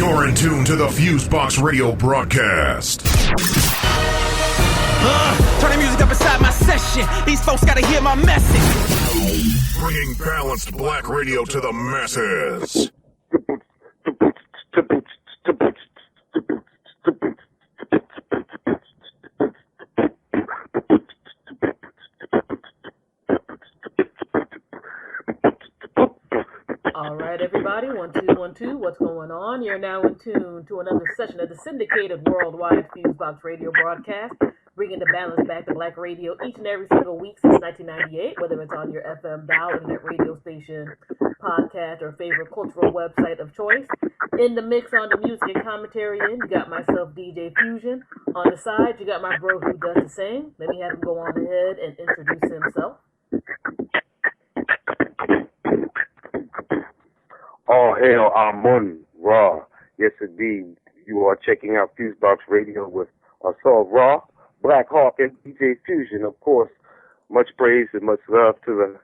You're in tune to the FuseBox Radio Broadcast. Turn the music up inside my session. These folks gotta hear my message. Bringing balanced black radio to the masses. All right, everybody, 1 2 1 2. What's going on? You're now in tune to another session of the syndicated worldwide FuseBox Radio Broadcast, bringing the balance back to black radio each and every single week since 1998, whether it's on your FM dial, internet radio station, podcast, or favorite cultural website of choice. In the mix on the music and commentary end, you got myself, DJ Fusion. On the side, you got my bro who does the same. Let me have him go on ahead and introduce himself. All hail Amun Ra. Yes, indeed. You are checking out FuseBox Radio with Ausar Ra, Black Hawk, and DJ Fusion. Of course, much praise and much love to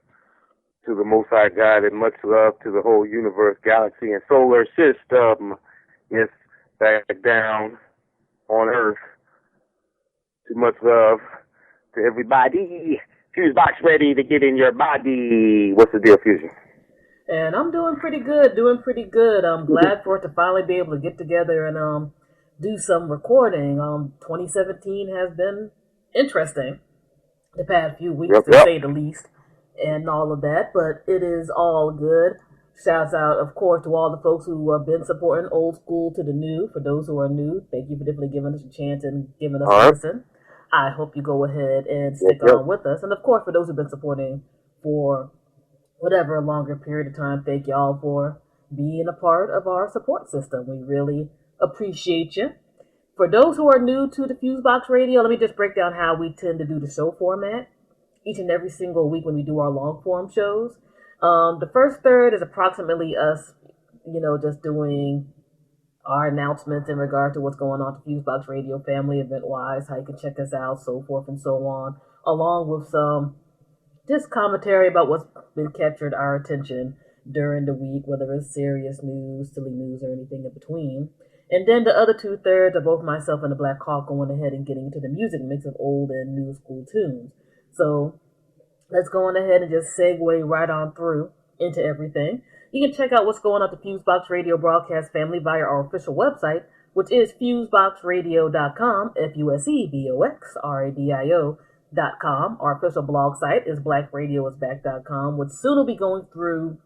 the Most High God, and much love to the whole universe, galaxy, and solar system. Yes, back down on Earth. Too much love to everybody. FuseBox ready to get in your body. What's the deal, Fusion? And I'm doing pretty good. I'm glad for it to finally be able to get together and do some recording. 2017 has been interesting the past few weeks, to say the least, and all of that, but it is all good. Shouts out, of course, to all the folks who have been supporting old school to the new. For those who are new, thank you for definitely giving us a chance and giving us a listen. I hope you go ahead and stick on with us. And, of course, for those who've been supporting for whatever a longer period of time, thank y'all for being a part of our support system. We really appreciate you. For those who are new to the FuseBox Radio, let me just break down how we tend to do the show format each and every single week when we do our long form shows. The first third is approximately us, just doing our announcements in regard to what's going on to FuseBox Radio family event-wise, how you can check us out, so forth and so on, along with some just commentary about what's been captured our attention during the week, whether it's serious news, silly news, or anything in between. And then the other 2/3 are both myself and the Black Hawk going ahead and getting into the music mix of old and new school tunes. So let's go on ahead and just segue right on through into everything. You can check out what's going on at the FuseBox Radio Broadcast family via our official website, which is FuseBoxRadio.com, FuseBoxRadio.com. Our official blog site is BlackRadioIsBack.com, which soon will be going through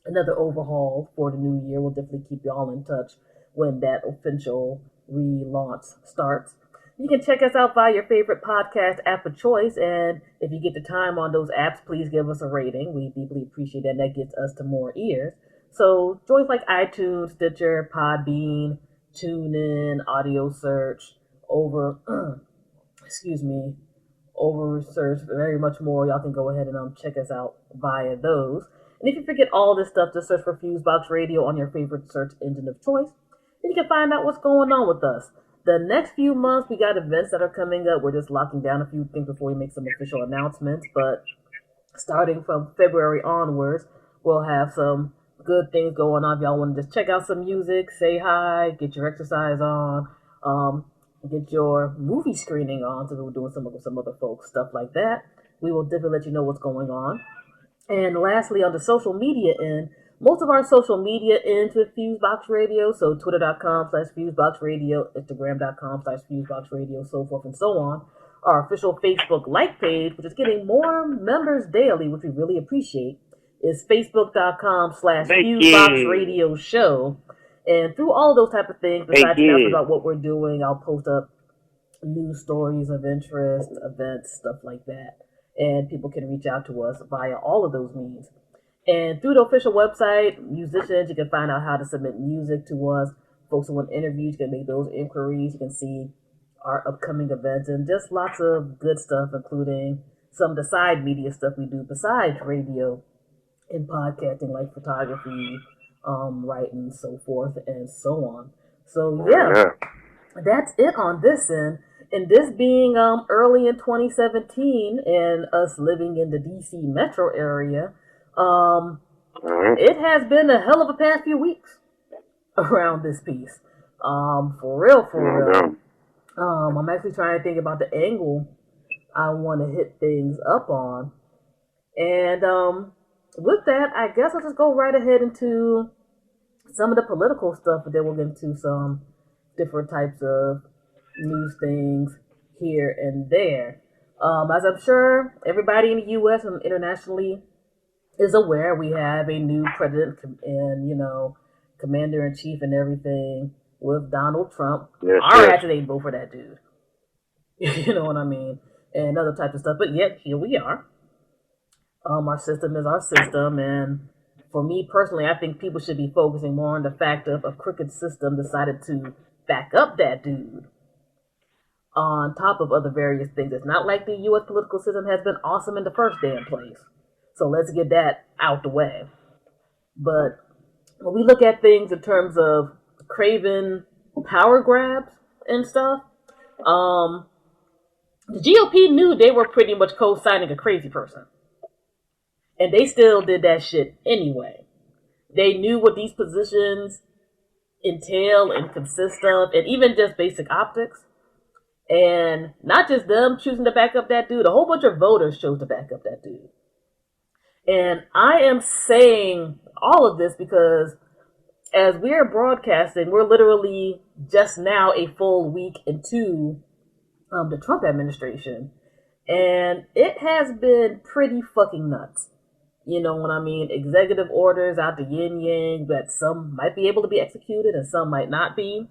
another overhaul for the new year. We'll definitely keep you all in touch when that official relaunch starts. You can check us out via your favorite podcast app of choice, and if you get the time on those apps, please give us a rating. We deeply appreciate that. That gets us to more ears. So joints like iTunes, Stitcher, Podbean, TuneIn, Audio Search, Over Search, very much more. Y'all can go ahead and check us out via those. And if you forget all this stuff, just search for FuseBox Radio on your favorite search engine of choice, and you can find out what's going on with us. The next few months, we got events that are coming up. We're just locking down a few things before we make some official announcements. But starting from February onwards, we'll have some good things going on. If y'all want to just check out some music, say hi, get your exercise on, get your movie screening on. So we're doing some other folks, stuff like that. We will definitely let you know what's going on. And lastly, on the social media end, most of our social media ends with FuseBox Radio, so twitter.com/FuseBox Radio, Instagram.com/FuseBox Radio, so forth and so on. Our official Facebook like page, which is getting more members daily, which we really appreciate, is Facebook.com/FuseBox Radio Show. And through all those type of things, besides announcing about what we're doing, I'll post up news stories of interest, events, stuff like that. And people can reach out to us via all of those means. And through the official website, musicians, you can find out how to submit music to us. Folks who want interviews, you can make those inquiries. You can see our upcoming events and just lots of good stuff, including some of the side media stuff we do besides radio and podcasting, like photography, writing, so forth and so on. So yeah, that's it on this end. And this being early in 2017 and us living in the DC metro area, it has been a hell of a past few weeks. around this piece. For real. I'm actually trying to think about the angle I want to hit things up on. And with that, I guess I'll just go right ahead into some of the political stuff, but then we'll get into some different types of news things here and there. As I'm sure everybody in the U.S. and internationally is aware, we have a new president and, commander-in-chief and everything with Donald Trump. Yes, I actually didn't vote for that dude. You know what I mean? And other types of stuff. But yet, here we are. Our system is our system. And for me personally, I think people should be focusing more on the fact of a crooked system decided to back up that dude on top of other various things. It's not like the U.S. political system has been awesome in the first damn place. So let's get that out the way. But when we look at things in terms of craven power grabs and stuff, the GOP knew they were pretty much co-signing a crazy person. And they still did that shit anyway. They knew what these positions entail and consist of, and even just basic optics. And not just them choosing to back up that dude, a whole bunch of voters chose to back up that dude. And I am saying all of this because as we're broadcasting, we're literally just now a full week into the Trump administration. And it has been pretty fucking nuts. You know what I mean? Executive orders out the yin-yang that some might be able to be executed and some might not be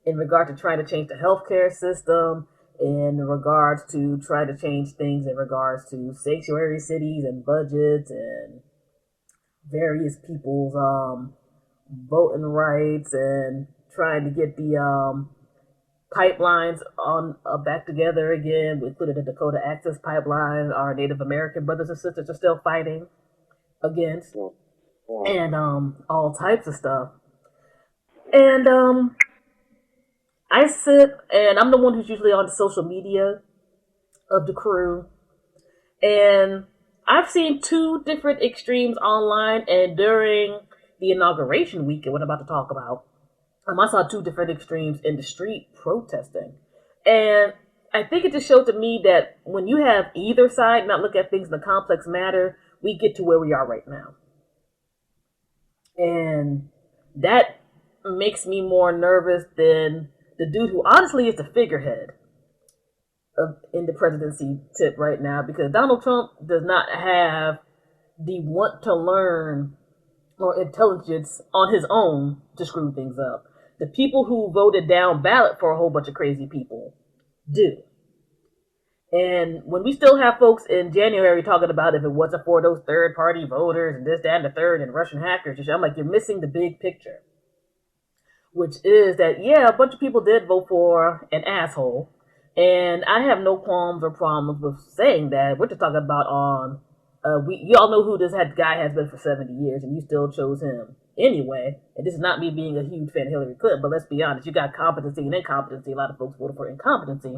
in regard to trying to change the healthcare system, in regards to trying to change things in regards to sanctuary cities and budgets and various people's voting rights and trying to get the pipelines on back together again. We included the Dakota Access Pipeline. Our Native American brothers and sisters are still fighting against, and all types of stuff. And I sit, and I'm the one who's usually on the social media of the crew, and I've seen two different extremes online, and during the inauguration weekend, what I'm about to talk about, I saw two different extremes in the street protesting. And I think it just showed to me that when you have either side not look at things in a complex manner, we get to where we are right now. And that makes me more nervous than the dude who honestly is the figurehead in the presidency tip right now, because Donald Trump does not have the want to learn or intelligence on his own to screw things up. The people who voted down ballot for a whole bunch of crazy people do. And when we still have folks in January talking about if it wasn't for those third-party voters and this, that, and the third, and Russian hackers, I'm like, you're missing the big picture. Which is that, yeah, a bunch of people did vote for an asshole. And I have no qualms or problems with saying that. We're just talking about you all know who this guy has been for 70 years, and you still chose him anyway. And this is not me being a huge fan of Hillary Clinton, but let's be honest, you got competency and incompetency. A lot of folks voted for incompetency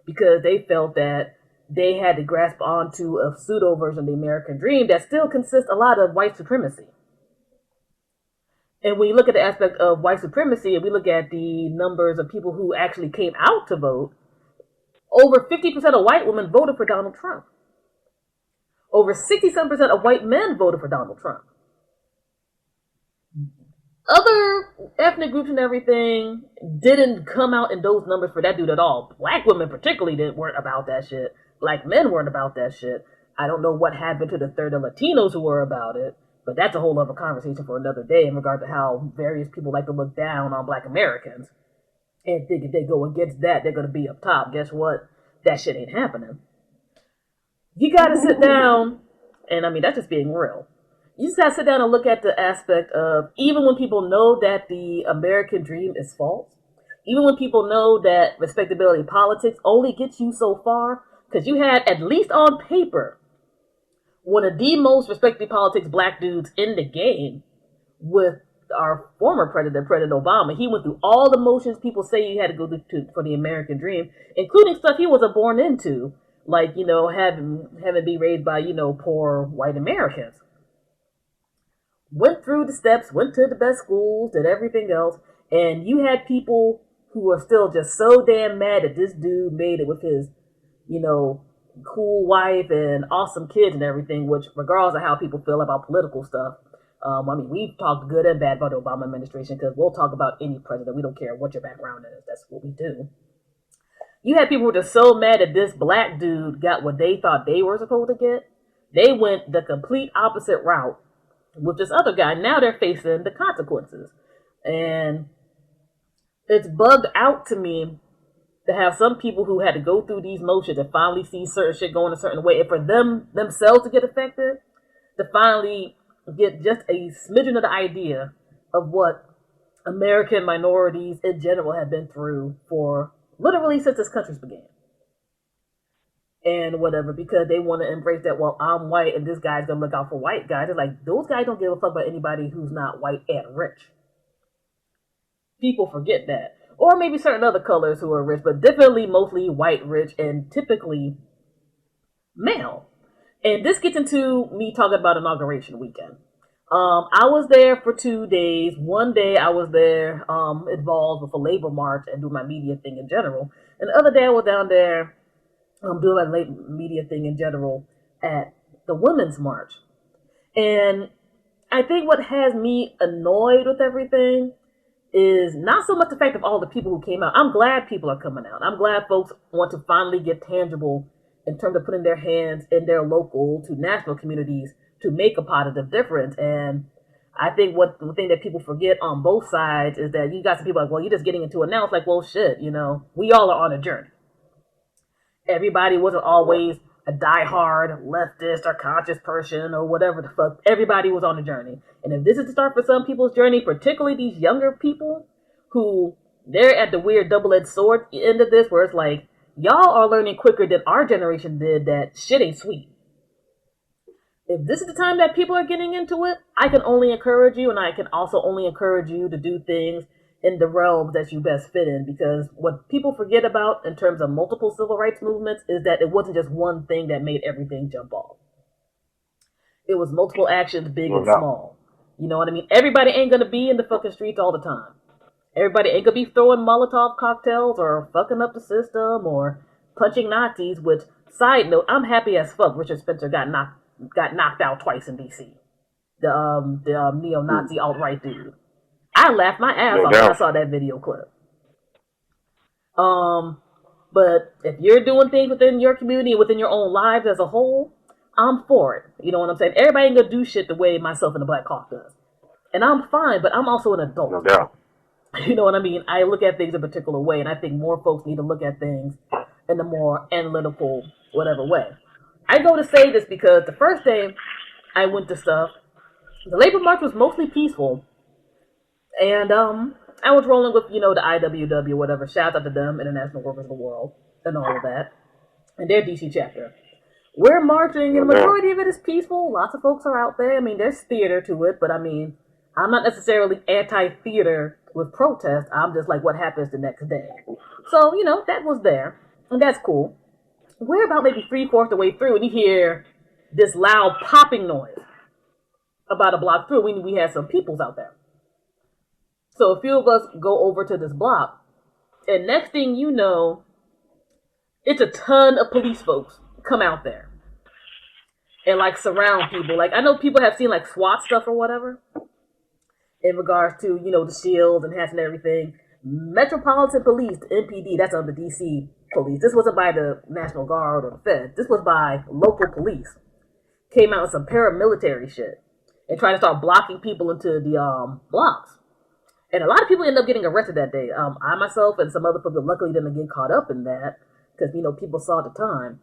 because they felt that they had to grasp onto a pseudo version of the American dream that still consists a lot of white supremacy. And when you look at the aspect of white supremacy, and we look at the numbers of people who actually came out to vote, over 50% of white women voted for Donald Trump. Over 67% of white men voted for Donald Trump. Other ethnic groups and everything didn't come out in those numbers for that dude at all. Black women particularly weren't about that shit. Black men weren't about that shit. I don't know what happened to the third of Latinos who were about it, but that's a whole other conversation for another day in regard to how various people like to look down on Black Americans and think if they go against that, they're going to be up top. Guess what? That shit ain't happening. You got to sit down, and I mean, that's just being real. You just got to sit down and look at the aspect of, even when people know that the American dream is false, even when people know that respectability politics only gets you so far, because you had, at least on paper, one of the most respected politics black dudes in the game with our former president, President Obama. He went through all the motions people say you had to go through for the American dream, including stuff he wasn't born into, like, having be raised by, poor white Americans. went through the steps, went to the best schools, did everything else, and you had people who were still just so damn mad that this dude made it with his, cool wife and awesome kids and everything, which regardless of how people feel about political stuff, we've talked good and bad about the Obama administration because we'll talk about any president. We don't care what your background is. That's what we do. You had people who were just so mad that this black dude got what they thought they were supposed to get. They went the complete opposite route with this other guy. Now they're facing the consequences. And it's bugged out to me to have some people who had to go through these motions and finally see certain shit going a certain way, and for themselves to get affected, to finally get just a smidgen of the idea of what American minorities in general have been through for literally since this country's began. And whatever, because they want to embrace that, well, I'm white and this guy's going to look out for white guys. It's like, those guys don't give a fuck about anybody who's not white and rich. People forget that. Or maybe certain other colors who are rich, but definitely mostly white, rich, and typically male. And this gets into me talking about inauguration weekend. I was there for 2 days. One day I was there involved with a labor march and doing my media thing in general. And the other day I was down there doing my media thing in general at the Women's March. And I think what has me annoyed with everything is not so much the fact of all the people who came out. I'm glad people are coming out. I'm glad folks want to finally get tangible in terms of putting their hands in their local to national communities to make a positive difference. And I think the thing that people forget on both sides is that you got some people like, well, you're just getting into it now. It's like, well, shit, we all are on a journey. Everybody wasn't always a diehard leftist or conscious person or whatever the fuck. Everybody was on a journey. And if this is the start for some people's journey, particularly these younger people who they're at the weird double-edged sword end of this, where it's like, y'all are learning quicker than our generation did that shit ain't sweet. If this is the time that people are getting into it, I can only encourage you, and I can also only encourage you to do things in the realm that you best fit in, because what people forget about in terms of multiple civil rights movements is that it wasn't just one thing that made everything jump off. It was multiple actions, big and small. You know what I mean? Everybody ain't gonna be in the fucking streets all the time. Everybody ain't gonna be throwing Molotov cocktails or fucking up the system or punching Nazis, which, side note, I'm happy as fuck Richard Spencer got knocked out twice in DC. The neo-Nazi alt-right dude. I laughed my ass off when I saw that video clip. But if you're doing things within your community, within your own lives as a whole, I'm for it. You know what I'm saying? Everybody ain't gonna do shit the way myself and the Black Hawk does. And I'm fine, but I'm also an adult. No doubt. You know what I mean? I look at things a particular way, and I think more folks need to look at things in a more analytical, whatever way. I go to say this because the first day I went to stuff, the labor march was mostly peaceful. And I was rolling with, the IWW, whatever. Shout out to them, International Workers of the World, and all of that. And their DC chapter. We're marching, and the majority of it is peaceful. Lots of folks are out there. I mean, there's theater to it, but I mean, I'm not necessarily anti-theater with protest. I'm just like, what happens the next day? So, that was there, and that's cool. We're about maybe 3/4 of the way through, and you hear this loud popping noise about a block through. We had some peoples out there. So a few of us go over to this block, and next thing you know, it's a ton of police folks come out there and surround people. I know people have seen SWAT stuff or whatever in regards to, the shields and hats and everything. Metropolitan Police, the MPD, that's under DC police. This wasn't by the National Guard or the Fed. This was by local police. Came out with some paramilitary shit and tried to start blocking people into the blocks. And a lot of people ended up getting arrested that day. I myself and some other people luckily didn't get caught up in that because, people saw at the time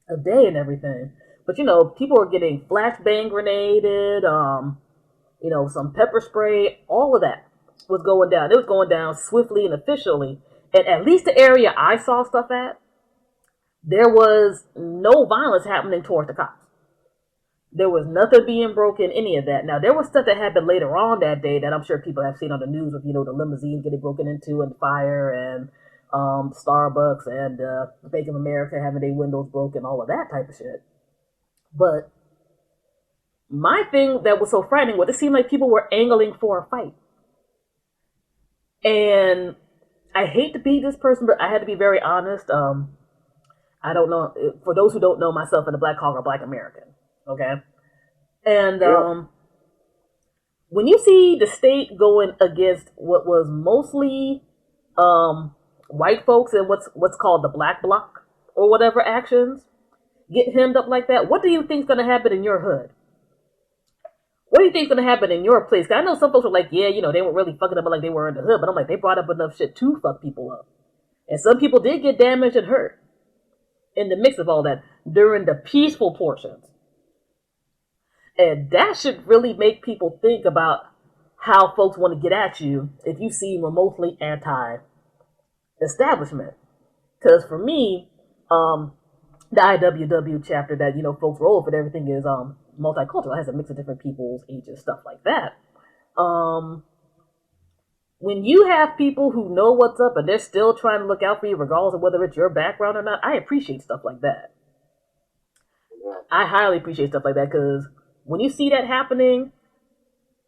of day and everything. But, people were getting flashbang grenaded, some pepper spray, all of that was going down. It was going down swiftly and officially. And at least the area I saw stuff at, there was no violence happening towards the cops. There was nothing being broken, any of that. Now, there was stuff that happened later on that day that I'm sure people have seen on the news with, the limousines getting broken into and fire and Starbucks and Bank of America having their windows broken, all of that type of shit. But My thing that was so frightening was it seemed like people were angling for a fight. And I hate to be this person, but I had to be very honest. I don't know, for those who don't know, myself and the Black Hawk are Black American, okay? And when you see the state going against what was mostly white folks and what's called the Black Bloc or whatever actions, get hemmed up like that, what do you think's going to happen in your hood? What do you think's going to happen in your place? 'Cause I know some folks are like, yeah, you know, they weren't really fucking up like they were in the hood, but I'm like, they brought up enough shit to fuck people up. And some people did get damaged and hurt in the mix of all that during the peaceful portions. And that should really make people think about how folks want to get at you if you seem remotely anti-establishment. Because for me, the IWW chapter that, you know, folks roll with, everything is multicultural. It has a mix of different peoples, ages, stuff like that. When you have people who know what's up and they're still trying to look out for you regardless of whether it's your background or not, I appreciate stuff like that. I highly appreciate stuff like that, because when you see that happening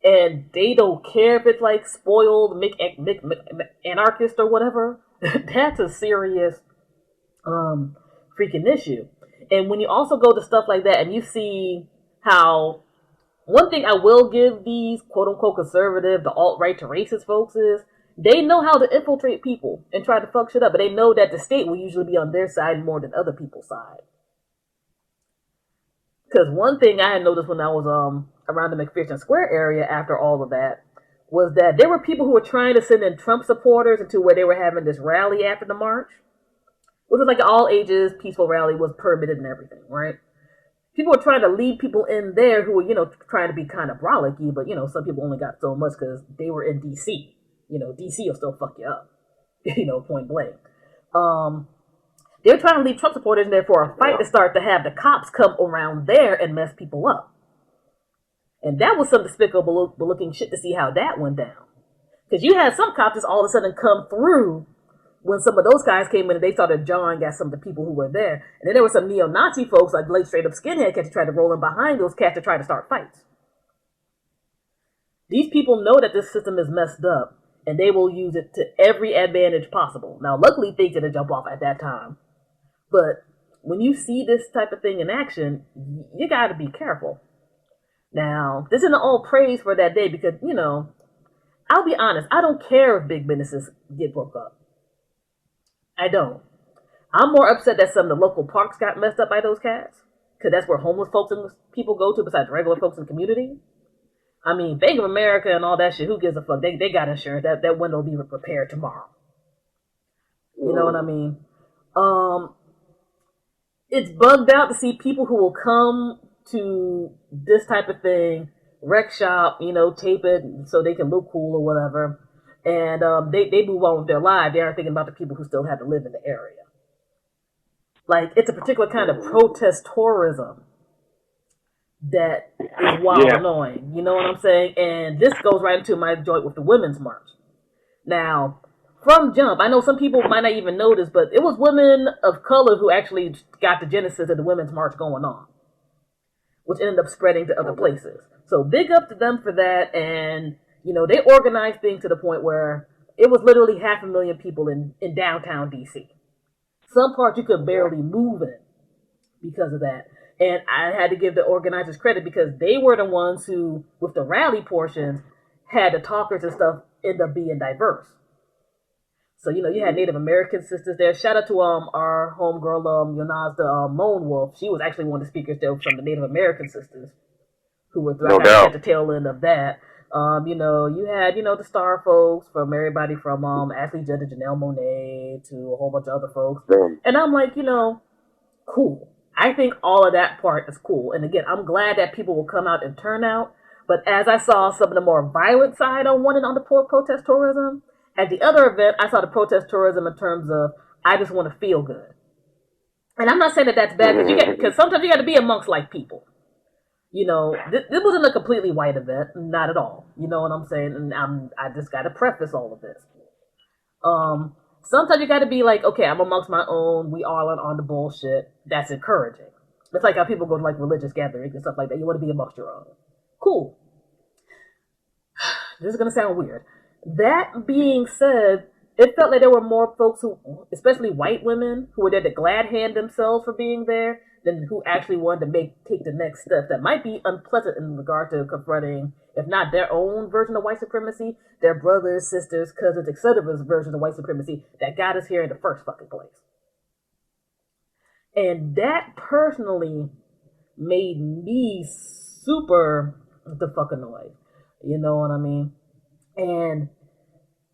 and they don't care if it's like spoiled anarchist or whatever, that's a serious freaking issue. And when you also go to stuff like that and you see how, one thing I will give these quote-unquote conservative, the alt-right to racist folks is, they know how to infiltrate people and try to fuck shit up, but they know that the state will usually be on their side more than other people's side. Because one thing I had noticed when I was around the McPherson Square area after all of that was that there were people who were trying to send in Trump supporters into where they were having this rally after the march, which was like an all-ages peaceful rally, was permitted and everything, right? People were trying to lead people in there who were, you know, trying to be kind of brolicky, but, you know, some people only got so much because they were in D.C. You know, D.C. will still fuck you up, you know, point blank. They were trying to lead Trump supporters in there for a fight to start to have the cops come around there and mess people up. And that was some despicable looking shit to see how that went down. Because you had some cops just all of a sudden come through when some of those guys came in and they started jawing at some of the people who were there. And then there were some neo-Nazi folks, like straight up skinhead cats, who tried to roll in behind those cats to try to start fights. These people know that this system is messed up, and they will use it to every advantage possible. Now, luckily, things didn't jump off at that time. But when you see this type of thing in action, you got to be careful. Now, this isn't all praise for that day because, you know, I'll be honest, I don't care if big businesses get broke up. I don't. I'm more upset that some of the local parks got messed up by those cats, because that's where homeless folks and people go to besides regular folks in the community. I mean, Bank of America and all that shit, who gives a fuck? They got insurance. That window will be repaired tomorrow. You know what I mean? It's bugged out to see people who will come to this type of thing, wreck shop, you know, tape it so they can look cool or whatever, and they move on with their lives. They aren't thinking about the people who still have to live in the area. Like, it's a particular kind of protest tourism that is wild annoying. You know what I'm saying? And this goes right into my joint with the Women's March. Now, from jump, I know some people might not even know this, but it was women of color who actually got the genesis of the Women's March going on, which ended up spreading to other places. So big up to them for that. And, you know, they organized things to the point where it was literally 500,000 people in downtown D.C. Some parts you could barely move in because of that. And I had to give the organizers credit because they were the ones who, with the rally portions, had the talkers and stuff end up being diverse. So, you know, you had Native American sisters there. Shout out to our homegirl, Yonazda Lone Wolf. She was actually one of the speakers there from the Native American sisters who were at the tail end of that. You know, you had, you know, the star folks from everybody from Ashley Judd to Janelle Monáe to a whole bunch of other folks. And I'm like, you know, cool. I think all of that part is cool. And again, I'm glad that people will come out and turn out. But as I saw some of the more violent side on one and on the protest tourism, at the other event, I saw the protest tourism in terms of, I just want to feel good. And I'm not saying that that's bad, because sometimes you got to be amongst like people. You know, this wasn't a completely white event, not at all. You know what I'm saying? And I just got to preface all of this. Sometimes you got to be like, okay, I'm amongst my own. We all are on the bullshit. That's encouraging. It's like how people go to like religious gatherings and stuff like that. You want to be amongst your own. Cool. This is going to sound weird. That being said, it felt like there were more folks who, especially white women, who were there to glad hand themselves for being there than who actually wanted to take the next step that might be unpleasant in regard to confronting, if not their own version of white supremacy, their brothers, sisters, cousins, etc.'s version of white supremacy that got us here in the first fucking place. And that personally made me super the fuck annoyed. You know what I mean? And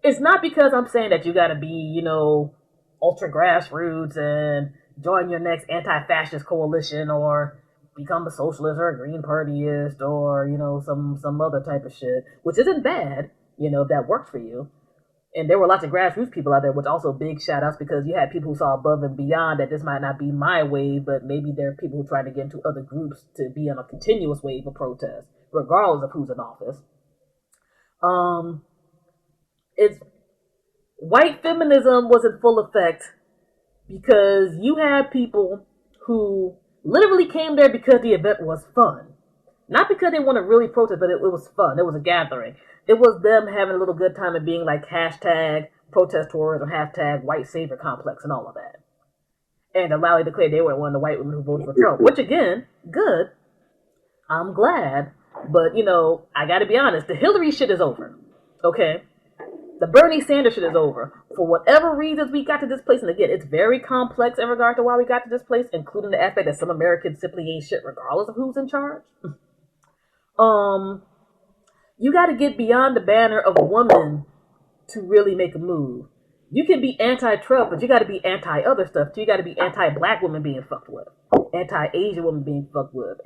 it's not because I'm saying that you gotta be, ultra grassroots and join your next anti-fascist coalition or become a socialist or a green partyist or, some other type of shit, which isn't bad, if that works for you. And there were lots of grassroots people out there, which also big shout outs because you had people who saw above and beyond that this might not be my wave, but maybe there are people who are trying to get into other groups to be on a continuous wave of protest, regardless of who's in office. It's white feminism was in full effect because you had people who literally came there because the event was fun. Not because they want to really protest, but it was fun. It was a gathering. It was them having a little good time and being like hashtag protest tours or hashtag white savior complex and all of that. And the rally declared they were one of the white women who voted for Trump, which again, good. I'm glad. But, I got to be honest, the Hillary shit is over. Okay? The Bernie Sanders shit is over. For whatever reasons we got to this place, and again, it's very complex in regard to why we got to this place, including the aspect that some Americans simply ain't shit regardless of who's in charge. You got to get beyond the banner of a woman to really make a move. You can be anti-Trump, but you got to be anti-other stuff too. You got to be anti-black women being fucked with, anti-Asian women being fucked with,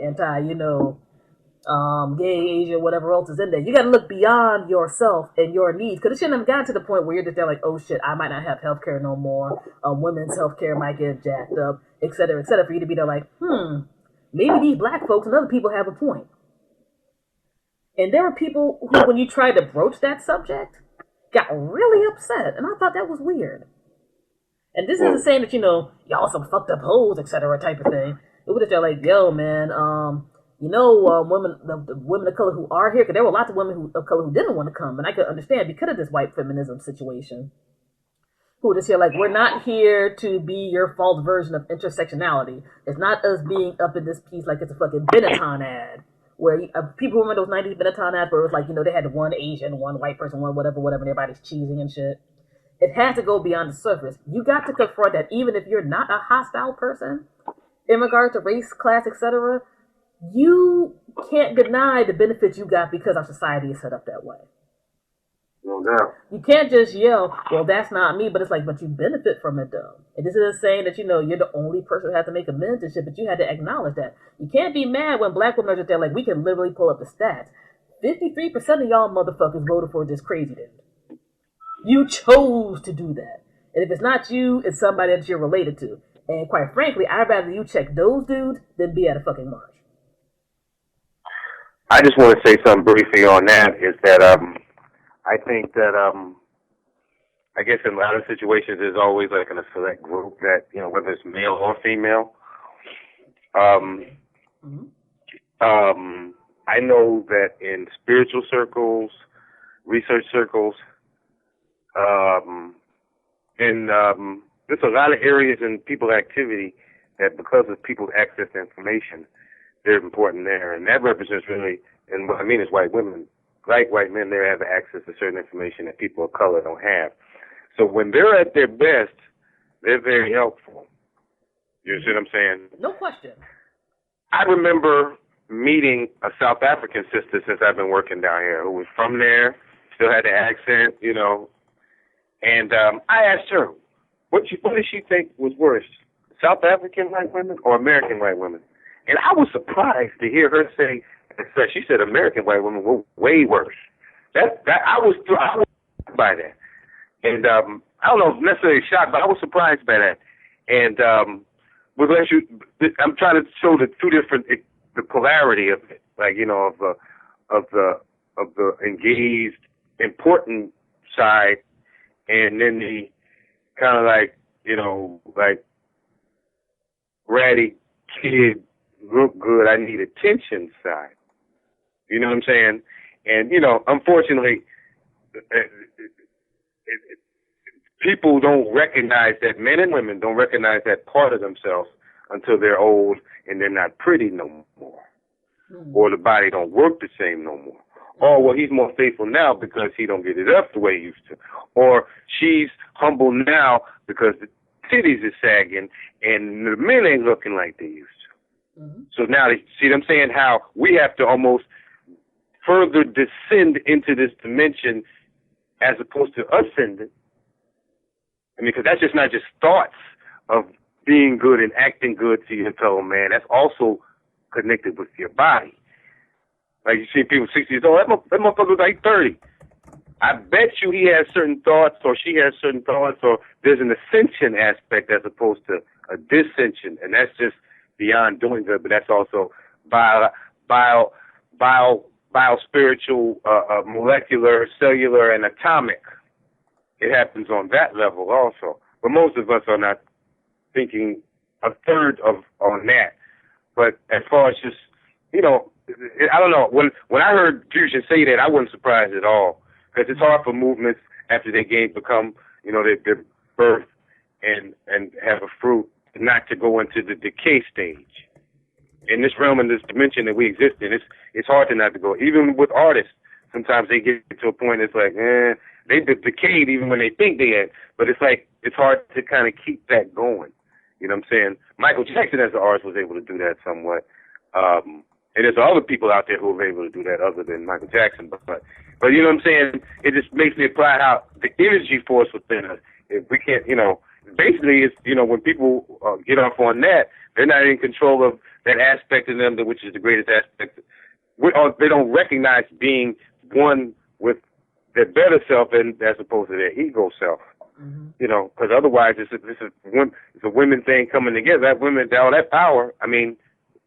gay, Asian, whatever else is in there. You got to look beyond yourself and your needs, because it shouldn't have gotten to the point where you're just there like, oh shit, I might not have healthcare no more. Women's healthcare might get jacked up, etc., etc. For you to be there like, maybe these black folks and other people have a point. And there were people who, when you tried to broach that subject, got really upset. And I thought that was weird. And this isn't saying that, y'all some fucked up hoes, etc. type of thing. It was just like, yo, man, women, the women of color who are here, because there were lots of women of color who didn't want to come. And I could understand because of this white feminism situation. Who were just here like, we're not here to be your false version of intersectionality. It's not us being up in this piece like it's a fucking Benetton ad. Where people remember those 90s Benetton ads where it was like, they had one Asian, one white person, one whatever, and everybody's cheesing and shit. It has to go beyond the surface. You got to confront that even if you're not a hostile person in regard to race, class, etc., you can't deny the benefits you got because our society is set up that way. No doubt. You can't just yell, well, that's not me, but it's like, but you benefit from it, though. And this isn't saying that, you're the only person who has to make amends and shit, but you had to acknowledge that. You can't be mad when black women are just there, like, we can literally pull up the stats. 53% of y'all motherfuckers voted for this crazy dude. You chose to do that. And if it's not you, it's somebody that you're related to. And quite frankly, I'd rather you check those dudes than be at a fucking march. I just want to say something briefly on that, is that, I think that, I guess in a lot of situations, there's always like in a select group that, whether it's male or female. I know that in spiritual circles, research circles, there's a lot of areas in people's activity that because of people's access to information, they're important there. And that represents really, and what I mean is white women. Like white men, they have access to certain information that people of color don't have. So when they're at their best, they're very helpful. You see what I'm saying? No question. I remember meeting a South African sister since I've been working down here who was from there, still had the accent, And I asked her, what does she think was worse, South African white women or American white women? And I was surprised to hear her say, she said American white women were way worse. I was by that. And I don't know if necessarily shocked, but I was surprised by that. And I'm trying to show the two different, the polarity of it, like, of the engaged, important side, and then the kind of like, like ratty kid look good, I need attention side. You know what I'm saying? And, you know, unfortunately, people don't recognize that, men and women don't recognize that part of themselves until they're old and they're not pretty no more. Or the body don't work the same no more. Or, well, he's more faithful now because he don't get it up the way he used to. Or she's humble now because the titties is sagging and the men ain't looking like they used to. So now, see what I'm saying? How we have to almost further descend into this dimension as opposed to ascending. I mean, because that's just not just thoughts of being good and acting good to your fellow man. That's also connected with your body. Like you see people 60 years old, that motherfucker's like 30. I bet you he has certain thoughts or she has certain thoughts or there's an ascension aspect as opposed to a dissension. And that's just beyond doing good, but that's also bio-spiritual, molecular, cellular, and atomic. It happens on that level also. But most of us are not thinking a third on that. But as far as just, you know, I don't know. When I heard Fusion say that, I wasn't surprised at all. Because it's hard for movements after they become, you know, they're birth and have a fruit, not to go into the decay stage. In this realm, in this dimension that we exist in, it's hard to not to go. Even with artists, sometimes they get to a point it's like, they decayed even when they think they had. But it's like, it's hard to kind of keep that going. You know what I'm saying? Michael Jackson as an artist was able to do that somewhat. And there's other people out there who are able to do that other than Michael Jackson. But you know what I'm saying? It just makes me apply how the energy force within us, if we can't, you know, basically it's, you know, when people get off on that, they're not in control of that aspect of them, which is the greatest aspect. They don't recognize being one with their better self as opposed to their ego self. You know, because otherwise it's a women thing coming together. That women, all that power, I mean,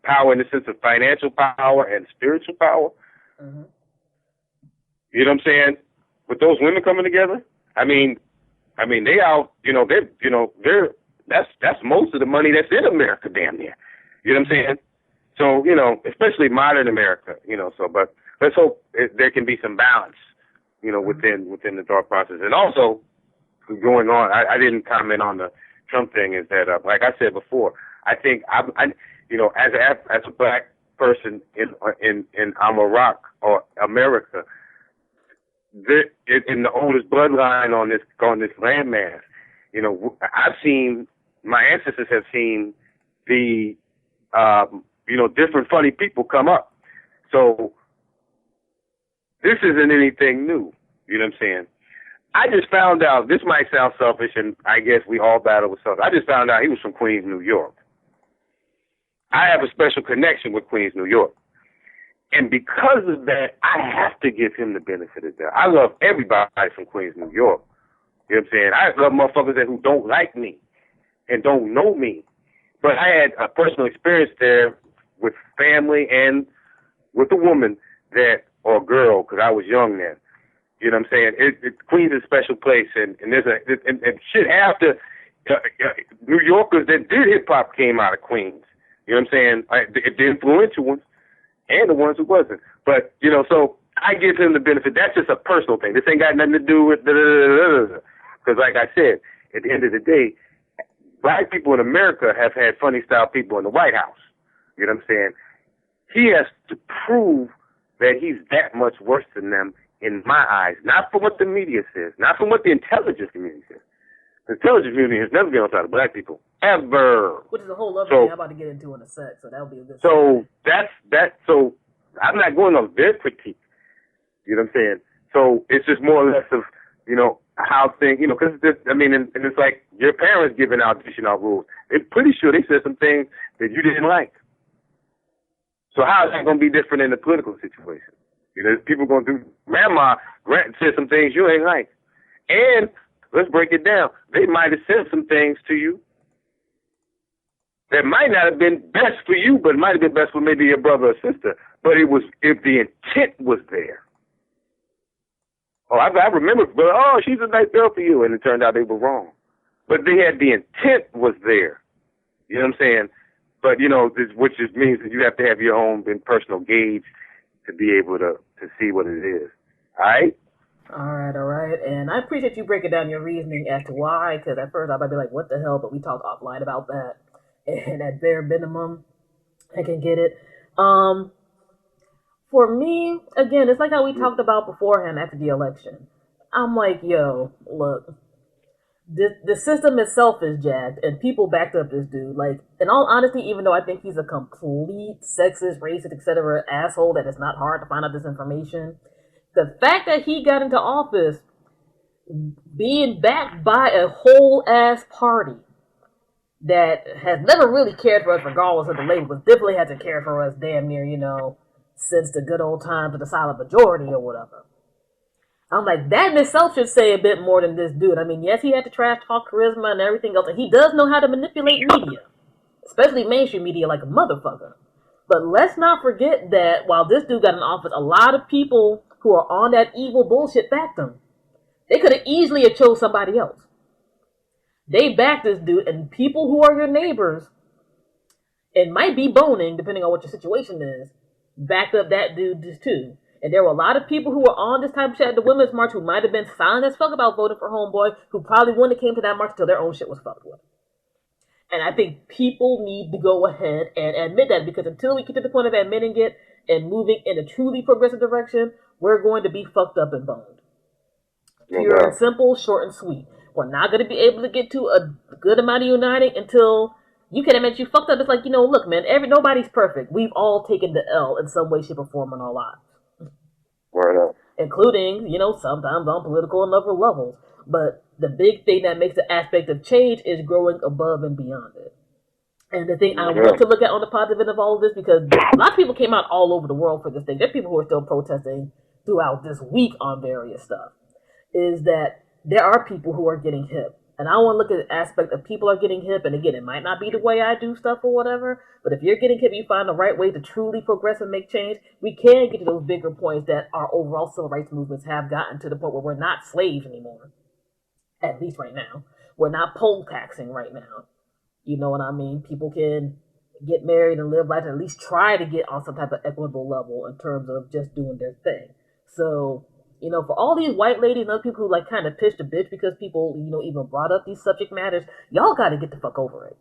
power in the sense of financial power and spiritual power. You know what I'm saying? With those women coming together, I mean, they out, that's most of the money that's in America, damn near. You know what I'm saying? So, you know, especially modern America, you know, so, but let's hope there can be some balance, you know, within the thought process. And also, going on, I didn't comment on the Trump thing, is that, like I said before, I think I you know, as a black person in Iraq or America, in the oldest bloodline on this landmass, you know, my ancestors have seen the, you know, different funny people come up. So this isn't anything new. You know what I'm saying? I just found out, this might sound selfish, and I guess we all battle with self. I just found out he was from Queens, New York. I have a special connection with Queens, New York. And because of that, I have to give him the benefit of that. I love everybody from Queens, New York. You know what I'm saying? I love motherfuckers who don't like me and don't know me. But I had a personal experience there with family and with a woman or a girl, because I was young then. You know what I'm saying? Queens is a special place, and there's and shit after New Yorkers that did hip hop came out of Queens. You know what I'm saying? The influential ones and the ones who wasn't. But, you know, so I give him the benefit. That's just a personal thing. This ain't got nothing to do with because, like I said, at the end of the day, black people in America have had funny style people in the White House. You know what I'm saying? He has to prove that he's that much worse than them in my eyes, not from what the media says, not from what the intelligence community says. The intelligence community has never been on side of black people, ever. Which is a whole other thing I'm about to get into in a sec, so that'll be a good So so I'm not going on their critique. You know what I'm saying? So it's just more or less of, you know, how things, you know, because I mean, and it's like your parents dishing out rules. They're pretty sure they said some things that you didn't like. So how is that going to be different in the political situation? You know, people going to do, Grandma said some things you ain't like. And let's break it down. They might have said some things to you that might not have been best for you, but it might have been best for maybe your brother or sister. But it was, if the intent was there. Oh, I remember, she's a nice girl for you. And it turned out they were wrong. But they had the intent was there. You know what I'm saying? But, which just means that you have to have your own personal gauge to be able to see what it is. All right? All right. And I appreciate you breaking down your reasoning as to why, because at first I might be like, what the hell? But we talked offline about that. And at bare minimum, I can get it. For me, again, it's like how we talked about beforehand after the election. I'm like, yo, look, the system itself is jacked, and people backed up this dude. Like, in all honesty, even though I think he's a complete sexist, racist, etc. asshole that it's not hard to find out this information, the fact that he got into office being backed by a whole ass party that has never really cared for us regardless of the label, but definitely hasn't cared for us damn near, since the good old times of the silent majority or whatever. I'm like, that in itself should say a bit more than this dude. I mean, yes, he had the trash talk charisma and everything else, and he does know how to manipulate media, especially mainstream media like a motherfucker. But let's not forget that while this dude got in office, a lot of people who are on that evil bullshit backed him. They could have easily have chose somebody else. They backed this dude, and people who are your neighbors, and might be boning, depending on what your situation is, backed up that dude too. And there were a lot of people who were on this type of shit at the Women's March who might have been silent as fuck about voting for Homeboy, who probably wouldn't have came to that march until their own shit was fucked with. And I think people need to go ahead and admit that, because until we get to the point of admitting it and moving in a truly progressive direction, we're going to be fucked up and boned. Pure and simple, short and sweet. We're not going to be able to get to a good amount of uniting until you can admit you fucked up. It's like, look, man, nobody's perfect. We've all taken the L in some way, shape, or form in our lives. Word up. Including, sometimes on political and other levels. But the big thing that makes the aspect of change is growing above and beyond it. And the thing I want to look at on the positive end of all of this, because a lot of people came out all over the world for this thing. There are people who are still protesting throughout this week on various stuff, is that there are people who are getting hip. And I want to look at the aspect of people are getting hip. And again, it might not be the way I do stuff or whatever, but if you're getting hip, you find the right way to truly progress and make change, we can get to those bigger points that our overall civil rights movements have gotten to the point where we're not slaves anymore. At least right now. We're not poll taxing right now. You know what I mean? People can get married and live life and at least try to get on some type of equitable level in terms of just doing their thing. So, for all these white ladies and other people who kind of pitched a bitch because people, even brought up these subject matters, y'all got to get the fuck over it.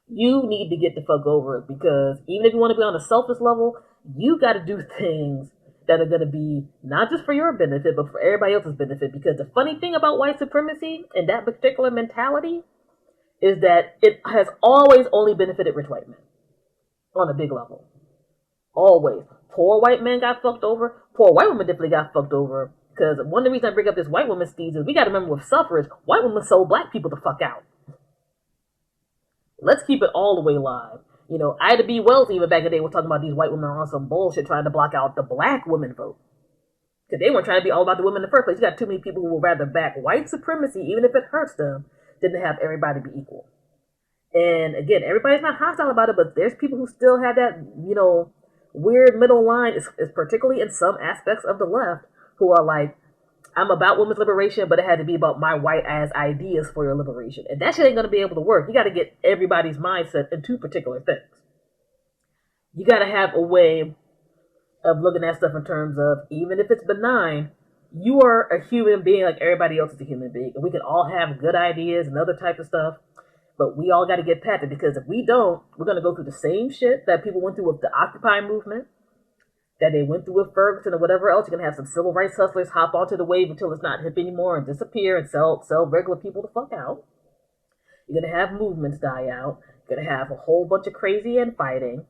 You need to get the fuck over it, because even if you want to be on a selfish level, you got to do things that are going to be not just for your benefit, but for everybody else's benefit. Because the funny thing about white supremacy and that particular mentality is that it has always only benefited rich white men on a big level. Always. Poor white men got fucked over. Poor white women definitely got fucked over. Because one of the reasons I bring up this white woman steez is we got to remember with suffrage, white women sold black people the fuck out. Let's keep it all the way live. Ida B. Wells even back in the day was talking about these white women are on some bullshit trying to block out the black women vote. Because they weren't trying to be all about the women in the first place. You got too many people who would rather back white supremacy, even if it hurts them, than to have everybody be equal. And again, everybody's not hostile about it, but there's people who still have that, weird middle line, is particularly in some aspects of the left, who are like, I'm about women's liberation, but it had to be about my white ass ideas for your liberation. And that shit ain't going to be able to work. You got to get everybody's mindset in two particular things. You got to have a way of looking at stuff in terms of, even if it's benign, you are a human being like everybody else is a human being. And we can all have good ideas and other type of stuff, but we all got to get past it, because if we don't, we're going to go through the same shit that people went through with the Occupy movement, that they went through with Ferguson or whatever else. You're going to have some civil rights hustlers hop onto the wave until it's not hip anymore and disappear and sell regular people the fuck out. You're going to have movements die out. You're going to have a whole bunch of crazy infighting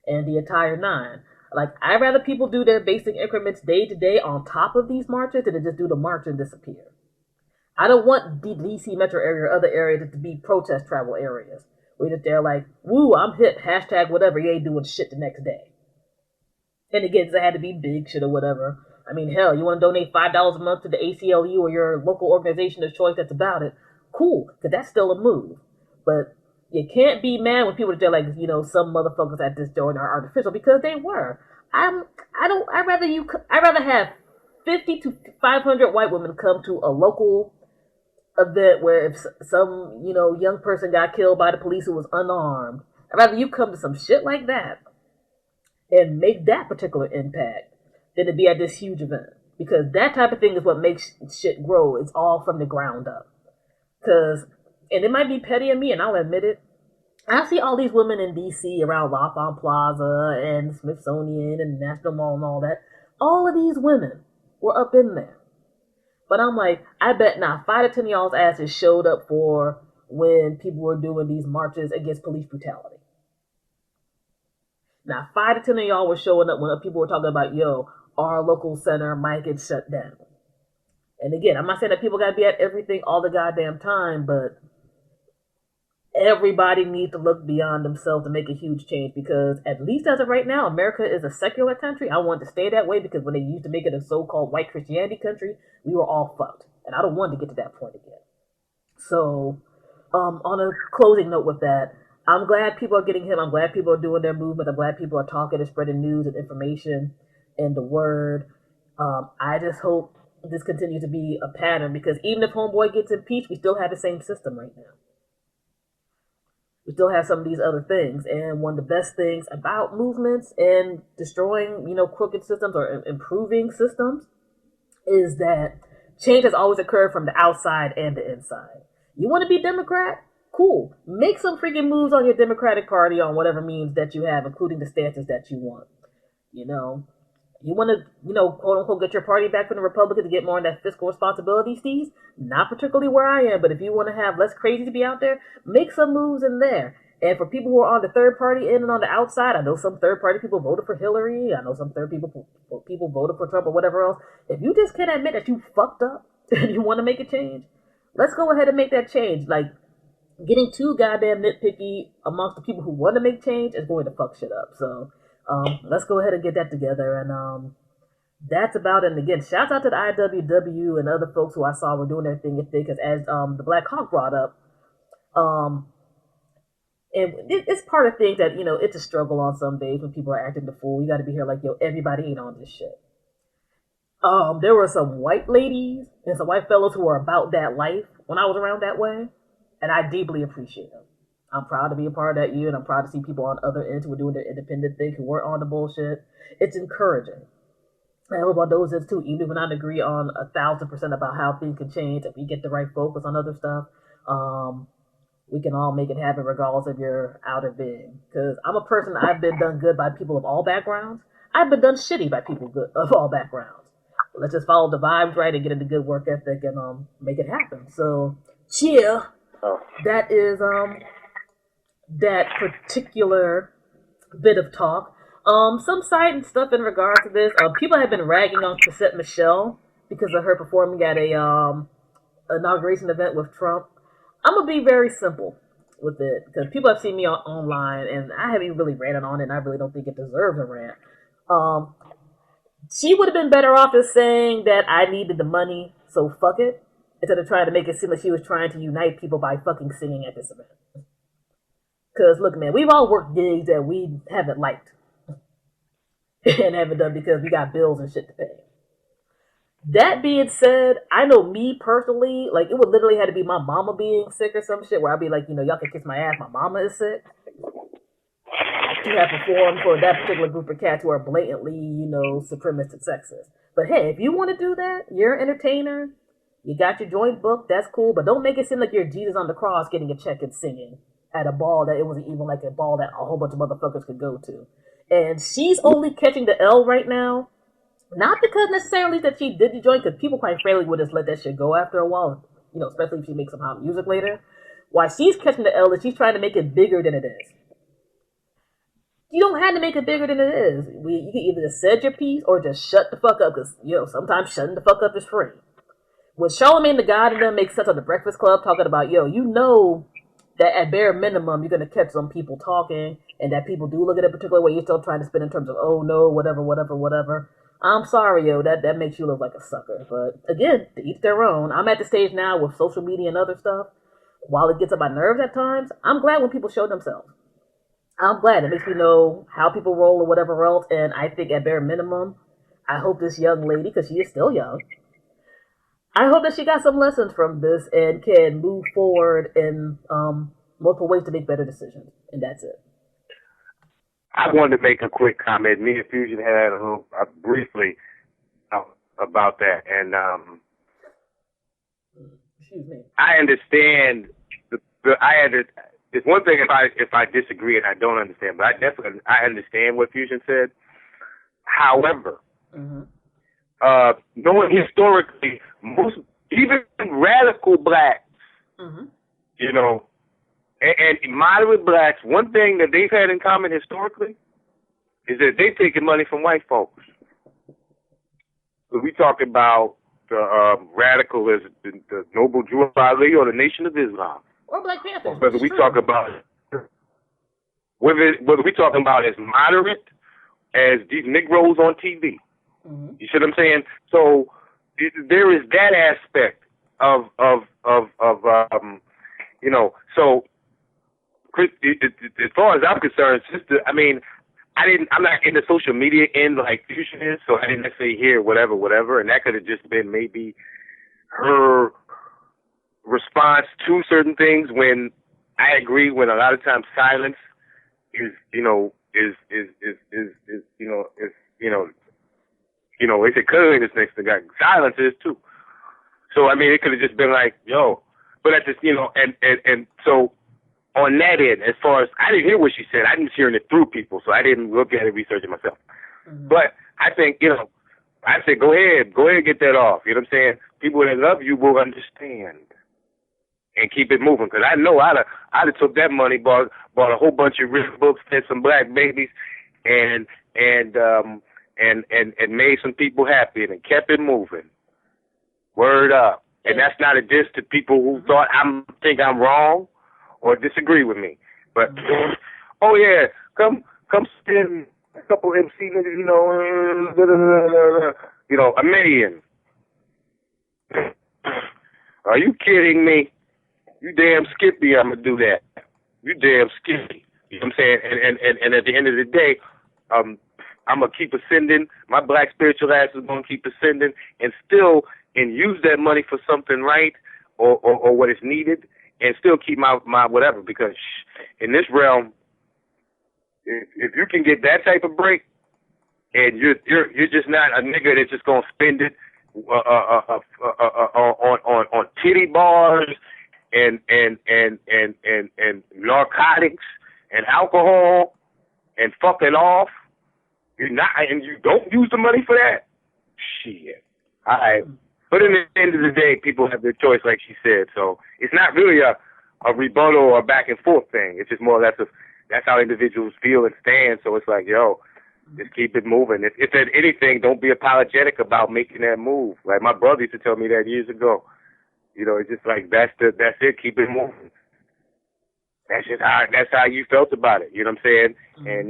and the entire nine. Like, I'd rather people do their basic increments day to day on top of these marches than to just do the march and disappear. I don't want the DC metro area or other areas to be protest travel areas where they're like, woo, I'm hip, hashtag whatever, you ain't doing shit the next day. And again, it had to be big shit or whatever. I mean, hell, you want to donate $5 a month to the ACLU or your local organization of choice that's about it? Cool, because that's still a move. But you can't be mad when people are like, some motherfuckers at this joint are artificial, because they were. I'd rather have 50 to 500 white women come to a local event where if some, young person got killed by the police who was unarmed, I'd rather you come to some shit like that and make that particular impact than to be at this huge event. Because that type of thing is what makes shit grow. It's all from the ground up. Because, and it might be petty of me, and I'll admit it, I see all these women in D.C. around Lafayette Plaza and Smithsonian and National Mall and all that. All of these women were up in there. But I'm like, I bet not 5 to 10 of y'all's asses showed up for when people were doing these marches against police brutality. Now, 5 to 10 of y'all were showing up when people were talking about, yo, our local center might get shut down. And again, I'm not saying that people got to be at everything all the goddamn time, but everybody needs to look beyond themselves to make a huge change, because at least as of right now, America is a secular country. I want to stay that way, because when they used to make it a so-called white Christianity country, we were all fucked. And I don't want to get to that point again. So, on a closing note with that, I'm glad people are getting him. I'm glad people are doing their movement. I'm glad people are talking and spreading news and information and the word. I just hope this continues to be a pattern, because even if Homeboy gets impeached, we still have the same system right now. We still have some of these other things. And one of the best things about movements and destroying, crooked systems or improving systems is that change has always occurred from the outside and the inside. You want to be Democrat? Cool. Make some freaking moves on your Democratic Party on whatever means that you have, including the stances that you want. You want to, quote unquote, get your party back from the Republicans to get more in that fiscal responsibility steez? Not particularly where I am, but if you want to have less crazy to be out there, make some moves in there. And for people who are on the third party end and on the outside, I know some third party people voted for Hillary. I know some third people voted for Trump or whatever else. If you just can't admit that you fucked up and you want to make a change, let's go ahead and make that change. Like, getting too goddamn nitpicky amongst the people who want to make change is going to fuck shit up. So, let's go ahead and get that together. And that's about it. And again, shouts out to the IWW and other folks who I saw were doing their thing, because as the Black Hawk brought up, and it's part of things that, it's a struggle on some days when people are acting the fool. You got to be here like, yo, everybody ain't on this shit. There were some white ladies and some white fellows who were about that life when I was around that way, and I deeply appreciate them. I'm proud to be a part of that year, and I'm proud to see people on other ends who are doing their independent thing, who weren't on the bullshit. It's encouraging. I hope on those ends too, even if we not agree on 1,000% about how things can change, if we get the right focus on other stuff, we can all make it happen regardless if you're out or big. Because I'm a person, I've been done good by people of all backgrounds. I've been done shitty by people of all backgrounds. Let's just follow the vibes right and get into good work ethic and make it happen. So, cheer. That is that particular bit of talk. Some side and stuff in regards to this. People have been ragging on Chrisette Michele because of her performing at a inauguration event with Trump. I'm gonna be very simple with it, because people have seen me online, and I haven't even really ranted on it, and I really don't think it deserves a rant. She would have been better off just saying that I needed the money, so fuck it, instead of trying to make it seem like she was trying to unite people by fucking singing at this event. Because, look, man, we've all worked gigs that we haven't liked and haven't done because we got bills and shit to pay. That being said, I know me personally, like, it would literally have to be my mama being sick or some shit, where I'd be like, y'all can kiss my ass, my mama is sick, to have performed for that particular group of cats who are blatantly, supremacist and sexist. But hey, if you want to do that, you're an entertainer, you got your joint booked, that's cool, but don't make it seem like you're Jesus on the cross getting a check and singing at a ball that it wasn't even like a ball that a whole bunch of motherfuckers could go to. And she's only catching the L right now, not because necessarily that she did the joint, because people quite frankly would just let that shit go after a while, especially if she makes some hot music later. Why she's catching the L is she's trying to make it bigger than it is. You don't have to make it bigger than it is. You can either just say your piece or just shut the fuck up, because, sometimes shutting the fuck up is free. When Charlamagne the God and them make sense on the Breakfast Club talking about, that at bare minimum you're going to catch some people talking, and that people do look at a particular way you're still trying to spin in terms of, oh no, whatever. I'm sorry, that makes you look like a sucker. But again, to each their own. I'm at the stage now with social media and other stuff. While it gets on my nerves at times, I'm glad when people show themselves. I'm glad. It makes me know how people roll or whatever else. And I think at bare minimum, I hope this young lady, because she is still young, I hope that she got some lessons from this and can move forward in multiple ways to make better decisions. And that's it. I wanted to make a quick comment. Me and Fusion had a little briefly about that, and excuse me. I understand. It's one thing if I disagree and I don't understand, but I understand what Fusion said. However, knowing historically, even radical blacks, you know, and moderate blacks, one thing that they've had in common historically is that they've taken money from white folks. So we talk about the radical as the Noble Drew Ali or the Nation of Islam, or Black Panthers. Whether we talk about whether we talking about as moderate as these Negroes on TV. You see what I'm saying? So there is that aspect of you know. So as far as I'm concerned, sister, I mean, I'm not in the social media end like Fusion is, so I didn't necessarily hear whatever, and that could have just been maybe her response to certain things. When I agree, when a lot of times silence is they say cutting this next to God. Silence is too. So I mean, it could have just been like, yo, but at this, and so on that end, as far as I didn't hear what she said, I didn't hearing it through people, so I didn't look at it, research it myself. But I think, I said, go ahead, get that off. You know what I'm saying? People that love you will understand and keep it moving. Because I know I'd have took that money, bought a whole bunch of rich books, fed some black babies, and made some people happy and kept it moving. Word up. And that's not a diss to people who think I'm wrong or disagree with me. But oh yeah, come spend a couple MC, $1 million. Are you kidding me? You damn skippy, I'm gonna do that. You damn skippy. You know what I'm saying? And at the end of the day, I'm gonna keep ascending. My black spiritual ass is gonna keep ascending and use that money for something right or what is needed, and still keep my whatever. Because in this realm, if you can get that type of break, and you're just not a nigga that's just gonna spend it on titty bars and narcotics and alcohol and fucking off. You're not, and you don't use the money for that. Shit. All right. But in the end of the day, people have their choice, like she said. So it's not really a rebuttal or a back and forth thing. It's just more or less that's how individuals feel and stand. So it's like, yo, just keep it moving. If there's anything, don't be apologetic about making that move. Like my brother used to tell me that years ago. It's just like that's it. Keep it moving. That's how you felt about it. You know what I'm saying? And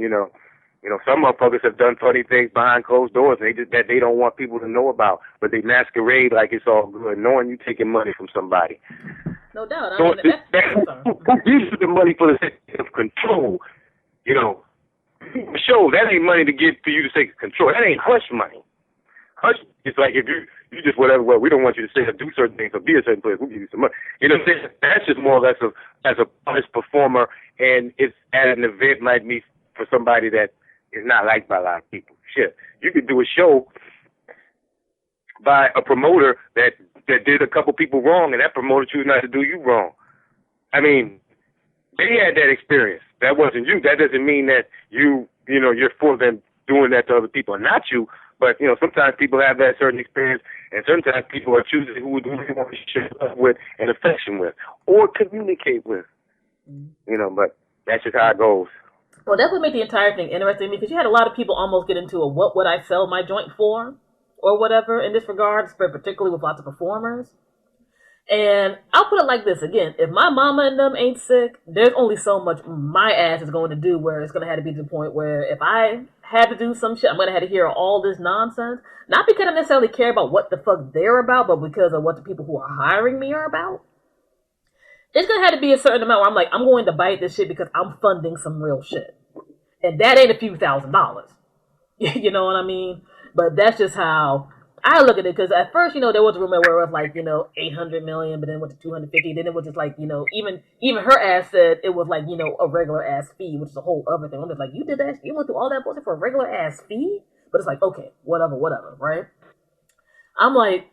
some motherfuckers have done funny things behind closed doors that they don't want people to know about, but they masquerade like it's all good, knowing you taking money from somebody. No doubt. Who uses the money for the sake of control? Show that ain't money to give for you to take control. That ain't hush money. Hush is like if you just whatever. Well, we don't want you to say or do certain things or be a certain place. We'll give you some money. You know what I'm saying? That's just more or less as a honest performer, and it's at an event like me for somebody that is not liked by a lot of people. Shit, you could do a show by a promoter that did a couple people wrong, and that promoter chose not to do you wrong. I mean, they had that experience. That wasn't you. That doesn't mean that you're for them doing that to other people, and not you. But sometimes people have that certain experience, and sometimes people are choosing who they want to share love with and affection with, or communicate with. But that's just how it goes. Well, that would make the entire thing interesting because you had a lot of people almost get into a what would I sell my joint for or whatever in this regard, particularly with lots of performers. And I'll put it like this again, if my mama and them ain't sick, there's only so much my ass is going to do where it's going to have to be to the point where if I had to do some shit, I'm going to have to hear all this nonsense. Not because I necessarily care about what the fuck they're about, but because of what the people who are hiring me are about. It's going to have to be a certain amount where I'm like, I'm going to bite this shit because I'm funding some real shit. And that ain't a few $1,000s. You know what I mean? But that's just how I look at it because at first, there was a rumor where it was like, 800 million, but then it went to 250. Then it was just like, even her ass said it was like, a regular ass fee, which is a whole other thing. I'm just like, you did that? You went through all that bullshit for a regular ass fee? But it's like, okay, whatever, right? I'm like,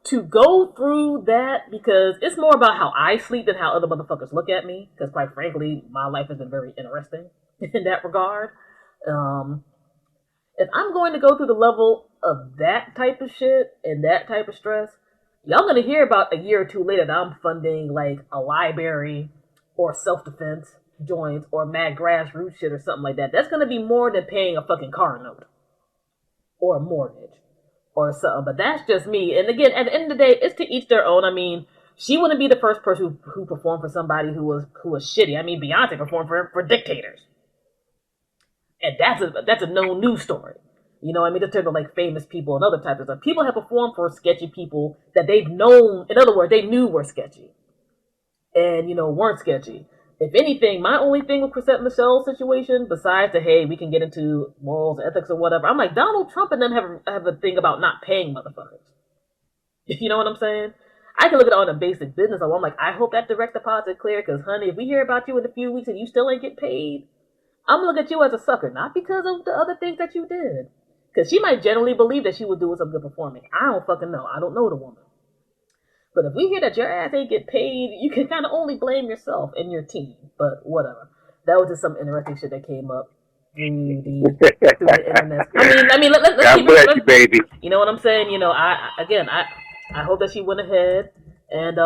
to go through that, because it's more about how I sleep than how other motherfuckers look at me, because quite frankly, my life has been very interesting in that regard. If I'm going to go through the level of that type of shit and that type of stress, y'all gonna hear about a year or two later that I'm funding like a library or self-defense joints or mad grassroots shit or something like that. That's gonna be more than paying a fucking car note or a mortgage or something. But that's just me. And again, at the end of the day, it's to each their own. I mean, she wouldn't be the first person who performed for somebody who was shitty. I mean, Beyonce performed for dictators. And that's a known news story. Just talking about like famous people and other types of stuff. People have performed for sketchy people that they've known, in other words, they knew were sketchy. And, weren't sketchy. If anything, my only thing with Chrisette Michele's situation, besides the, hey, we can get into morals, ethics, or whatever, I'm like, Donald Trump and them have a thing about not paying motherfuckers. You know what I'm saying? I can look at it on a basic business level. I'm like, I hope that direct deposit clear, because, honey, if we hear about you in a few weeks and you still ain't get paid, I'm going to look at you as a sucker, not because of the other things that you did. Because she might generally believe that she would do with some good performing. I don't fucking know. I don't know the woman. But if we hear that your ass ain't get paid, you can kind of only blame yourself and your team. But whatever. That was just some interesting shit that came up through the internet. I mean, let's keep it. You, baby. You know what I'm saying? I hope that she went ahead and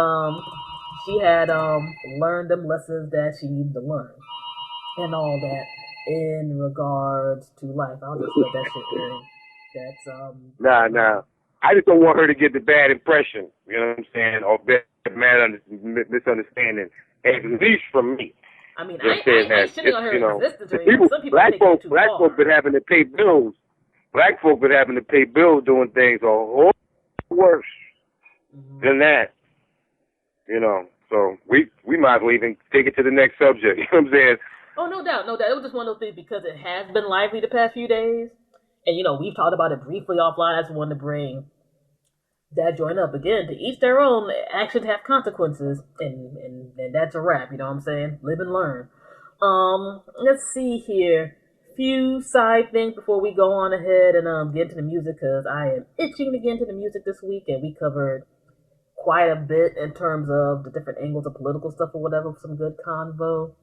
she had learned them lessons that she needed to learn. And all that in regards to life. I'll just let that shit in. That's Nah. I just don't want her to get the bad impression, you know what I'm saying, or bad misunderstanding, at least from me. I mean, I ain't shitting on her existence or anything. Some people black take it too black far. folk been having to pay bills. Black folk been having to pay bills doing things a whole worse than that. So we might as well even take it to the next subject. You know what I'm saying? Oh, no doubt. It was just one of those things because it has been lively the past few days. And, we've talked about it briefly offline. I just wanted to bring that joint up. Again, to each their own. Actions have consequences. And that's a wrap, you know what I'm saying? Live and learn. Let's see here. Few side things before we go on ahead and get into the music, because I am itching to get into the music this week. And we covered quite a bit in terms of the different angles of political stuff or whatever. Some good convo.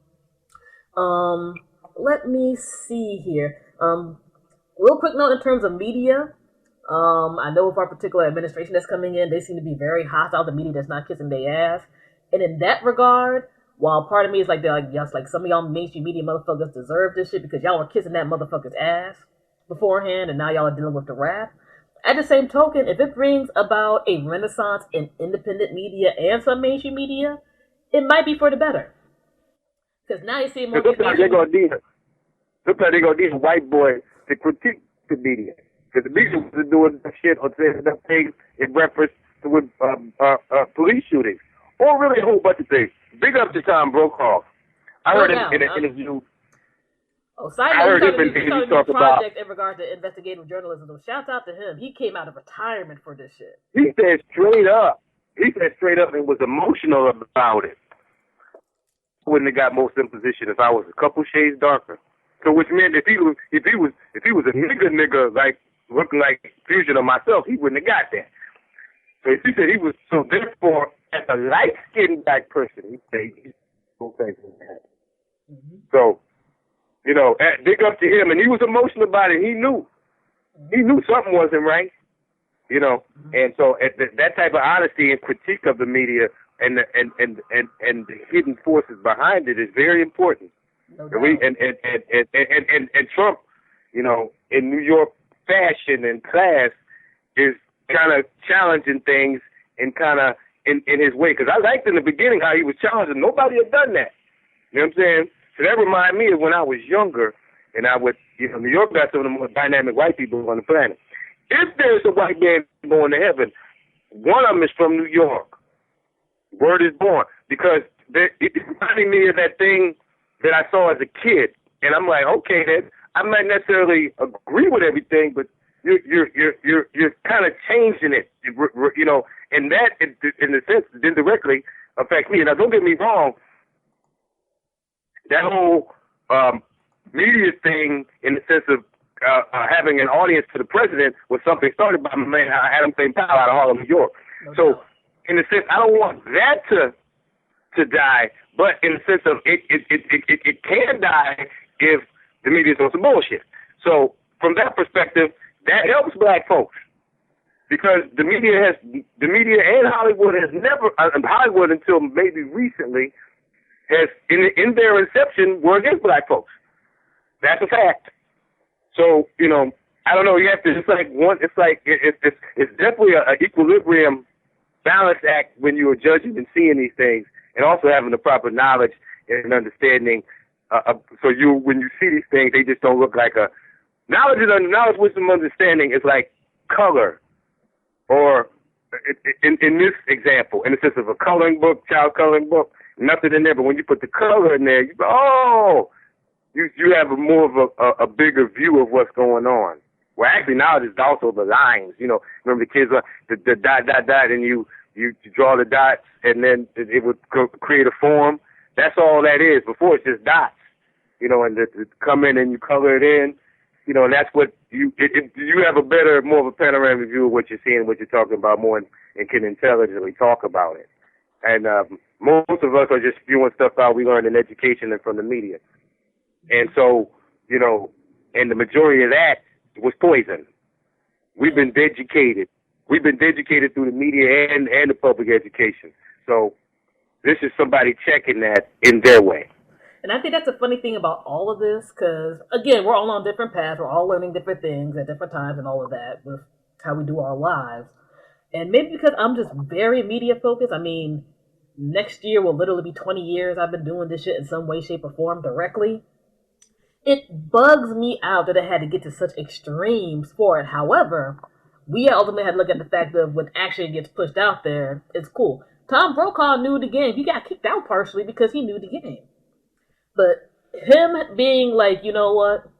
Let me see here. Real quick note in terms of media. I know with our particular administration that's coming in, they seem to be very hostile to media that's not kissing their ass. And in that regard, while part of me is like, they're like, yes, like some of y'all mainstream media motherfuckers deserve this shit because y'all were kissing that motherfucker's ass beforehand and now y'all are dealing with the rap. At the same token, if it brings about a renaissance in independent media and some mainstream media, it might be for the better. Because now you see more. Looks like they're gonna need a white boy to critique the media. Because the media was doing that shit or saying enough things in reference to police shootings, or really a whole bunch of things. Big up to Tom Brokaw. I heard him in an interview. Oh, side note, he's talking about project in regard to investigative journalism. So shouts out to him. He came out of retirement for this shit. He said straight up and was emotional about it. Wouldn't have got more sympathetic if I was a couple shades darker. So which meant if he was a nigga like looking like Fusion or myself, he wouldn't have got that. So he said he was, so therefore as a light skinned black person, he said he's okay with that. So, big up to him, and he was emotional about it. He knew something wasn't right. And so that type of honesty and critique of the media and the hidden forces behind it is very important. No doubt. And Trump, in New York fashion and class, is kind of challenging things and kind of in his way. Because I liked in the beginning how he was challenging. Nobody had done that. You know what I'm saying? So that reminded me of when I was younger, and I would, New York got some of the most dynamic white people on the planet. If there's a white man going to heaven, one of them is from New York. Word is born. Because it reminded me of that thing that I saw as a kid. And I'm like, okay, then I might necessarily agree with everything, but you're kind of changing it, you know, and that in a sense indirectly affects me. Now, don't get me wrong, that whole media thing in the sense of having an audience to the president was something started by my man Adam St. Powell out of Harlem, New York. So, in a sense, I don't want that to die, but in the sense of it can die if the media is on some bullshit. So, from that perspective, that helps black folks because the media and Hollywood has never Hollywood until maybe recently has in their inception were against black folks. That's a fact. So, you know, I don't know. You have to. It's definitely an equilibrium balance act when you are judging and seeing these things, and also having the proper knowledge and understanding. So when you see these things, they just don't look like a knowledge, wisdom, understanding is like color, or in this example, in the sense of a coloring book, child coloring book, nothing in there. But when you put the color in there, you go, oh. You have more of a bigger view of what's going on. Well, actually, now it's also the lines. You know, remember the kids, the dot, and you draw the dots, and then it would create a form. That's all that is. Before, it's just dots. You know, and to come in and you color it in. You know, and that's what you have more of a panoramic view of what you're seeing, what you're talking about more, and can intelligently talk about it. And most of us are just spewing stuff out we learned in education and from the media. And so, you know, and the majority of that was poison. We've been educated. We've been educated through the media and the public education. So this is somebody checking that in their way. And I think that's the funny thing about all of this, because, again, we're all on different paths. We're all learning different things at different times and all of that with how we do our lives. And maybe because I'm just very media focused, I mean, next year will literally be 20 years I've been doing this shit in some way, shape, or form directly. It bugs me out that it had to get to such extremes for it. However, we ultimately had to look at the fact of when action gets pushed out there, it's cool. Tom Brokaw knew the game. He got kicked out partially because he knew the game. But him being like, you know what?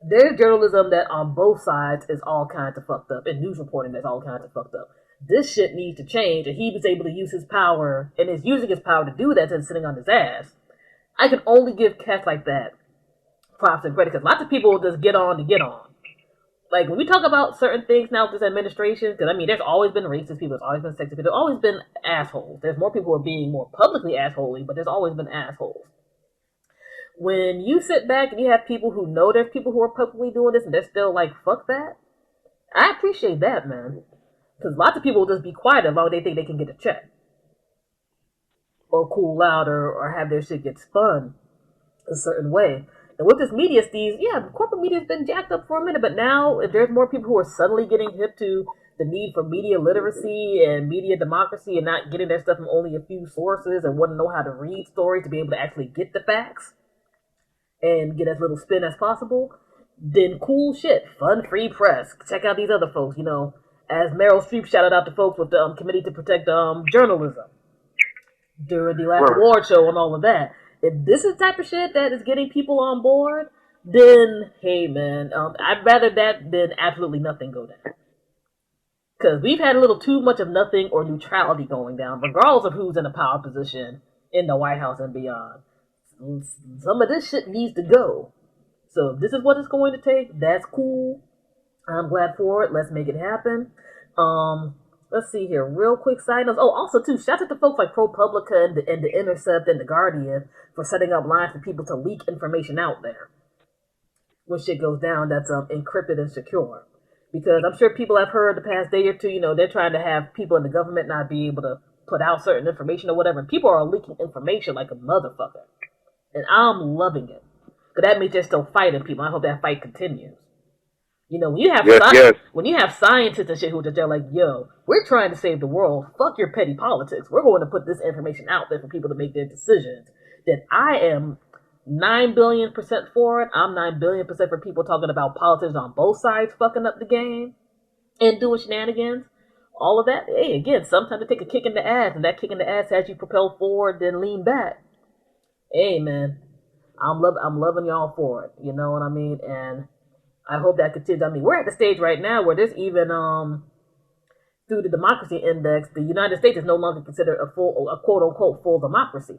There's journalism that on both sides is all kinds of fucked up, and news reporting that's all kinds of fucked up. This shit needs to change, and he was able to use his power, and is using his power to do that instead of sitting on his ass. I can only give cats like that props and credit, because lots of people will just get on to get on. Like, when we talk about certain things now with this administration, because, I mean, there's always been racist people, there's always been sexist people, there's always been assholes. There's more people who are being more publicly assholey, but there's always been assholes. When you sit back and you have people who know there's people who are publicly doing this and they're still like, fuck that, I appreciate that, man. Because lots of people will just be quiet as long as they think they can get a check. Or cool out or have their shit get spun a certain way. And with this media, Steve, yeah, corporate media has been jacked up for a minute, but now if there's more people who are suddenly getting hip to the need for media literacy and media democracy and not getting their stuff from only a few sources and want to know how to read stories to be able to actually get the facts and get as little spin as possible, then cool shit. Fun, free press. Check out these other folks, you know, as Meryl Streep shouted out to folks with the Committee to Protect Journalism during the last award show and all of that. If this is the type of shit that is getting people on board, then, hey, man, I'd rather that than absolutely nothing go down. Because we've had a little too much of nothing or neutrality going down, regardless of who's in a power position in the White House and beyond. Some of this shit needs to go. So if this is what it's going to take, that's cool. I'm glad for it. Let's make it happen. Let's see here. Real quick side notes. Oh, also, too, shout out to folks like ProPublica and the Intercept and The Guardian for setting up lines for people to leak information out there when shit goes down that's encrypted and secure. Because I'm sure people have heard the past day or two, you know, they're trying to have people in the government not be able to put out certain information or whatever. And people are leaking information like a motherfucker. And I'm loving it. Because that means they're still fighting people. I hope that fight continues. You know, when you have when you have scientists and shit who are like, yo, we're trying to save the world. Fuck your petty politics. We're going to put this information out there for people to make their decisions. That I am 9 billion% for it. I'm 9 billion% for people talking about politics on both sides fucking up the game and doing shenanigans. All of that. Hey, again, sometimes it take a kick in the ass, and that kick in the ass has you propel forward, then lean back. Hey, man, I'm loving y'all for it. You know what I mean? And I hope that continues. I mean, we're at the stage right now where there's even through the democracy index, the United States is no longer considered a quote unquote full democracy.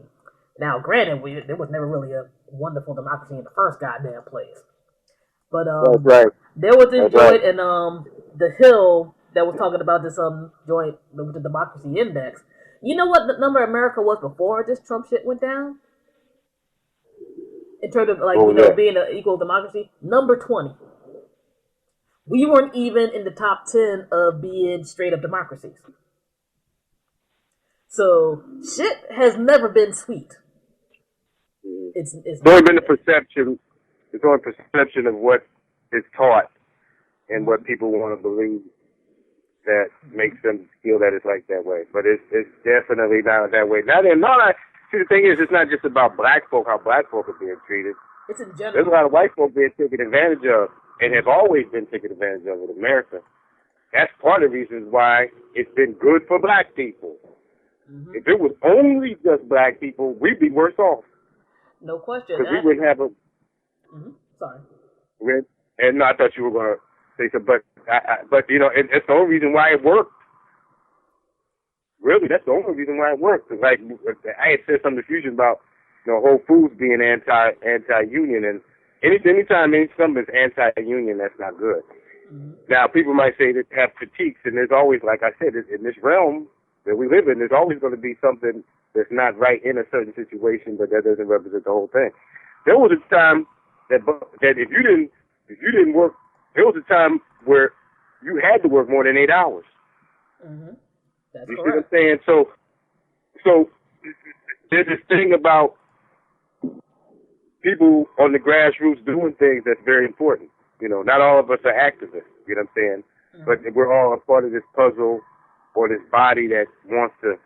Now, granted, there was never really a wonderful democracy in the first goddamn place, but there was this joint in the Hill that was talking about this joint with the democracy index. You know what the number America was before this Trump shit went down? In terms of being an equal democracy, number 20. We weren't even in the top 10 of being straight up democracies. So shit has never been sweet. It's only been the perception. It's only perception of what is taught and what people want to believe that makes them feel that it's like that way. But it's definitely not that way. See, the thing is, it's not just about black folk, how black folk are being treated. It's in general. There's a lot of white folk being taken advantage of and have always been taken advantage of in America. That's part of the reasons why it's been good for black people. Mm-hmm. If it was only just black people, we'd be worse off. No question. Because we wouldn't have a... Mm-hmm. Sorry. And no, I thought you were going to say something, but you know, it's the only reason why it worked. Really, that's the only reason why it worked. Like, I had said something to Fusion about, Whole Foods being anti-union, and anytime something is anti-union, that's not good. Mm-hmm. Now, people might say that have critiques, and there's always, like I said, in this realm that we live in, there's always going to be something that's not right in a certain situation, but that doesn't represent the whole thing. There was a time that if you didn't work, there was a time where you had to work more than 8 hours. Mm-hmm. That's you correct. see what I'm saying? So there's this thing about people on the grassroots doing things that's very important. Not all of us are activists, you know what I'm saying? Mm-hmm. But we're all a part of this puzzle or this body that wants to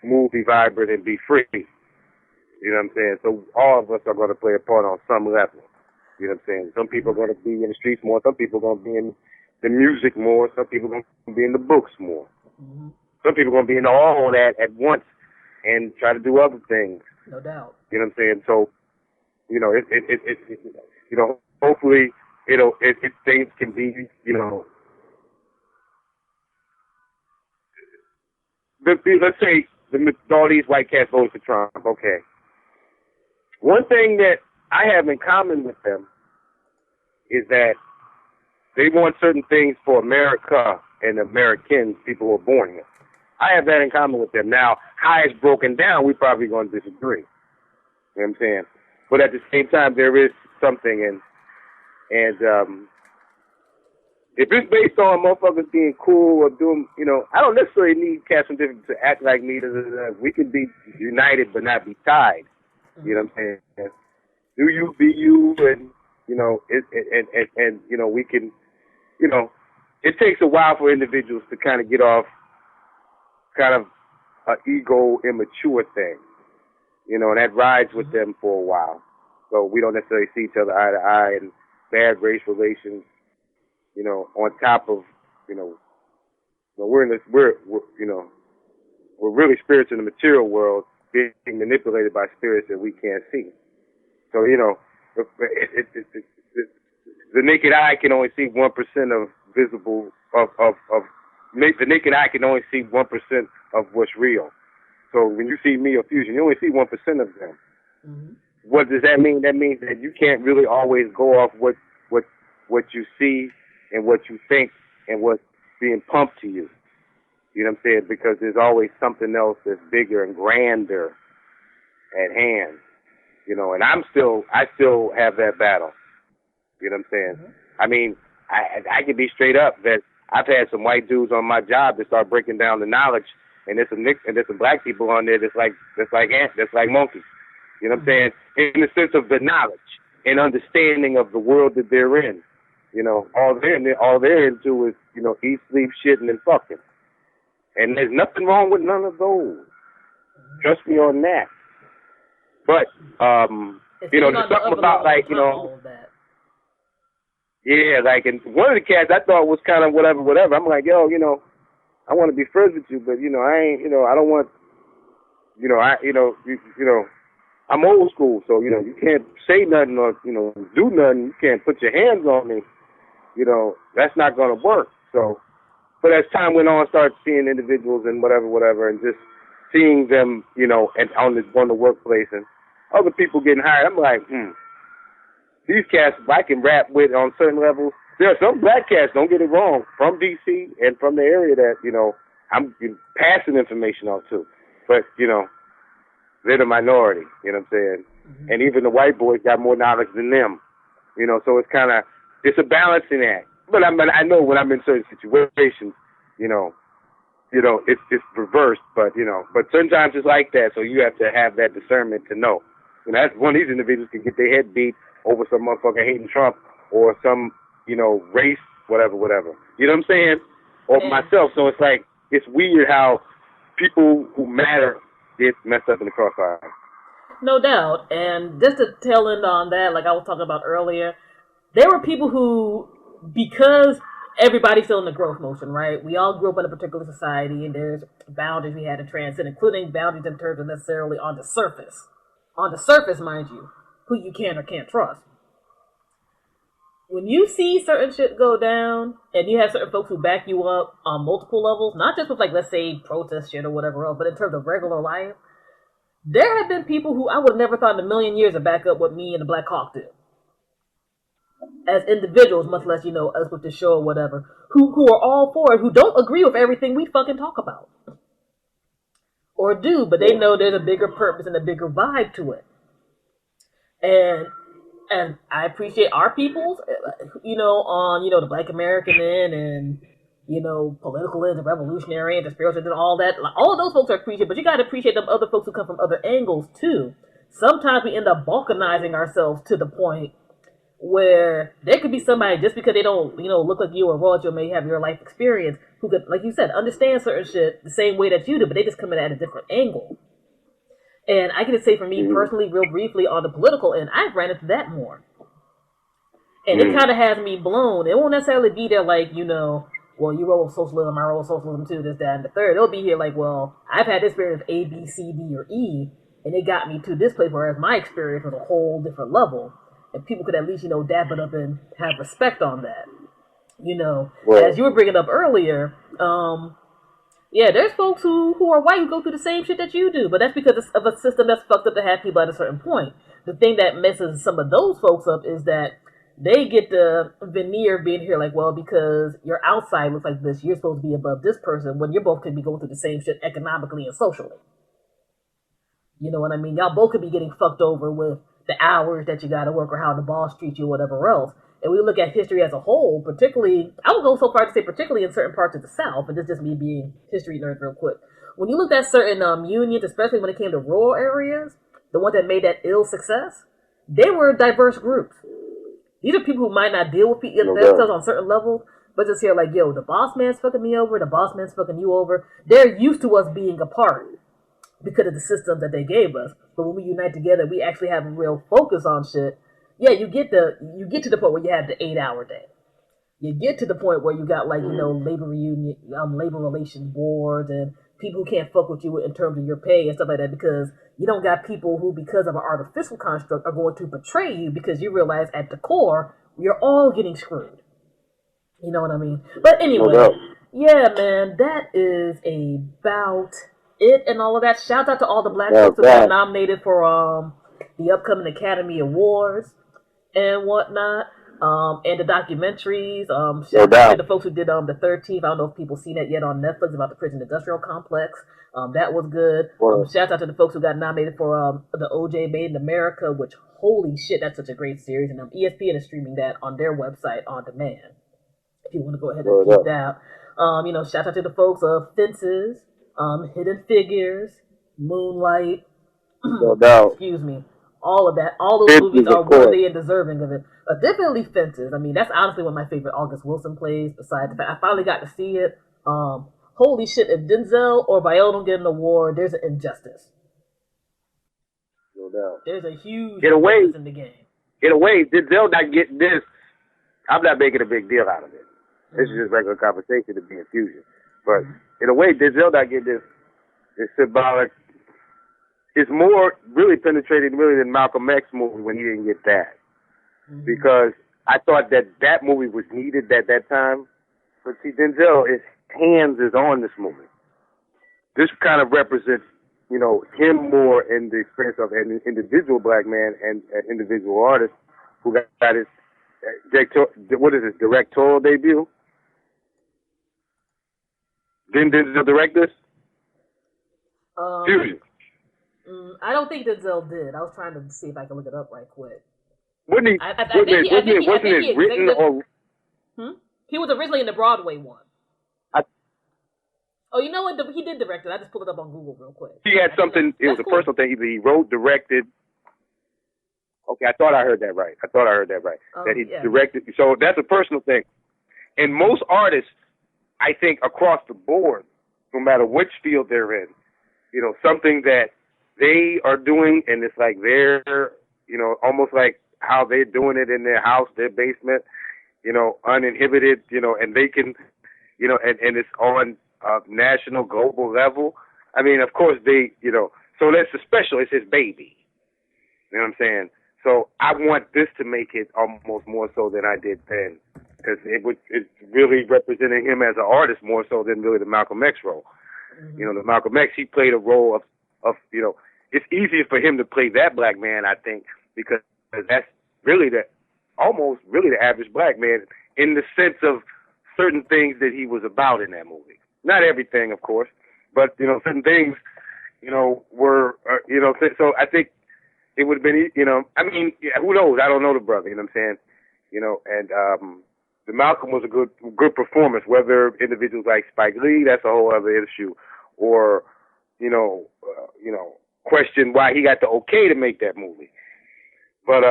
move, be vibrant, and be free. You know what I'm saying? So all of us are going to play a part on some level. You know what I'm saying? Some people are going to be in the streets more. Some people are going to be in the music more. Some people are going to be in the books more. Mm-hmm. Some people are going to be in all that at once and try to do other things. No doubt. You know what I'm saying? So, hopefully, things can be, let's say all these white cats voted for Trump. Okay. One thing that I have in common with them is that they want certain things for America and Americans, people who are born here. I have that in common with them. Now, how it's broken down, we're probably going to disagree. You know what I'm saying? But at the same time, there is something, and if it's based on motherfuckers being cool or doing, I don't necessarily need cats from different to act like me. We can be united but not be tied. You know what I'm saying? Do you, be you, and we can, it takes a while for individuals to kind of get off kind of an ego immature thing, and that rides with them for a while. So we don't necessarily see each other eye to eye, and bad race relations, on top of, we're really spirits in the material world being manipulated by spirits that we can't see. So, the naked eye can only see 1% of visible, the naked eye can only see 1% of what's real. So when you see me or Fusion, you only see 1% of them. Mm-hmm. What does that mean? That means that you can't really always go off what you see and what you think and what's being pumped to you. You know what I'm saying? Because there's always something else that's bigger and grander at hand. And I still have that battle. You know what I'm saying? Mm-hmm. I mean, I can be straight up that I've had some white dudes on my job that start breaking down the knowledge, and there's some black people on there that's like monkeys. You know what I'm saying? In the sense of the knowledge and understanding of the world that they're in. All they're into is, eat, sleep, shitting, and fucking. And there's nothing wrong with none of those. Trust me on that. But, there's something about, yeah, and one of the cats I thought was kind of whatever. I'm like, yo, I want to be friends with you, but, I ain't, I don't want, I'm old school, so, you can't say nothing or, do nothing. You can't put your hands on me. that's not going to work. So, but as time went on, I started seeing individuals and whatever, and just seeing them, and on the workplace and other people getting hired. I'm like, these cats I can rap with on certain levels. There are some black cats, don't get it wrong, from D.C. and from the area that, I'm passing information on to. But, they're the minority, you know what I'm saying? Mm-hmm. And even the white boys got more knowledge than them, so it's kind of, it's a balancing act. But I know when I'm in certain situations, it's reversed, but sometimes it's like that, so you have to have that discernment to know. That's one of these individuals can get their head beat over some motherfucker hating Trump or some, race, whatever. You know what I'm saying? Or myself. So it's like, it's weird how people who matter get messed up in the crossfire. No doubt. And just to tail end on that, like I was talking about earlier, there were people who, because everybody's still in the growth motion, right? We all grew up in a particular society, and there's boundaries we had to transcend, including boundaries in terms of necessarily on the surface. On the surface, mind you, who you can or can't trust. When you see certain shit go down, and you have certain folks who back you up on multiple levels, not just with, like, let's say, protest shit or whatever else, but in terms of regular life, there have been people who I would have never thought in a million years to back up what me and the Black Hawk do. As individuals, much less, us with the show or whatever, who are all for it, who don't agree with everything we fucking talk about. Or do, but they know there's a bigger purpose and a bigger vibe to it. And I appreciate our peoples, on, the Black American end and, political ends and revolutionary and the spiritual and all that. All of those folks are appreciated, but you got to appreciate them other folks who come from other angles too. Sometimes we end up balkanizing ourselves to the point where there could be somebody, just because they don't, look like you or royalty or may have your life experience, who could, like you said, understand certain shit the same way that you do, but they just come in at a different angle. And I can just say for me personally, real briefly, on the political end, I've ran into that more. And it kind of has me blown. It won't necessarily be there like, well, you roll with socialism, I roll with socialism too, this, that, and the third. It'll be here like, well, I've had this experience of A, B, C, D, or E, and it got me to this place, whereas my experience was a whole different level. And people could at least, dap it up and have respect on that. Well, as you were bringing up earlier, there's folks who are white who go through the same shit that you do, but that's because of a system that's fucked up to have people at a certain point. The thing that messes some of those folks up is that they get the veneer of being here like, well, because your outside looks like this, you're supposed to be above this person, when you both could be going through the same shit economically and socially. You know what I mean? Y'all both could be getting fucked over with the hours that you got to work or how the boss treats you or whatever else. And we look at history as a whole, particularly, I would go so far to say particularly in certain parts of the South, and this is just me being history nerd real quick. When you looked at certain unions, especially when it came to rural areas, the ones that made that ill success, they were diverse groups. These are people who might not deal with themselves on certain levels, but just here like, yo, the boss man's fucking me over, the boss man's fucking you over. They're used to us being apart because of the systems that they gave us. But when we unite together, we actually have a real focus on shit. Yeah, you get to the point where you have the 8-hour day. You get to the point where you got labor relations boards and people who can't fuck with you in terms of your pay and stuff like that, because you don't got people who, because of an artificial construct, are going to betray you because you realize at the core you're all getting screwed. You know what I mean? But anyway, yeah, man, that is about it and all of that. Shout out to all the black folks who got nominated for the upcoming Academy Awards and whatnot, and the documentaries. Shout out to the folks who did the 13th. I don't know if people seen that yet on Netflix about the prison industrial complex. That was good. Shout out to the folks who got nominated for the OJ Made in America, which, holy shit, that's such a great series. And ESPN is streaming that on their website on demand. If you want to go ahead and keep that. Shout out to the folks of Fences, Hidden Figures, Moonlight. Excuse me. All of that. All those movies are worthy and deserving of it. Definitely Fences. I mean, that's honestly one of my favorite August Wilson plays, besides the fact I finally got to see it. Holy shit, if Denzel or Viola don't get an award, there's an injustice. No doubt. There's a huge injustice in the game. In a way, Denzel not getting this. I'm not making a big deal out of it. This is just regular conversation to be in Fusion. But in a way, Denzel not getting this is symbolic. It's more really penetrating really than Malcolm X movie when he didn't get that. Because I thought that movie was needed at that time. But see, Denzel, his hands is on this movie. This kind of represents, him more in the experience of an individual black man and an individual artist who got his directorial debut. Didn't Denzel direct this? Fusion. I don't think Denzel did. I was trying to see if I can look it up right quick. Wasn't it written or? He was originally in the Broadway one. Oh, you know what? He did direct it. I just pulled it up on Google real quick. He had something. It was a personal thing. Either he wrote, directed. Okay, I thought I heard that right. That he directed. So that's a personal thing. And most artists, I think, across the board, no matter which field they're in, something that they are doing, and it's like they're, almost like how they're doing it in their house, their basement, uninhibited, and they can, and it's on a national, global level. I mean, of course, so that's the special. It's his baby. You know what I'm saying? So I want this to make it almost more so than I did then, because it's really representing him as an artist more so than really the Malcolm X role. Mm-hmm. The Malcolm X, he played a role of it's easier for him to play that black man, I think, because that's really almost the average black man in the sense of certain things that he was about in that movie. Not everything, of course, but, certain things, were, so I think it would have been, who knows? I don't know the brother, you know what I'm saying? And the Malcolm was a good performance, whether individuals like Spike Lee, that's a whole other issue, or, question why he got the okay to make that movie. But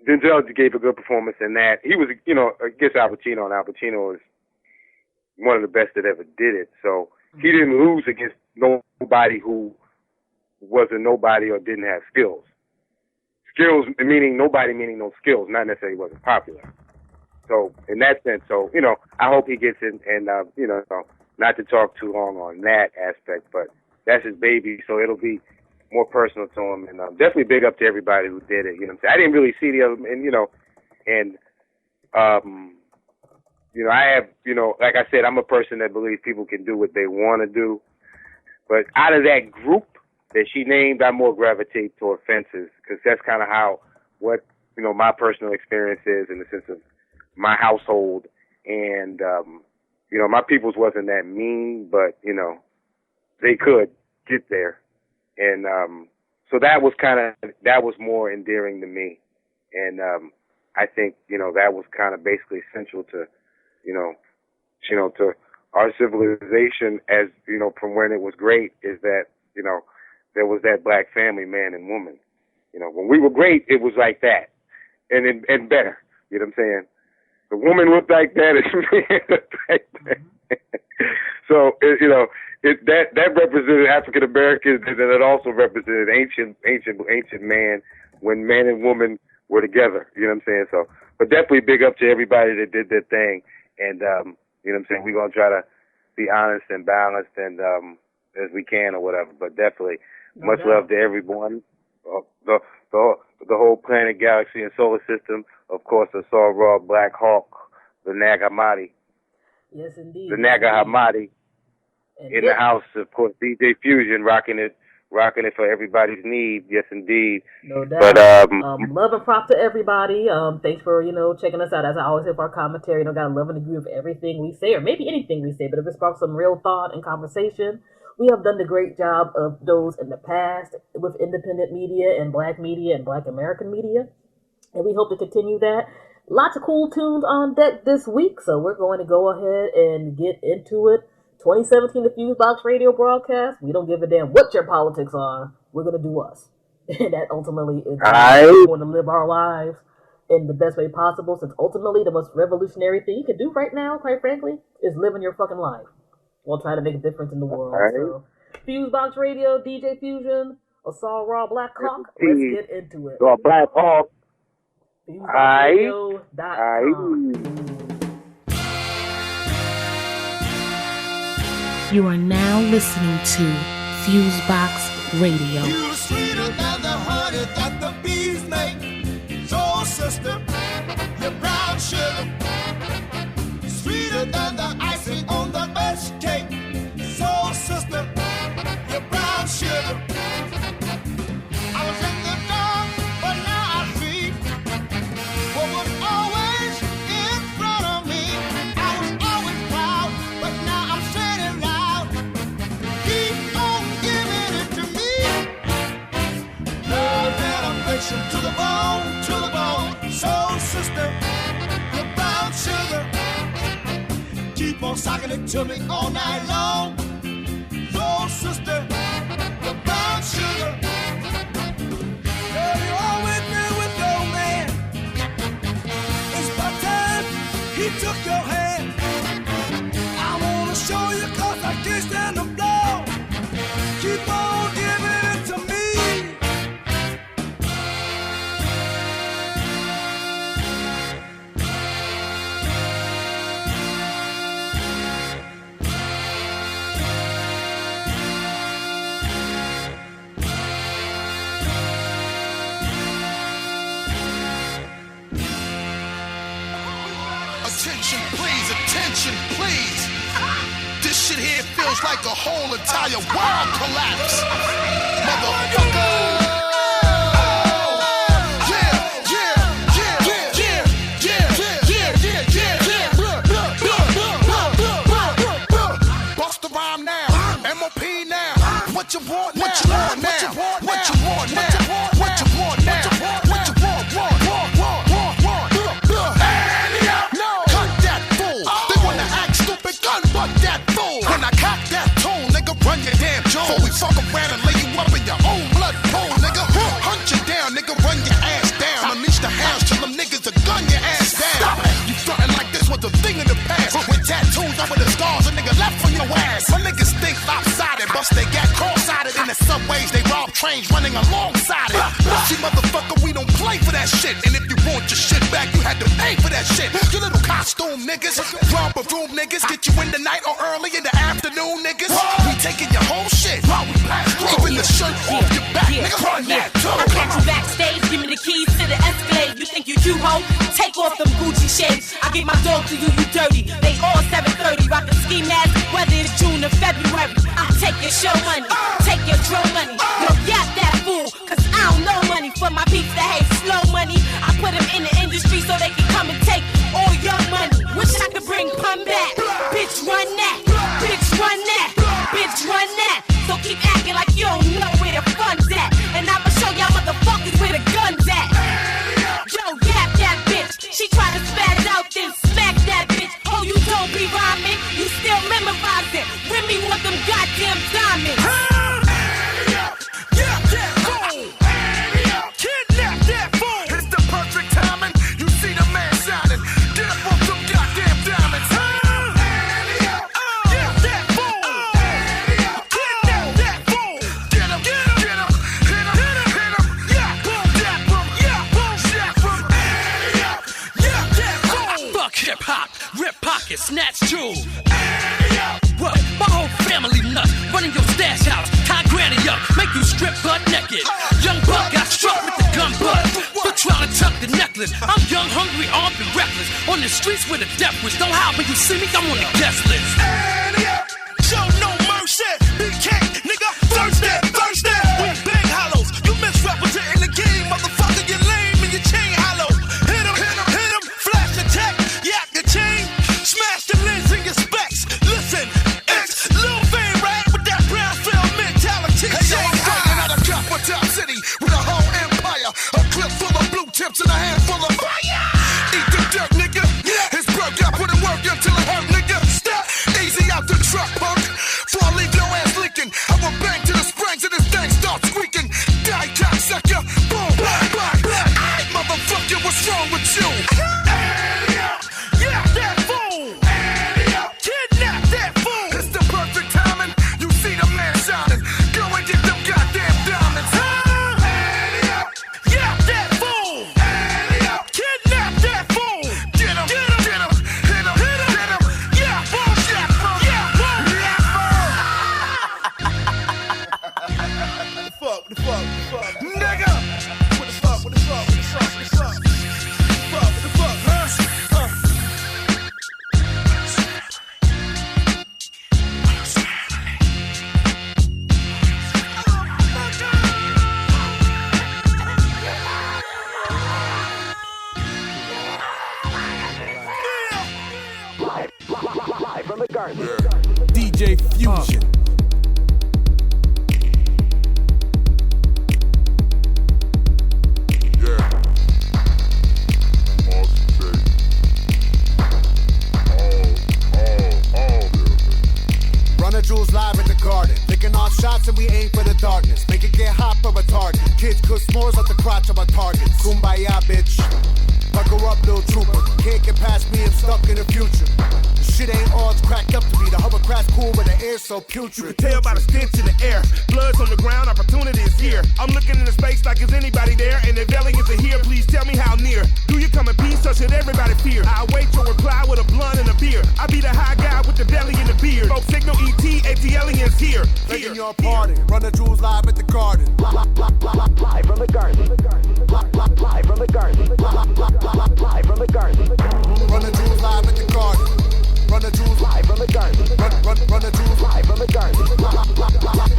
Denzel gave a good performance in that. He was, against Al Pacino, and Al Pacino is one of the best that ever did it. So he didn't lose against nobody who was a nobody or didn't have skills. Skills meaning nobody, meaning no skills, not necessarily wasn't popular. So in that sense, I hope he gets in, and not to talk too long on that aspect, but that's his baby, so it'll be more personal to him. And definitely big up to everybody who did it. You know what I'm saying? I didn't really see the other, I have, like I said, I'm a person that believes people can do what they want to do. But out of that group that she named, I more gravitate toward Fences, because that's kind of what my personal experience is in the sense of my household. And, my peoples wasn't that mean, but, they could get there. And so that was more endearing to me. And I think, that was kind of basically essential to, to our civilization as, from when it was great, is that, there was that black family, man and woman. When we were great, it was like that. And better. You know what I'm saying? The woman looked like that, and the man looked like that. So, that represented African Americans, and then it also represented ancient man when man and woman were together. You know what I'm saying? So, but definitely big up to everybody that did their thing, and you know what I'm saying. We're gonna try to be honest and balanced and as we can or whatever. But definitely much love to everyone, the whole planet, galaxy, and solar system. Of course, Ausar Raw, Black Hawk, the Nag Hammadi. Yes, indeed. The Nag Hammadi. In the house, of course, DJ Fusion rocking it for everybody's need. Yes, indeed. No doubt. But love and prop to everybody. Thanks for checking us out. As I always say for our commentary, gotta love and agree with everything we say, or maybe anything we say. But if it sparks some real thought and conversation, we have done the great job of those in the past with independent media and black media and black American media, and we hope to continue that. Lots of cool tunes on deck this week, so we're going to go ahead and get into it. 2017, the FuseBox Radio Broadcast. We don't give a damn what your politics are. We're going to do us. And that ultimately is we're going to live our lives in the best way possible, since ultimately the most revolutionary thing you can do right now, quite frankly, is living your fucking life while trying to make a difference in the world. So, FuseBox Radio, DJ Fusion, Ausar Raw, Black Hawk. Let's get into it. Black Hawk. FuseBoxRadio.com. You are now listening to FuseBox Radio. You sweeter than the honey that the bees make. So, sister, your brown sugar, sweeter than the icing on the birthday cake. Soul sister, your brown sugar. I was in the dark, but now I see what was always in front of me. I was always proud, but now I'm saying it loud. Keep on giving it to me. Love and affection to the bone, to the bone. Soul sister, your brown sugar. Keep on socking it to me all night long. Soul sister, your brown sugar. Girl, you always been with your man. It's about time he took your hand. I wanna show you 'cause I can't stand the blow. Keep on giving it to me. Attention, please. This shit here feels like a whole entire world collapse. Motherfucker. Bust the rhyme now. MOP now. What you want now? What you want now? What you want now? What you want now? What you want? Fuck that fool. When I cock that tune, nigga, run your damn jaw. Before we fuck around and lay you up in your own blood pool, nigga. Hunt you down, nigga, run your ass down. Unleash the hounds, tell them niggas to gun your ass down. Stop it. You frontin' like this was a thing in the past. With tattoos over the scars, a nigga left on your ass. My niggas think lopsided, bust they got cross-sided. In the subways, they rob trains running alongside it. See, motherfucker, we don't play for that shit. And if you want your shit back, you had to pay for that shit. You little costume niggas, romper room niggas, get you in the night or early in the afternoon, niggas. We taking your whole shit. Even the shirt off your back, nigga, run that too. I catch you backstage, give me the keys to the Escalade. You think you cute, ho? Take off them Gucci shades. I get my dog to you, you dirty. They all 730, rock a ski mask, whether it's June or February. I'll take your show money, take your drill money. Yo, yap that fool, 'cause I don't know money for my peeps that hate slow money. I put them in the industry so they can come and take all your money. Wish I could bring pun back. Bitch, run that. Bitch, run that. Bitch, run that. So keep acting like you don't know where the fun's at. And I'ma show y'all motherfuckers where the gun's at. Yo, yap that bitch. She try to spaz out, then smack that bitch. Oh, you don't be rhyming. You still memorize it. Remy want them goddamn diamonds. Yeah, that fool. Kidnap that fool. It's the perfect timing. You see the man shining. Get up on some goddamn diamonds. Yeah, that fool. Kidnap that fool. Get him, get him, get him. Hit him, hit him, hit him. Yeah, boom, that boom. Yeah, boom, that boom. Yeah, that fool. Fuck hip hop, rip pockets, snatch jewels. What? My whole family nuts, running your stash house, tie granny up, make you strip butt naked. Young buck got struck with the gun butt, for trying to tuck the necklace. I'm young, hungry, armed, and reckless. On the streets with a death wish. Don't howl when you see me, I'm on the guest list. Show no mercy, BK, nigga, Thursday, Thursday. We bang hollows, you misrepresenting the game, motherfucker, you lame and your chain hollow. Hit him, hit him, hit him, flash attack, yak the chain, smash the lens in your specs. Listen, it's Lil Van right with that brown film mentality. Hey, yo, I'm fighting out of capital city with a whole empire, a clip full of blue tips and a handful of fire. Eat the dirt, nigga. His broke, I put in work until it hurt, nigga. Step easy out the truck, punk. Before I leave your ass leaking, I will bang to the springs and this thing starts squeaking. Die, cocksucker, boom, black, black, black. Aight, motherfucker, what's wrong with you? Yeah, that fool. Kidnap that fool. It's the perfect timing. You see the man shining. Go and get them goddamn diamonds. Yeah, that fool. Kidnap that fool. Get him, get him, get him, hit him, hit him, hit him. Yeah, fool, yeah, fool, yeah, fool, yeah, fool. The fuck, nigga. What the fuck, what the fuck, what the fuck, what the fuck, what the fuck, what the fuck. shots and we aim for the darkness. Make it get hot for a target. Kids cook s'mores at the crotch of our targets. Kumbaya, bitch. Buckle up, little trooper. Can't get past me, I'm stuck in the future. The shit ain't all it's cracked up to be. The hovercraft's cool, but the air's so putrid. You can tell by the stench in the air. Blood's on the ground, opportunity is here. I'm looking into space like is anybody there? And if aliens are here, please tell me how near. Do you come in peace or should everybody fear? I await your reply with a blunt and a beer. I be the high guy with the belly and the beard. Folks signal ET, aliens here. Begging your pardon. Run the jewels live at the garden. Live from the garden. Live from the garden. Live from the garden. Run the jewels live at the garden. Run the jewels live from the garden. Run the jewels live from the garden.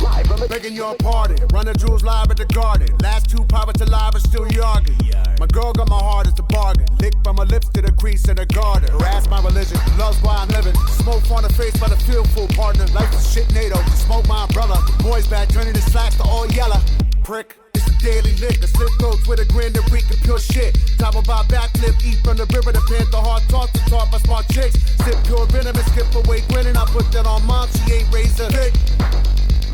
Live from the begging your pardon. Run the jewels live at the garden. Last two pirates alive are still yarging. My girl got my heart as a bargain. Licked by my lips to the crease in the garden. Harass my religion. Love's why I'm living. Smoke on the face by the fearful partner. Life is shit NATO. Smoke my umbrella. Boys back turning the slacks to all yellow. Prick. Daily liquor, slip throats with a grin to reek of pure shit. Top about backflip, eat from the river, the panther hard talk to talk by smart chicks. Sip pure venom and skip away grinning. I put that on mom, she ain't razor thick.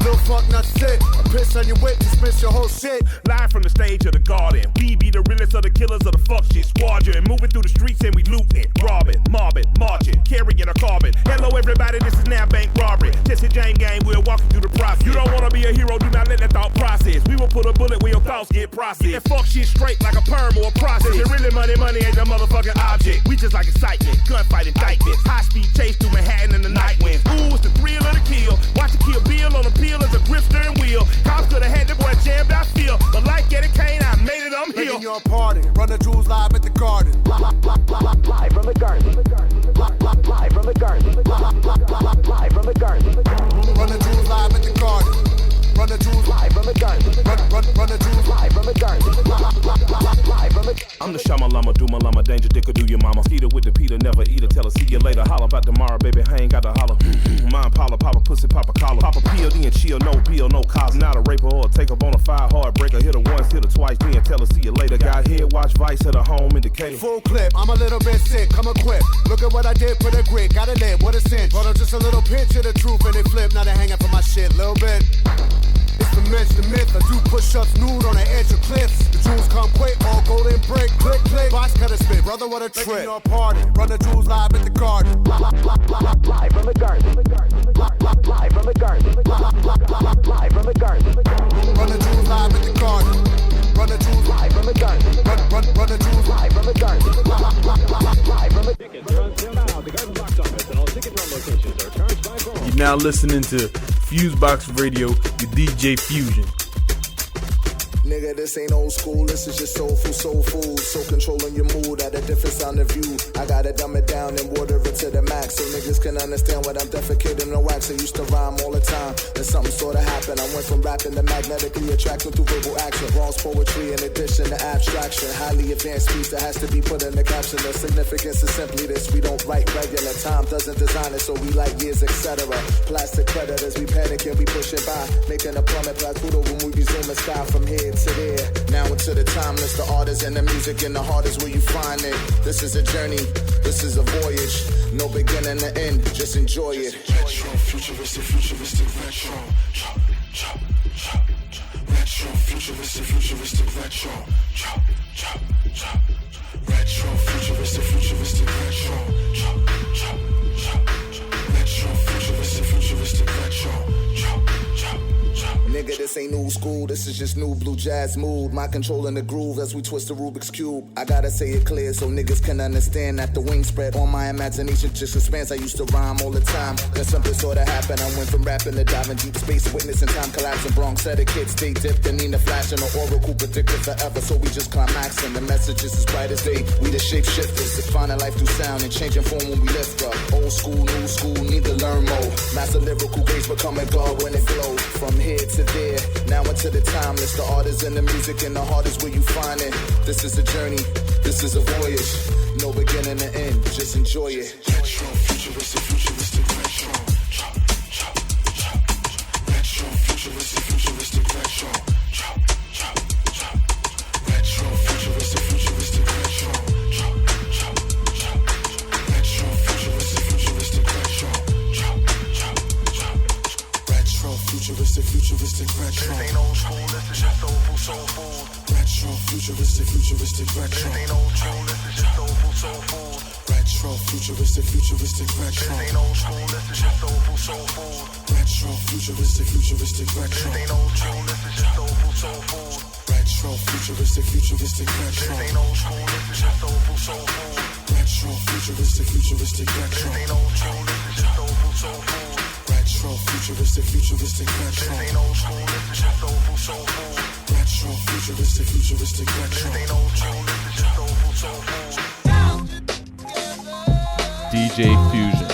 Little fuck not sick. I piss on your whip, dismiss your whole shit. Live from the stage of the garden. We be the realest of the killers of the fuck shit squadron. Moving through the streets and we looting, robbing, mobbing, marching, carrying a carbon. Hello everybody, this is now bank robbery. Jesse Jane gang, we're walking through the process. You don't wanna be a hero, do not let that thought process. We will put a bullet where your thoughts get processed. Get that fuck shit straight like a perm or a process. It really money ain't the motherfucking object. We just like excitement, gunfight indictments. High speed chase through Manhattan in the night winds. Ooh, it's the thrill of the kill. Watch it kill Bill on the peel as a grip steering wheel. Cops could have had the boy jammed, I feel. But like Eddie Kane, I made it, I'm here. Begging your pardon. Run the jewels live at the garden. Live from the garden. Live from the garden. Live from the garden. Run the jewels live at the garden. Run the jewels live from the garden. Run the jewels live from the garden. Live from the. I'm the Shama Lama, do my llama, danger dicker, do your mama. Eater with the Peter, never eat her, tell her, see you later. Holla about tomorrow, baby, I ain't got to holler. Mine Paula, papa pussy, papa collar. Papa POD and chill, no bill, no cause. Not a raper or a take up on a fire heartbreaker. Hit her once, hit her twice, then tell her, see you later. Got here, watch Vice, hit her home indicator. Full clip, I'm a little bit sick, come equipped. Look at what I did for the grit, gotta live, what a cinch. Brought her just a little pinch of the truth and it flip. Now they hanging for my shit, little bit. It's the mensch, the myth. I do push-ups nude on the edge of cliffs. The jewels come quick, all golden brick. Click, click. Box cutter spit, brother, what a trip. Making your party. Run the jewels live at the garden. Live from the garden. Live from the garden. Live from the garden. Run the jewels live at the garden. Run the jewels live from the garden. Run the jewels live from the garden. Live from the. Tickets are on sale now at the Garden Box Office, and all ticket run locations are charged by phone. You're now listening to FuseBox Radio with DJ Fusion. Nigga, this ain't old school, this is just soul food. So controlling your mood at a different sound of view. I gotta dumb it down and water it to the max so niggas can understand what I'm defecating on wax. I used to rhyme all the time, then something sorta happened. I went from rapping to magnetically attracting through verbal action. Raw's poetry in addition to abstraction. Highly advanced speech that has to be put in the caption. The significance is simply this: we don't write regular. Time doesn't design it, so we like years, etc. Plastic predators, we panic and we pushing by, making a plummet like Pluto when we resume the sky from here to there. Now into the timeless, the artists and the music and the heart is where you find it. This is a journey, this is a voyage. No beginning to end, just enjoy it. Retro, futuristic, retro. Retro, futuristic, retro. Retro, futuristic, retro. Retro, futuristic, retro. Nigga, this ain't new school, this is just new blue jazz mood. My controlling the groove as we twist the Rubik's Cube. I gotta say it clear so niggas can understand that the wing spread on my imagination just expands. I used to rhyme all the time, then something sorta happened. I went from rapping to diving deep space, witnessing time collapsing. Bronx etiquette, stay dipped and Nina flashing. The oracle predicted forever, so we just climaxing. The message is as bright as day, we the shape shifters. Defining life through sound and changing form when we lift up. Old school, new school, need to learn more. Master lyrical grace becoming God when it flows. From here to there, now into the timeless. The art is in the music and the heart is where you find it. This is a journey, this is a voyage. No beginning to end, just enjoy it. Retro, futuristic, retro. Retro, futuristic, retro. Retro, futuristic, retro. Retro, futuristic, retro. Retro, futuristic, futuristic retro. This ain't old school, this is just soulful, soul food. Retro, futuristic, futuristic retro. This ain't old school, this is just soulful, soul food. Retro, futuristic, futuristic retro. This ain't old school, this is just soulful, soul food. Retro, futuristic, futuristic retro. This ain't old school, this is just soulful, soul food. Retro, futuristic, futuristic retro. This ain't old school, this is just soulful, soul food. Retro, futuristic, futuristic retro. This ain't old school, this is just soulful, soul food. Retro, futuristic, futuristic retro. This ain't old school, this is just soulful, soul food. Retro, futuristic, futuristic retro. This ain't old school, this is just soulful, soul food. DJ Fusion.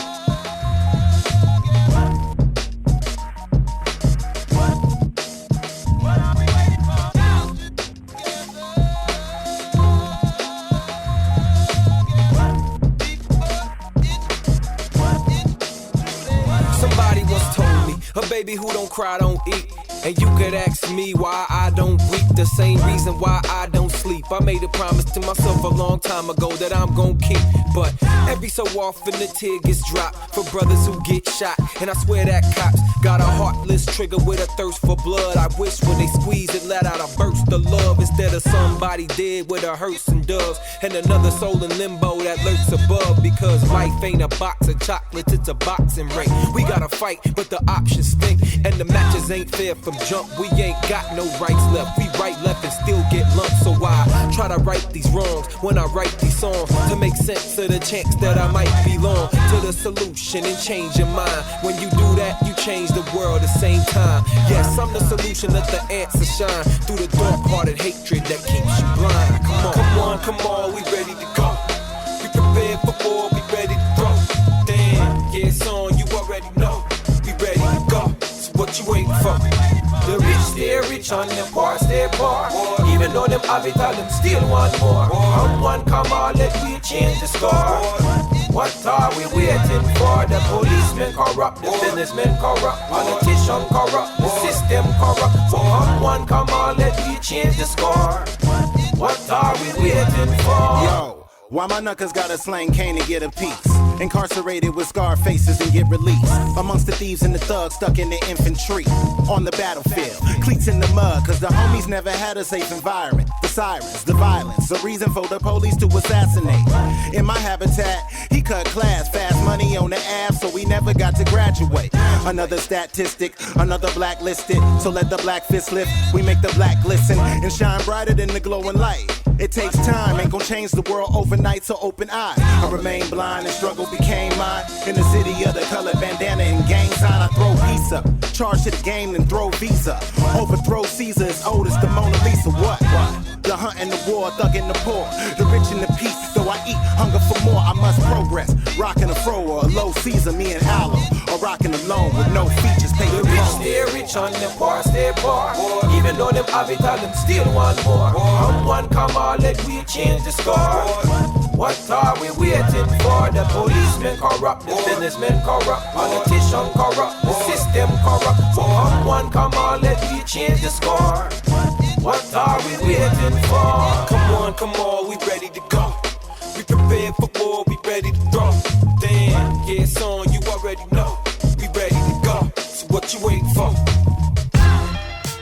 Somebody once told me, a baby who don't cry don't eat. And you could ask me why I don't weep, the same reason why I don't sleep. I made a promise to myself a long time ago that I'm gon' keep. But every so often the tear gets dropped for brothers who get shot. And I swear that cops got a heartless trigger with a thirst for blood. I wish when they squeeze it let out a burst of love, instead of somebody dead with a hearse and doves, and another soul in limbo that lurks above. Because life ain't a box of chocolates, it's a boxing ring. We gotta fight, but the options stink, and the matches ain't fair from jump. We ain't got no rights left. We right, left, and still get lumped. So I try to right these wrongs when I write these songs, to make sense of the chance that I might belong to the solution and change your mind. When you do that, you change the world at the same time. Yes, I'm the solution, let the answer shine through the dark-hearted hatred that keeps you blind. Come on, come on, come on, we ready to go. We prepared for war, we ready to throw. Damn, yeah, it's on, you already know. We ready to go, so what you waiting for? The rich stay rich and the poor stay poor. Even though them have it all, them still want more. Come one, come on, let we change the score. What are we waiting for? The policemen corrupt, the businessmen corrupt, politicians corrupt, the system corrupt. So come one, come on, let we change the score. What are we waiting for? Yo. Why my knuckers gotta slang cane and get a piece? Incarcerated with scar faces and get released. Amongst the thieves and the thugs stuck in the infantry. On the battlefield, cleats in the mud, cause the homies never had a safe environment. The sirens, the violence, a reason for the police to assassinate. In my habitat, he cut class, fast money on the ass, so we never got to graduate. Another statistic, another blacklisted, so let the black fist lift. We make the black glisten and shine brighter than the glowing light. It takes time, ain't gon' change the world overnight, so open eyes. I remain blind and struggle became mine. In the city of the colored bandana and gang sign, I throw peace up. Charge to the game and throw visa. Overthrow Caesar as old as the Mona Lisa. What? The hunt and the war, thug and the poor. The rich and the peace, though I eat hunger for more, I must progress. Rockin' a fro or a low Caesar, me and Aloe. Or rockin' alone with no features, pay the rich stay rich and the poor stay poor. Even though them have it all, them still want more. Come one, come on, let we change the score. What are we waiting for? The policemen corrupt, the businessmen corrupt, politicians corrupt, the system corrupt. So come one, come on, let me change the score. What are we waiting for? Come on, we ready to go. We prepared for war, we ready to throw. Damn, yeah, it's on, you already know. We ready to go, so what you waiting for?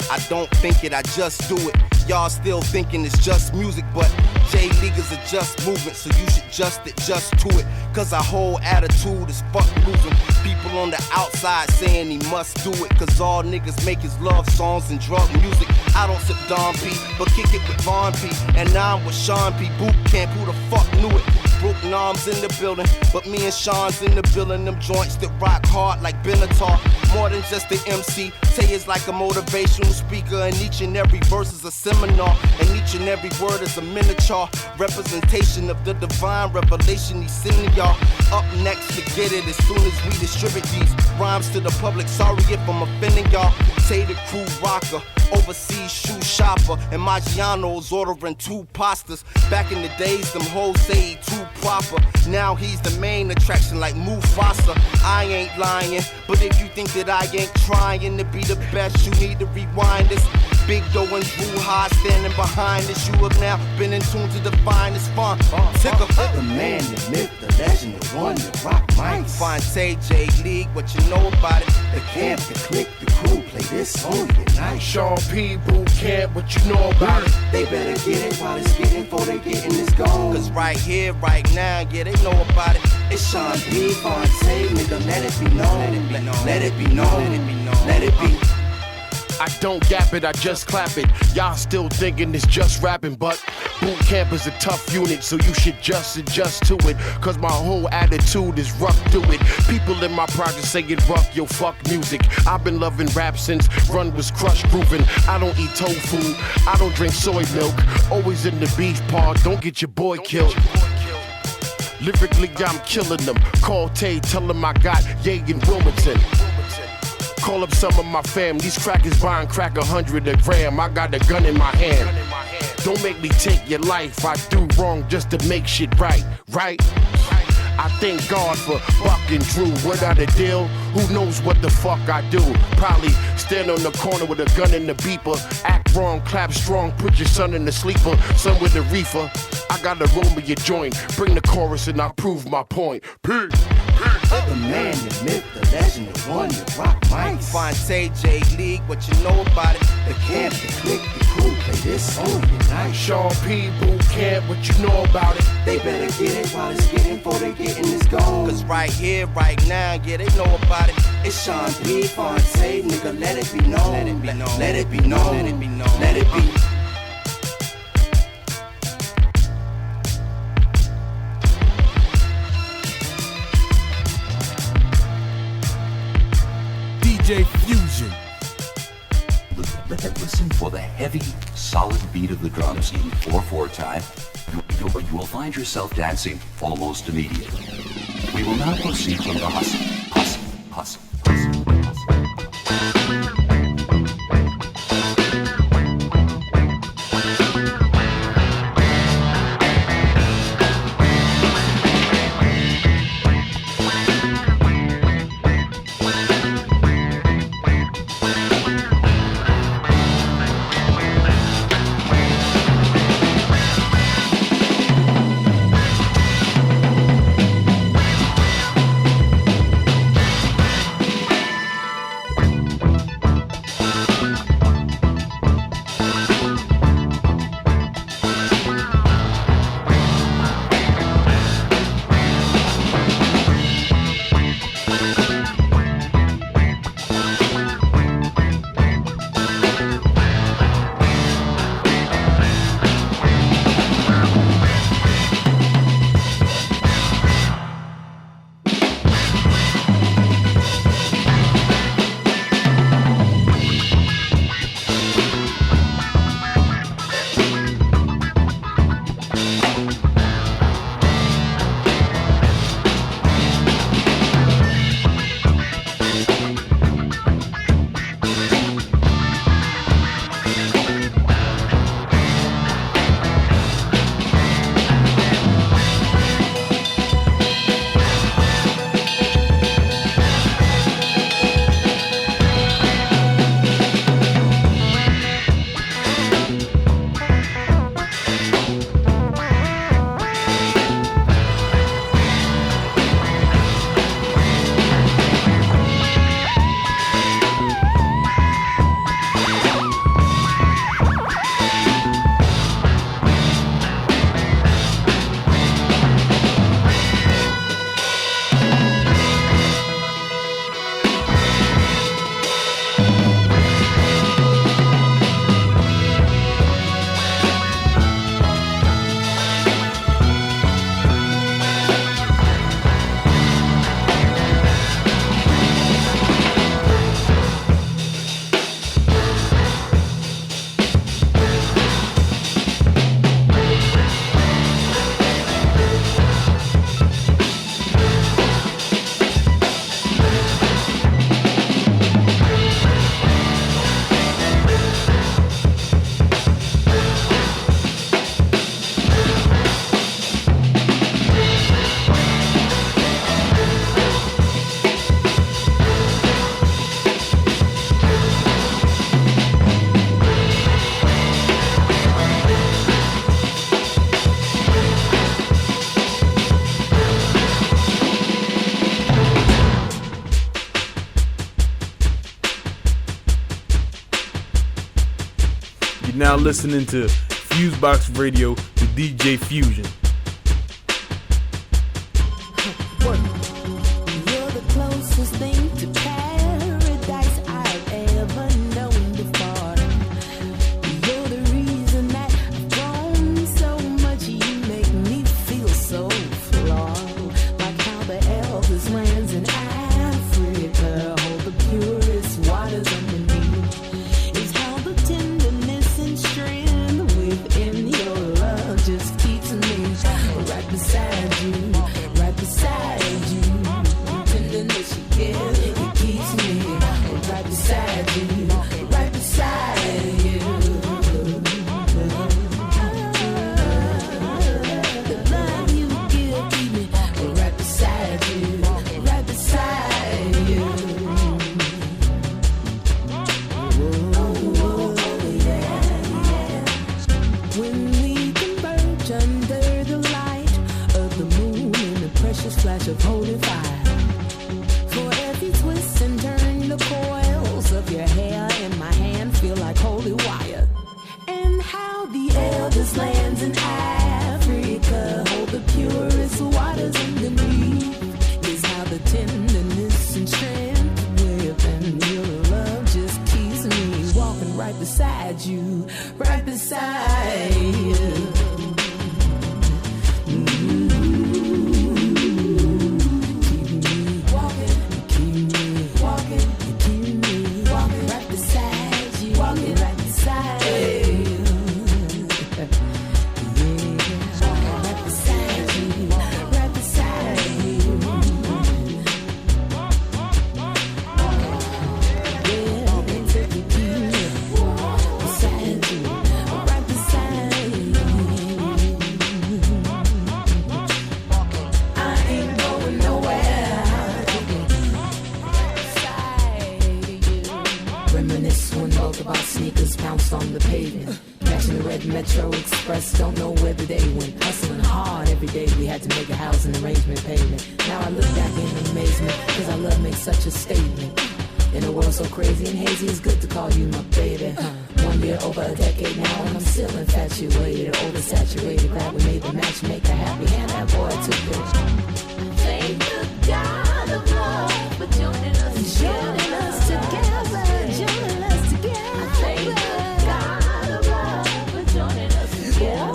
I don't think it, I just do it. Y'all still thinking it's just music, but J-Leaguers are just movement, so you should adjust to it. Cause our whole attitude is fuck losing. People on the outside saying he must do it, cause all niggas make his love songs and drug music. I don't sip Don P, but kick it with Von P. And now I'm with Sean P. Boot camp, who the fuck knew it? Broken arms in the building, but me and Sean's in the building. Them joints that rock hard like Benatar. More than just the MC, Tay is like a motivational speaker, and each and every verse is a seminar, and each and every word is a miniature representation of the divine revelation he's sending y'all. Up next to get it as soon as we distribute these rhymes to the public. Sorry if I'm offending y'all. Tay the crew rocker, overseas shoe shopper, and Maggiano's ordering 2 pastas. Back in the days, them hoes say he too proper. Now he's the main attraction like Mufasa. I ain't lying, but if you think that I ain't trying to be the best, you need to rewind this. Big dope going through high, standing behind this. You have now been in tune to define this fun. Tick of the man, the myth, the legend, the one, the rock mics. Fonte, J League, what you know about it? The camp, the clique, the crew, play this song tonight. Sean P. Boot Camp, what you know about it? They better get it while it's getting before they getting this gold. Cause right here, right now, yeah, they know about it. It's Sean P. Fonte, nigga, let it be known. Let it be known. Let it be known. Let it be known. Let it be. I don't gap it, I just clap it. Y'all still thinking it's just rapping, but boot camp is a tough unit, so you should just adjust to it. Cause my whole attitude is rough to it. People in my project say it rough, yo, fuck music. I've been loving rap since Run was crushed grooving. I don't eat tofu, I don't drink soy milk. Always in the beef part, don't get your boy killed. Lyrically, I'm killing them. Call Tay, tell them I got Ye and Wilmington. Call up some of my fam. These crackers buying crack 100 a gram. I got a gun in my hand. Don't make me take your life. I do wrong just to make shit right, right? I thank God for Buck and Drew. Without a deal, who knows what the fuck I do? Probably stand on the corner with a gun in the beeper. Act wrong, clap strong, put your son in the sleeper. Son with the reefer. I got a roll with your joint. Bring the chorus and I prove my point. Peace. The man, the myth, the legend, the one, the rock mics. Fonte, J League, what you know about it? The camp, the clique, the crew, play this song tonight. Sean P. Boot Camp, what you know about it? They better get it while it's getting before they getting this gold. Cause right here, right now, yeah, they know about it. It's Sean P. Fonte, nigga, let it be known. Let it be known. Let it be known. Let it be known. Let it be. DJ Fusion. Listen for the heavy, solid beat of the drums in 4/4 time. You will find yourself dancing almost immediately. We will now proceed from the hustle, hustle, hustle. You're now listening to FuseBox Radio with DJ Fusion. You're the closest thing to paradise I've ever known before. You're the reason that I've grown so much. You make me feel so flawed. Like how the eldest lands in Africa hold the purest waters underneath. It's how the tenderness and strength within your love just keeps me right beside you. Right beside you, the tenderness you give, it keeps me right beside you, right beside you. The love you give, keep me right beside you, right beside you. Oh, yeah. When we converge under the light of the moon in a precious flash of holy fire. For every twist and turn, the coils of your hair in my hand feel like holy wire. And how the eldest lands in Africa hold the purest waters underneath is how the tenderness and strength within your love just keeps me walking right beside you, right beside you. On the pavement, catching the red Metro Express, don't know whether they went. Hustling hard every day, we had to make a housing arrangement payment. Now I look back in amazement, cause our love makes such a statement. In a world so crazy and hazy, it's good to call you my baby. 1 year, over a decade now, and I'm still infatuated, oversaturated. Glad we made the match, make her happy, and that boy too good. Thank the God of love for joining us together, joining us together. Thank the God of love for joining us together.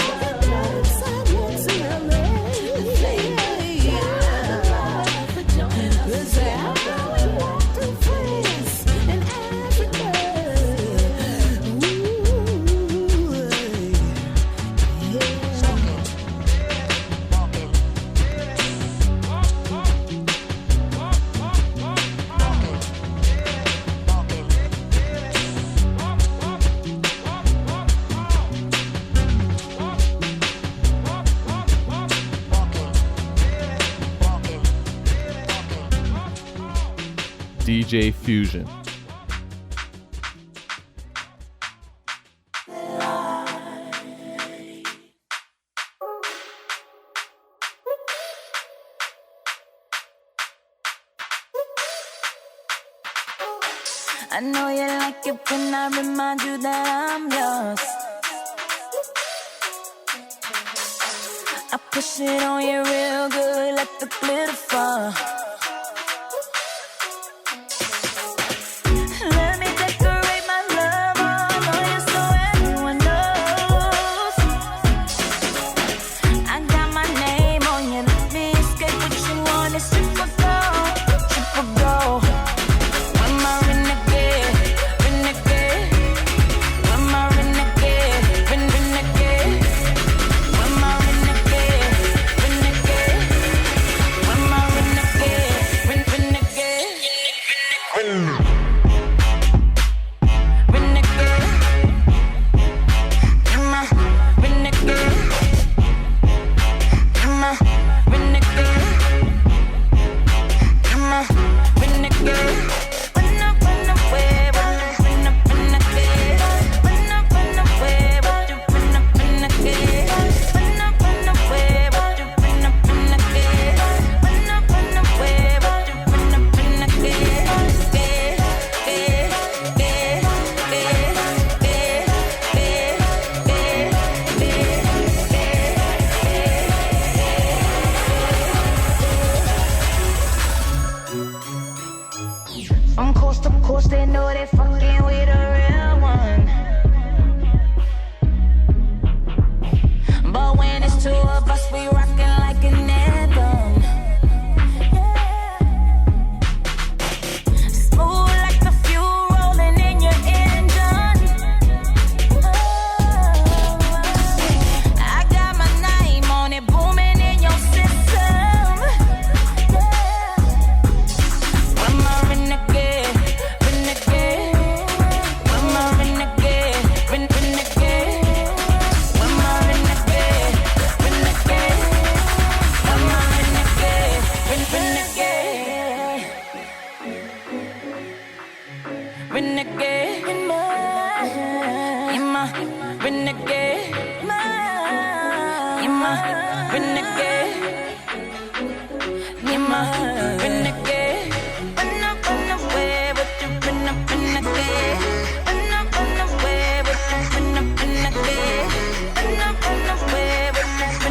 DJ Fusion. I know you like it when I remind you that I'm yours. I push it on you real good, let the glitter fall. Let me decorate my love all on you so everyone knows. I got my name on you, let me escape what you want. It's triple gold, triple gold. When my renegade, renegade. When my renegade, renegade. When my renegade, renegade. When my renegade. renegade. You're my renegade. You're my renegade. Run away with your renegade. Run away with your renegade. Run away with your renegade. Run away with your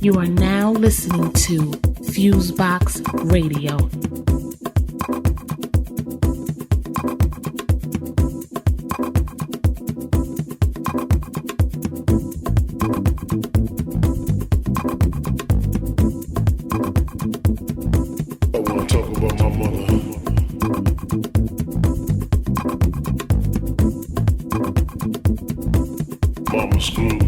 You are now listening to FuseBox Radio. I want to talk about my mother. Mama Screws.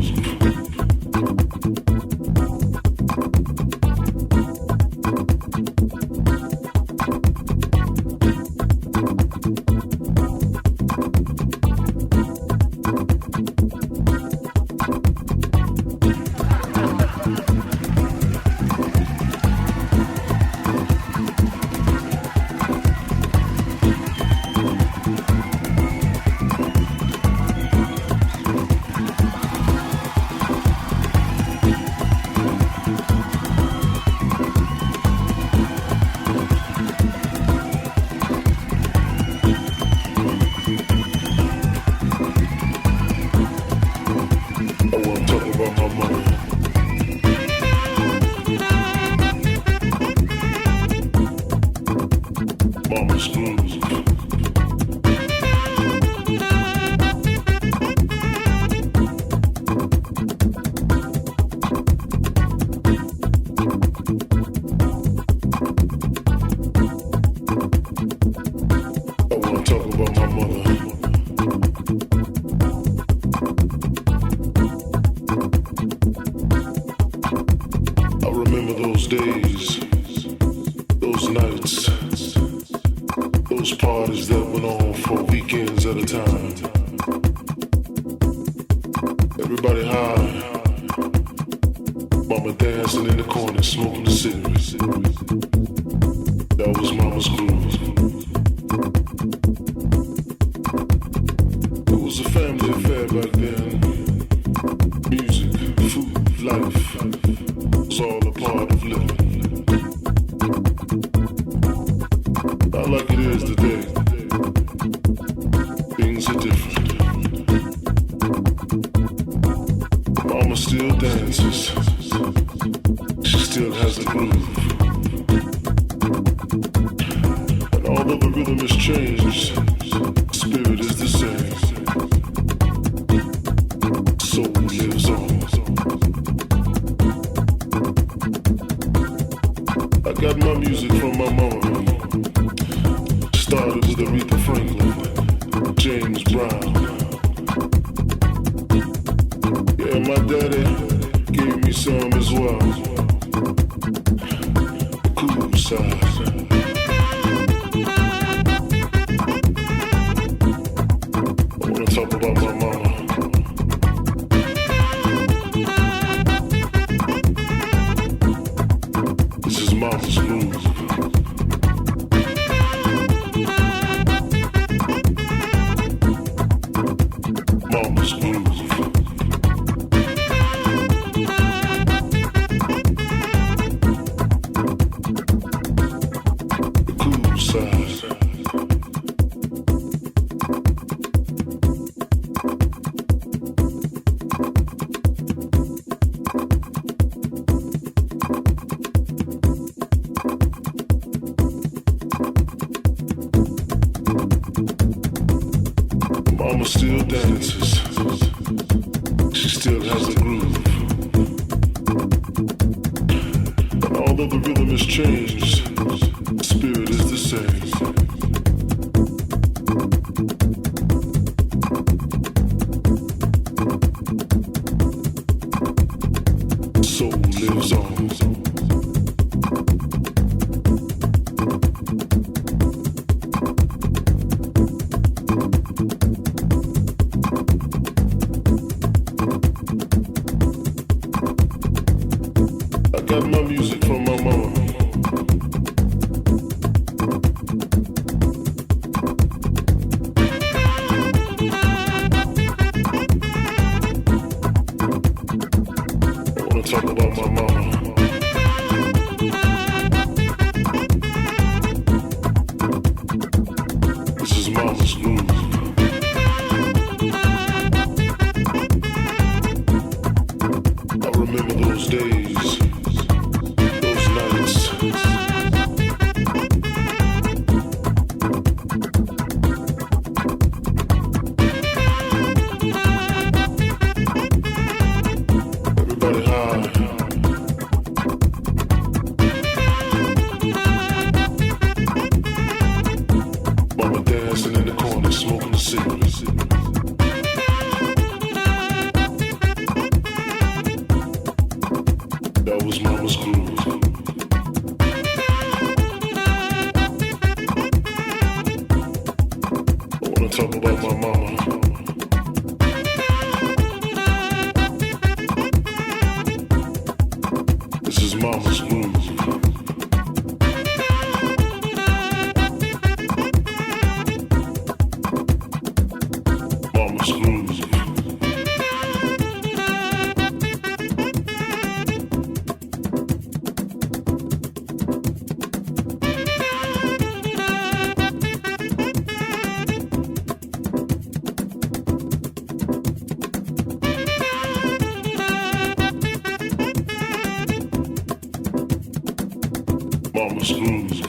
Although the rhythm has changed, the spirit is the same. Soul lives on. I got my music from my mama. I wanna talk about my mama. This is mama's groove. I remember those days, those nights. Everybody high. Mama dancing in the corner, smoking a cigarette. That was mama's groove. I wanna talk about my mama. This is mama's groove. Mama's groove. Mama's groove.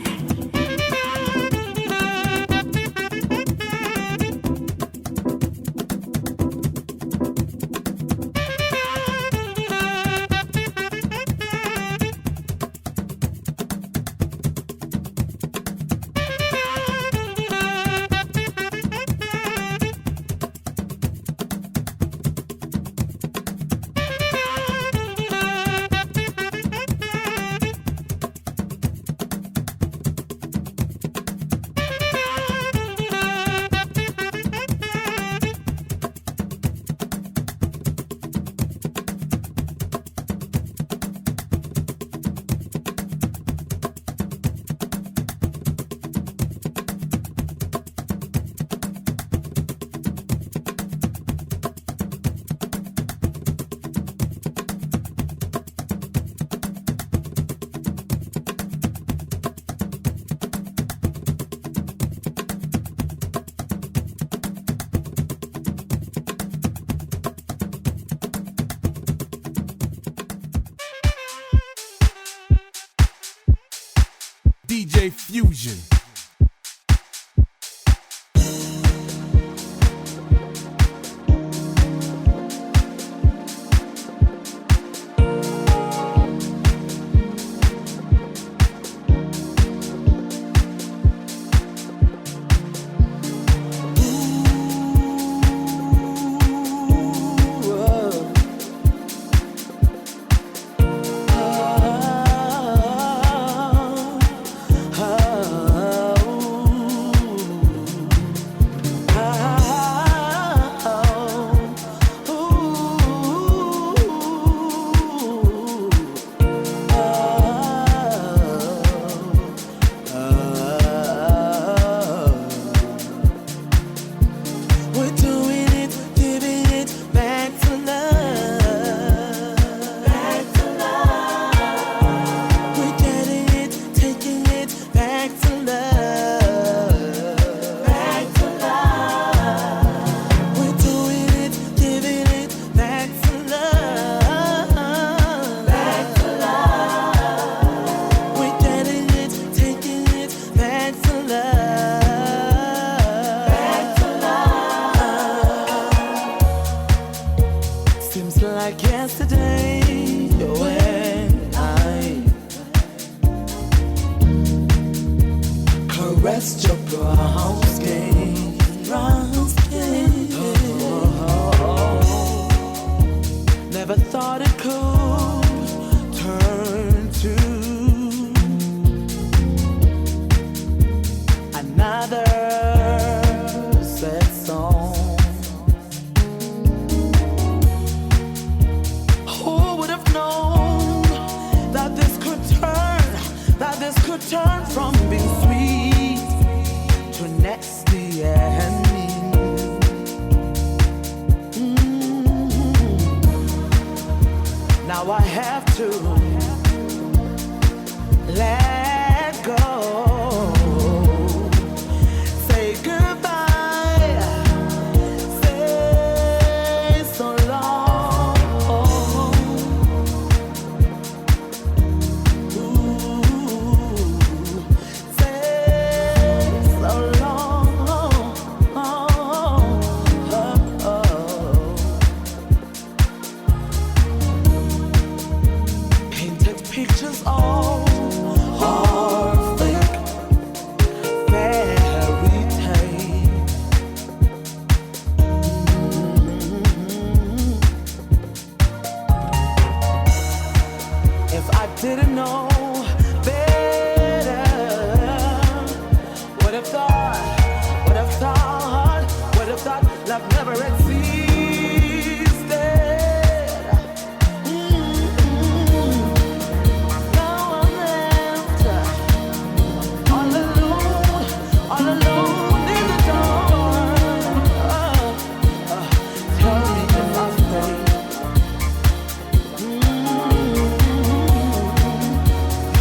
DJ Fusion. Ah, rest your brown skin, brown skin. Never thought it could turn to another sad song. Who would have known that this could turn from being sweet to nasty and mean? Now I have to let go. Say goodbye. Say so long. Say so long. Painted pictures all are fake fairy tale. If I didn't know better, would have thought love never existed. Now I'm left all alone in the dark. Tell me if I stay.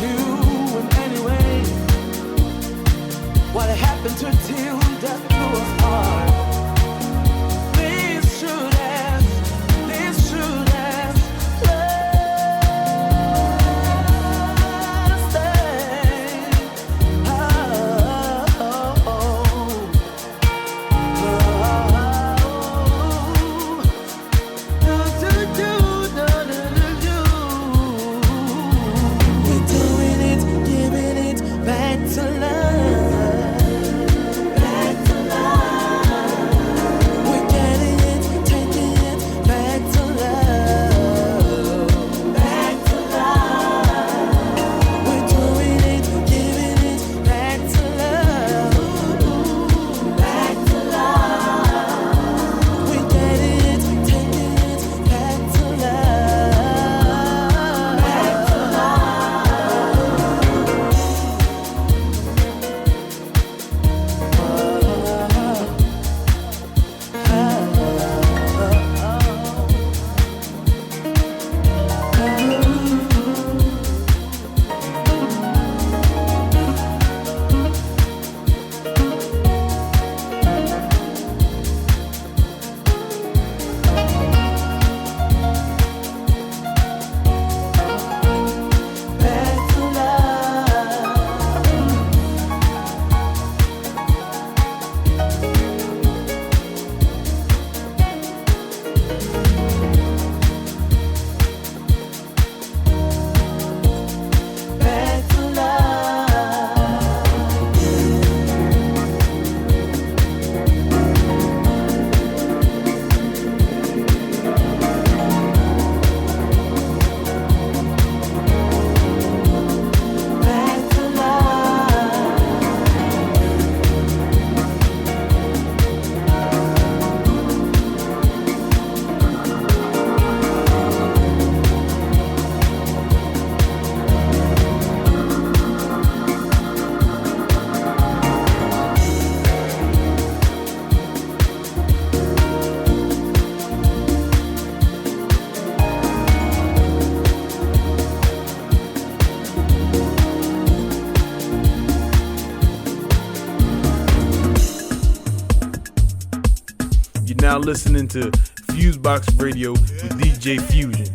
You in any way. What happened to till death do us part? This should have stay. We're doing it, giving it back to love. Back to love. We're getting it, taking it back to love. Back to love. We're doing it, giving it back to love. Back to love. We're getting it, taking it back to love. Back to You're now listening to FuseBox Radio with DJ Fusion.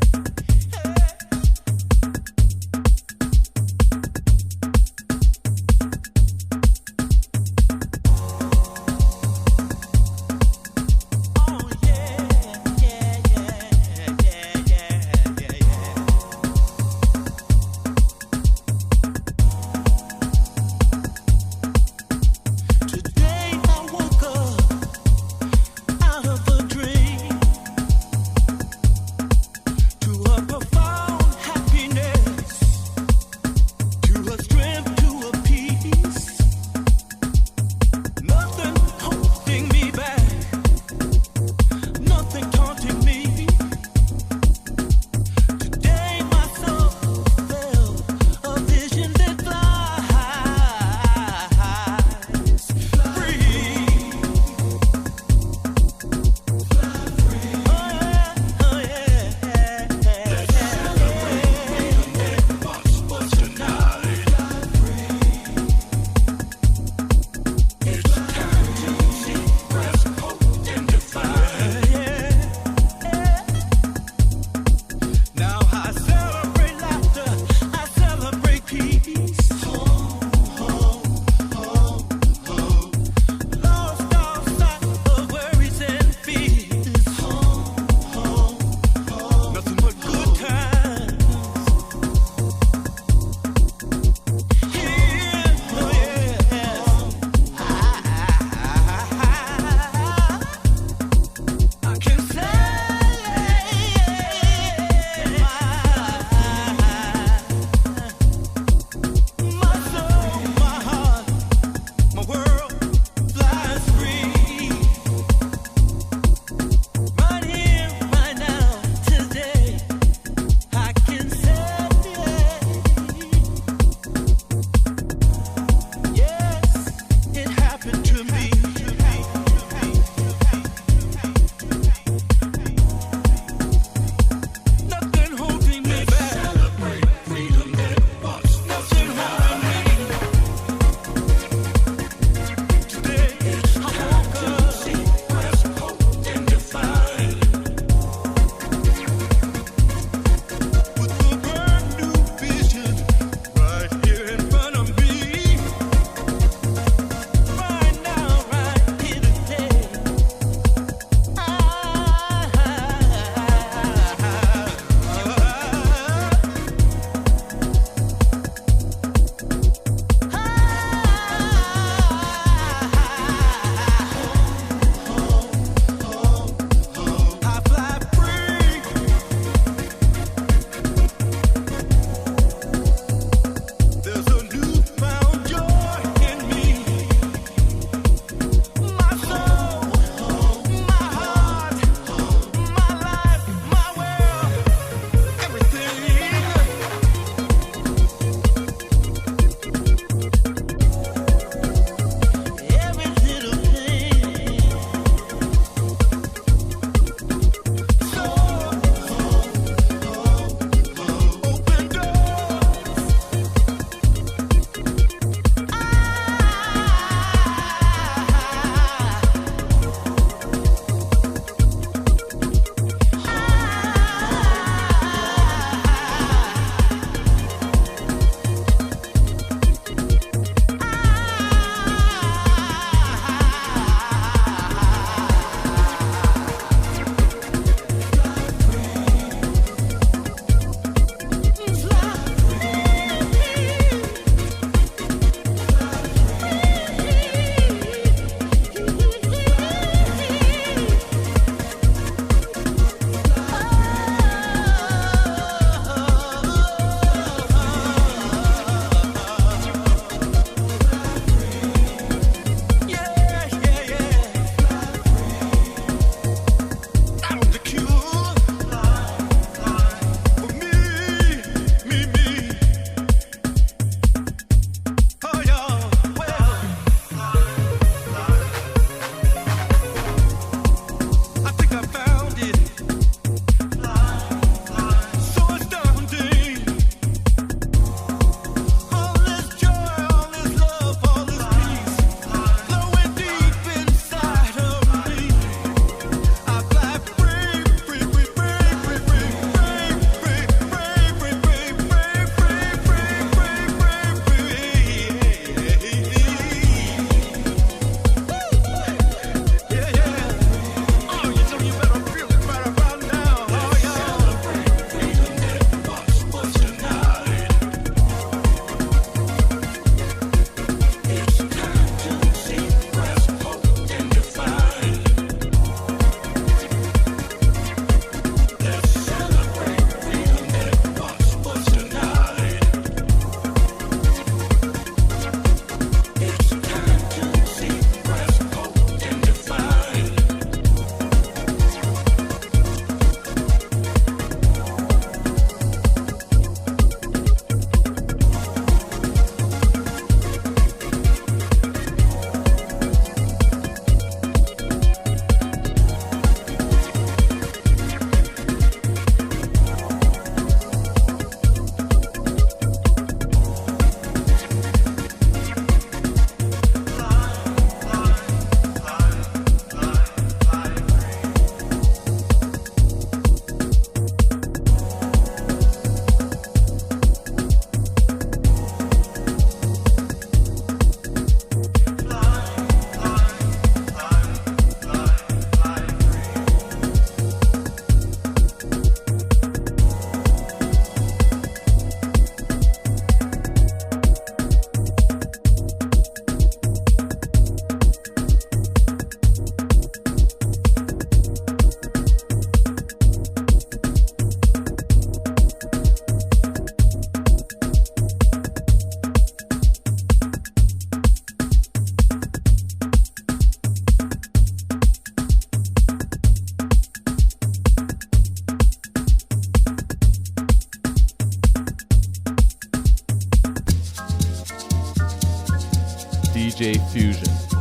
DJ Fusion.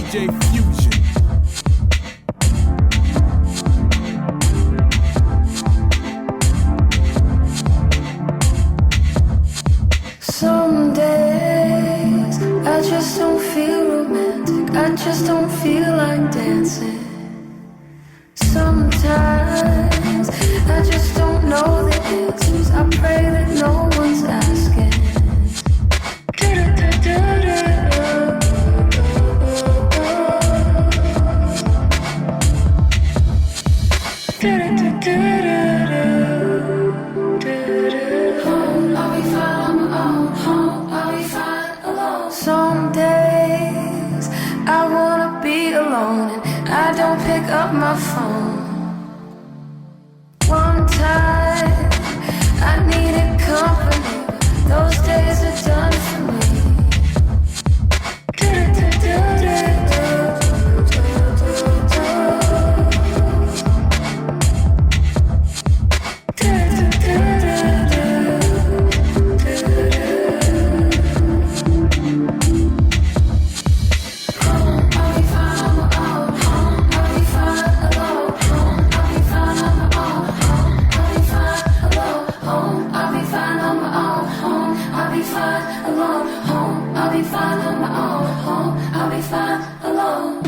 DJ Fusion. Some days I just don't feel romantic. I just don't feel like dancing. Sometimes I just don't know the answers. I pray that no one's asking. I'll be fine. be fine on my own. I'll be fine alone.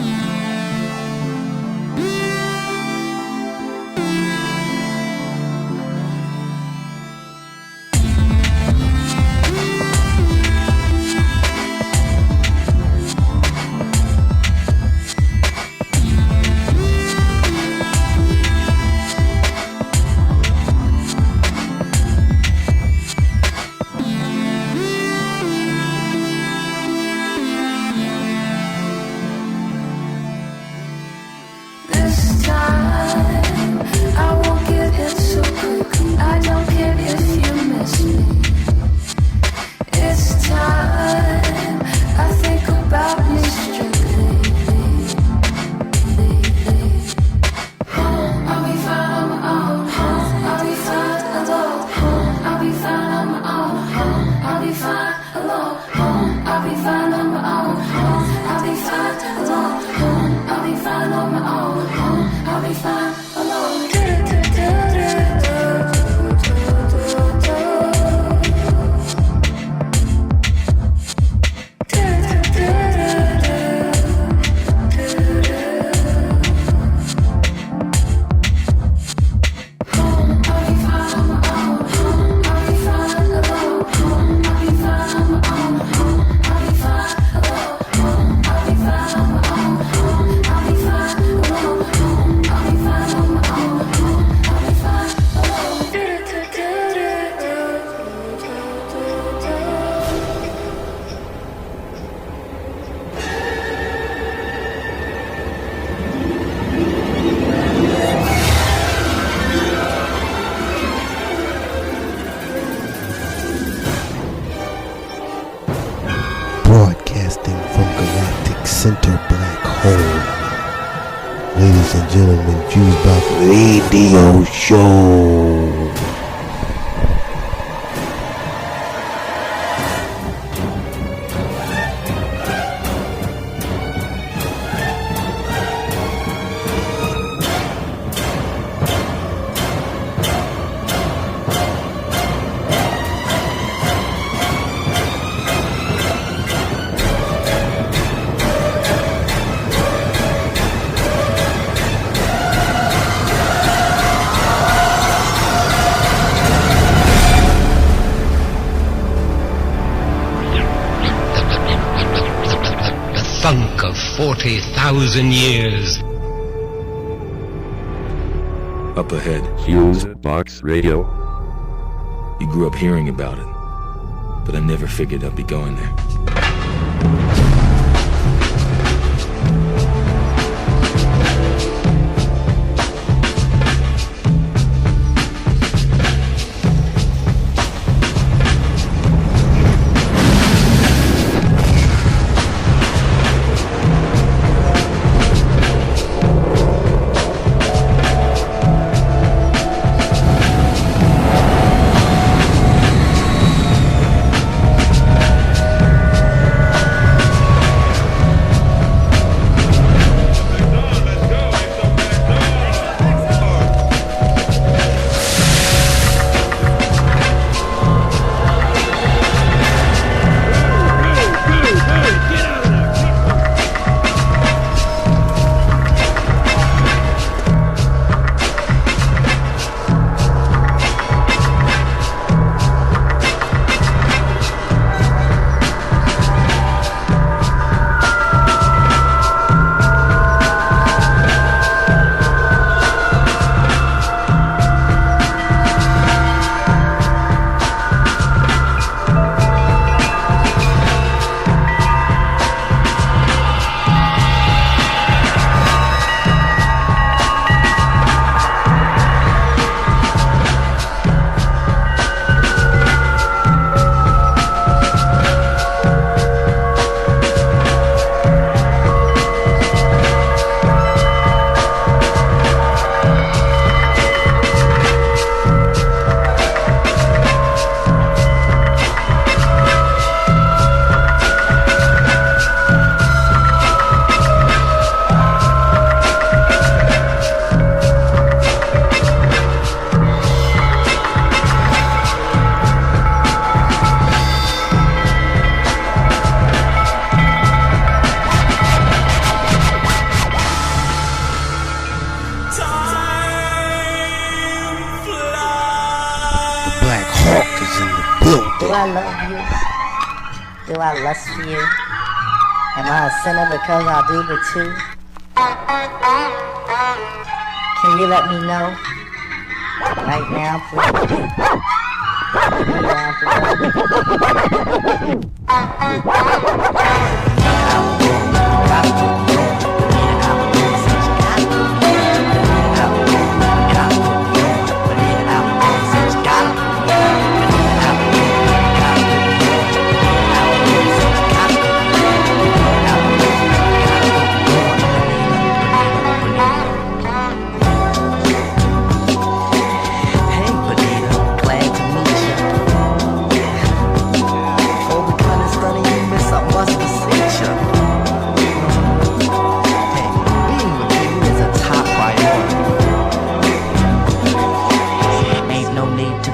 Center black hole. Ladies and gentlemen, FuseBox Radio Show. Funk of 40,000 years. Up ahead, FuseBox Radio. You grew up hearing about it, but I never figured I'd be going there. filthy. Do I love you? Do I lust for you? Am I a sinner because I do the two? Can you let me know? Right now, please.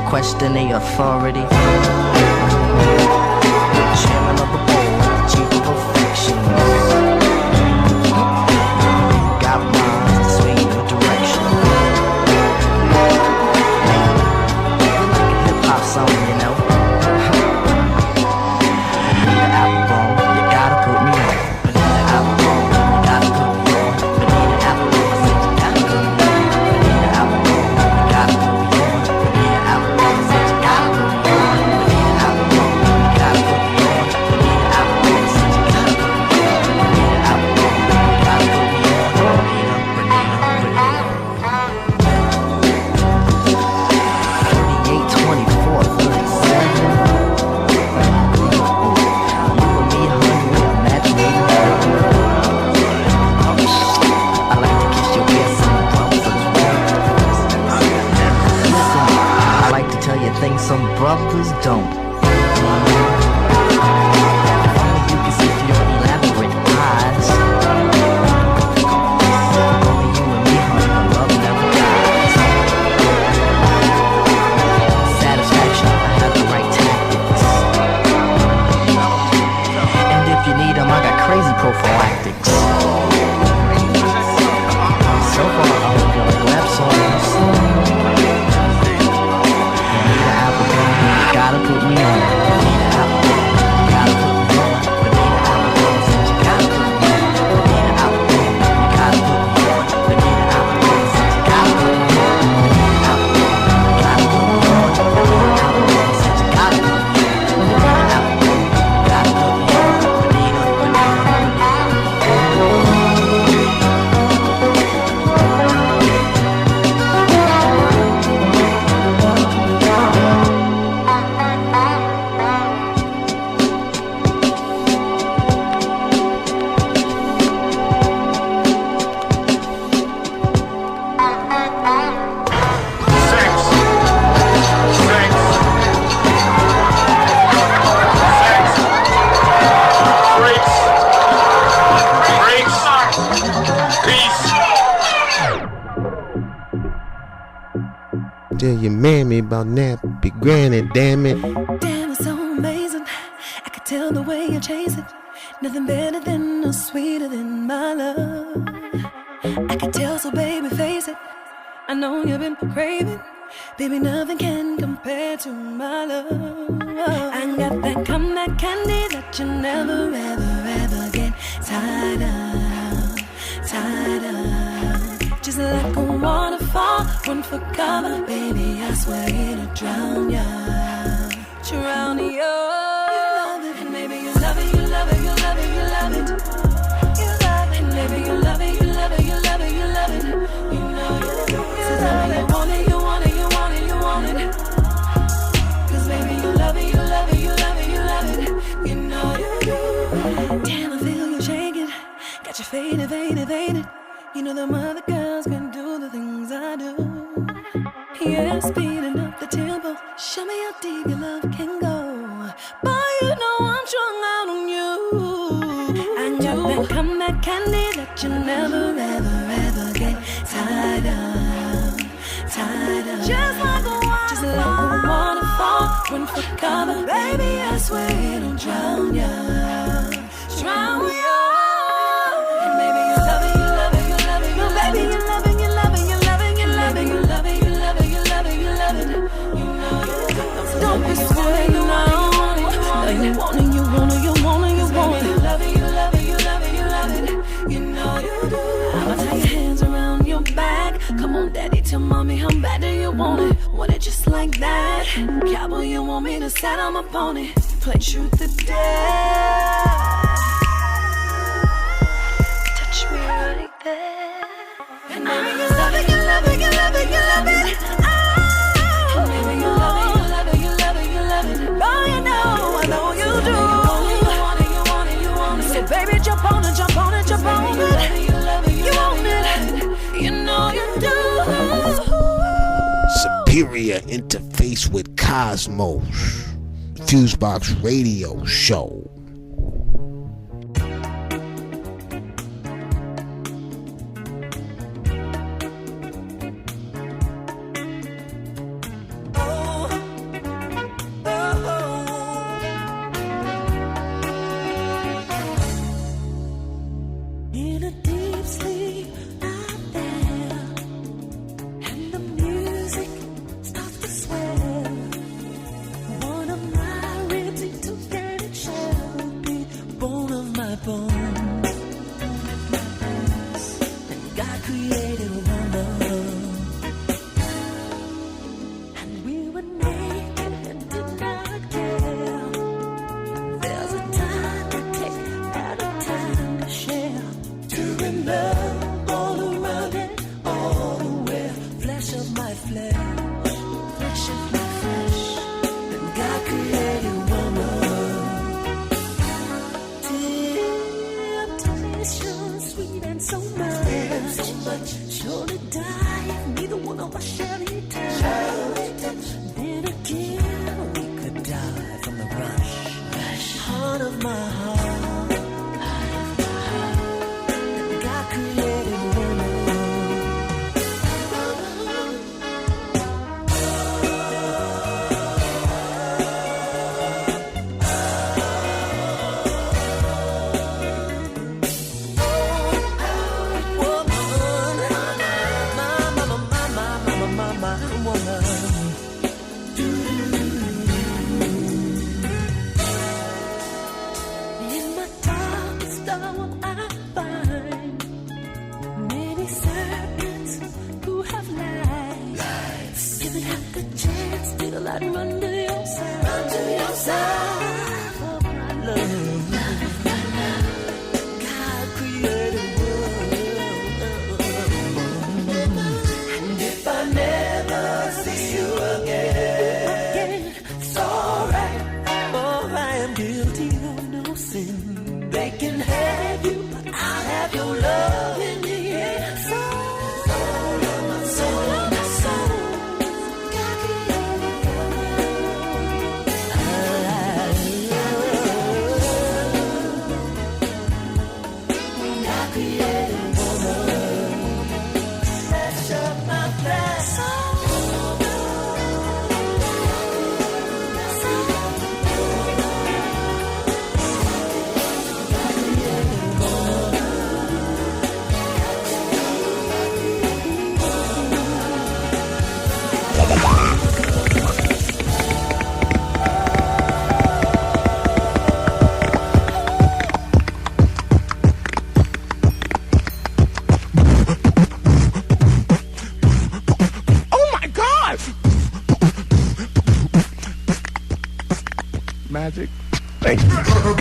Question the authority. Chairman of the board, chief of affections. Got minds to swing in the direction. You're like a hip hop song, you know. Benita Applebone, you gotta put me on. Benita Applebone, you gotta put me on. Benita Applebone, I said you gotta put me on. Benita Applebone, you gotta put me on. Things some brothers don't. If only you could see through your elaborate eyes. Only you and me, honey, our love never dies. Satisfaction if I have the right tactics. And if you need them, I got crazy prophylactics. So far, I hope you like rap songs. Gotta put me on. Benita Applebone, gotta put me on. Benita Applebone, said you gotta put me on. Benita Applebone, gotta put me on. Benita Applebone, said you gotta put me on. Benita Applebone, gotta put me on. Benita Applebone, said you gotta put me on. Benita Applebone, gotta put me on. Benita, Tell your mammy about nappy granny, damn it. Damn, it's so amazing. I could tell the way you chase it. Nothing better than or sweeter than my love. I could tell, so baby, face it. I know you've been craving. Baby, nothing can compare to my love. I got that comeback candy that you never, ever, ever get tired of. Tired of. Just like a waterfall, run for cover. Baby, I swear it'll drown ya. Drown ya. You love it, and maybe you love it, you love it, you love it, you love it. You love it, and maybe you love it, you love it, you love it, you love it. You know you love it. So tell me you want it, you want it, you want it, you want it. Cause baby, you love it, you love it, you love it, you love it. You know you do. Damn, I feel you shaking. Got you faded, faded, faded. You know them other girls can do the things I do. Yeah, speeding up the tempo. Show me how deep your love can go. Boy, you know I'm strung out on you. I got that comeback candy that you never, ever, ever get tired of. Tired of. Just like a waterfall, run for cover. Baby, I swear it'll drown ya. Drown ya. Don't be swearing, you know just like that. Cowboy, you want me to sat on my pony, play truth or dare. Touch me right there. And maybe you love it, you love it, you love it, you love it. Oh, and maybe you love it, you love it, you love it, you love it. Oh, you know, I know you do. You want it, you want it, you want it. So baby, jump on it, jump on it, jump on it. You love it, you want it. You know you do. Superior interface with Cosmos. FuseBox Radio Show. Magic. Thank you.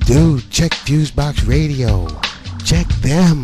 Dude, check FuseBox Radio. Check them.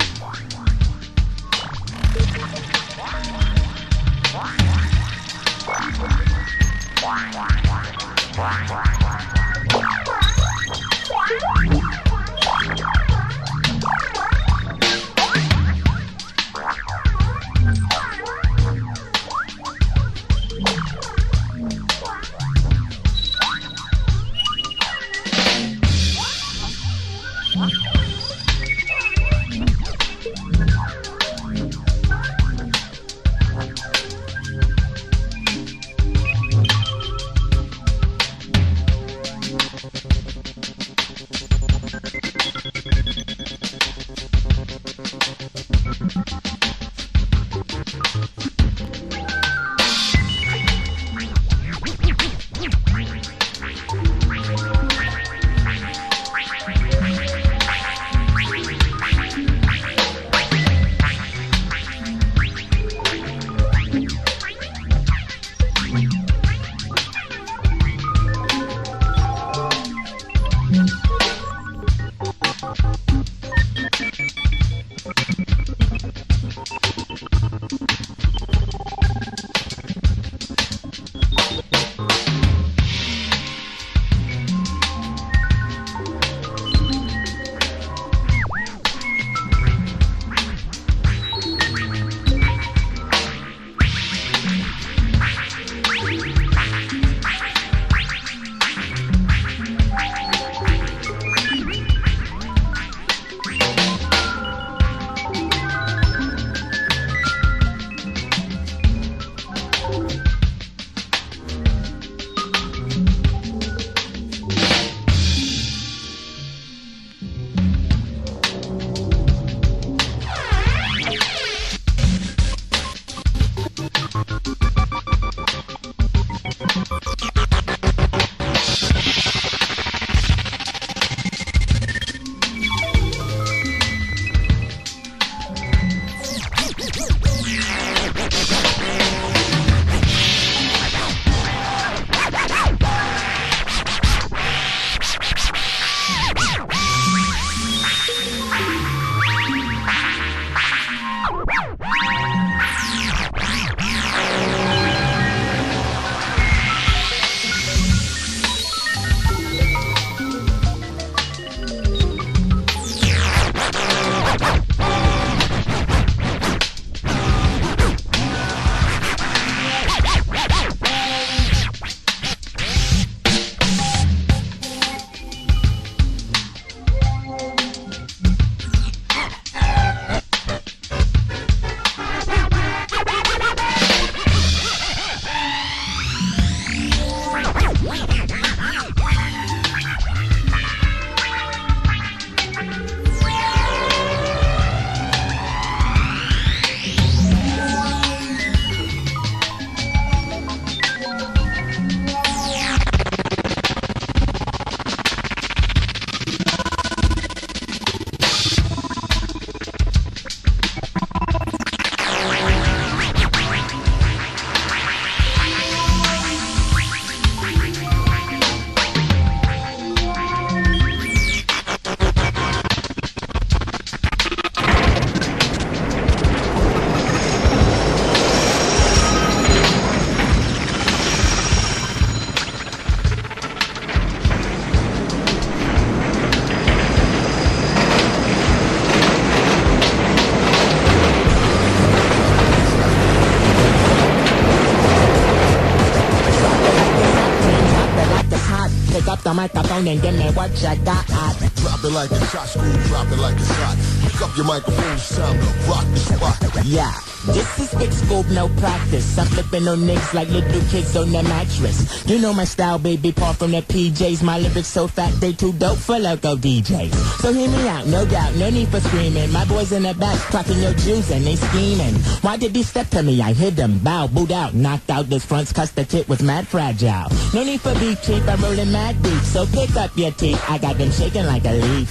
the microphone and give me what you got. Drop it like a shot, screw, drop it like a shot. Pick up your microphone, it's time to rock the spot. Yeah, this is big scope, no practice. I'm flipping on niggas like little kids on the mattress. You know my style, baby, part from the PJs. My lyrics so fat, they too dope for local DJs. So hear me out, no doubt, no need for screaming. My boys in the back, clocking your juice and they scheming. Why did he step to me? I hit them, bow, boot out, knocked out this fronts, cause the tip was mad fragile. No need for beef cheap, I'm rolling mad deep. So pick up your teeth, I got them shaking like a leaf.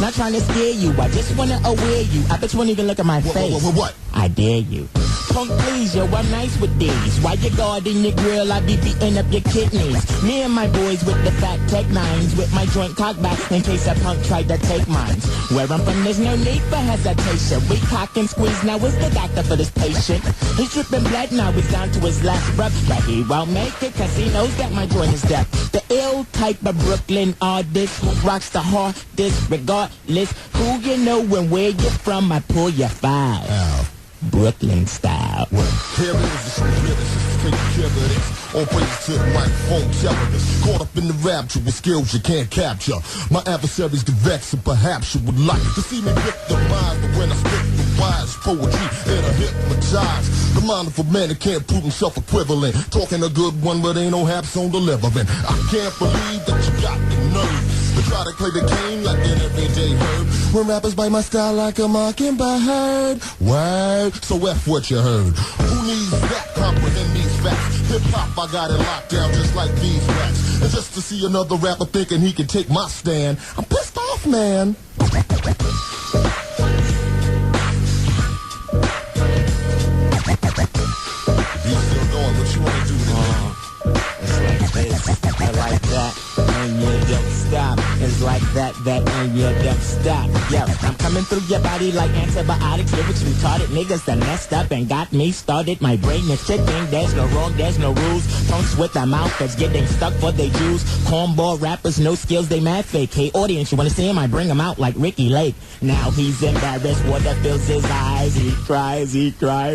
Not trying to scare you, I just wanna aware you. I bet you won't even look at my face. What? I dare you. Punk please, yo, I'm nice with these. While you guarding your grill, I be beating up your kidneys. Me and my boys with the fat tech nines, with my joint cocked back in case a punk tried to take mines. Where I'm from, there's no need for hesitation. We cock and squeeze, now is the doctor for this patient. He's dripping blood, now he's down to his last breath. But he won't make it, cause he knows that my joint is deaf. The ill type of Brooklyn artist who rocks the hardest, regardless who you know and where you're from, I pull your file. Brooklyn style. Well, here it is, it's realist, take care of this. All praise to the microphone terrorists. Caught up in the rapture with skills you can't capture. My adversaries to vex, and perhaps you would like to see me victimized. But when I spit the wise poetry, it'll hypnotize the mind of a man that can't prove himself equivalent. Talking a good one, but ain't no haps on delivering. I can't believe that you got the nerve to try to play the game like an everyday herb. When rappers bite my style like a mockingbird. Word, so F what you heard. Who needs that? Comprehend these facts. Hip-hop, I got it locked down just like these rats. And just to see another rapper thinking he can take my stand, I'm pissed off, man. You still going, what you wanna do today? It's like this, I like that, and you don't stop. It's like that, and you don't stop. Yo, I'm coming through your body like antibiotics. Lyrics retarded niggas that messed up and got me started. My brain is tripping, there's no wrong, there's no rules. Punks with a mouth that's getting stuck for they Jews. Cornball rappers, no skills, they mad fake. Hey audience, you wanna see him? I bring him out like Ricky Lake. Now he's embarrassed, water fills his eyes. He cries,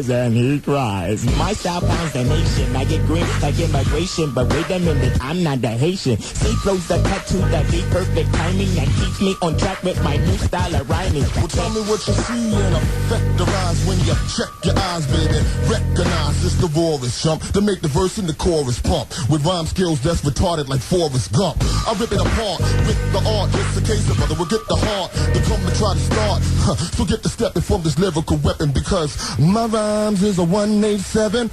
and he cries. My style pounds the nation. I get green like immigration, but wait a minute, I'm not the Haitian. See flows that cut to the beat, perfect timing that keeps me on track with my new style of rhyming. Well, tell me what you see and affect the rise when you check your eyes, baby. Recognize it's the rawest jump to make the verse and the chorus pump with rhyme skills that's retarded like Forrest Gump. I rip it apart with the art, just in case a brother will get the heart to come and try to start. So get the stepping from this lyrical weapon because my rhymes is a 187,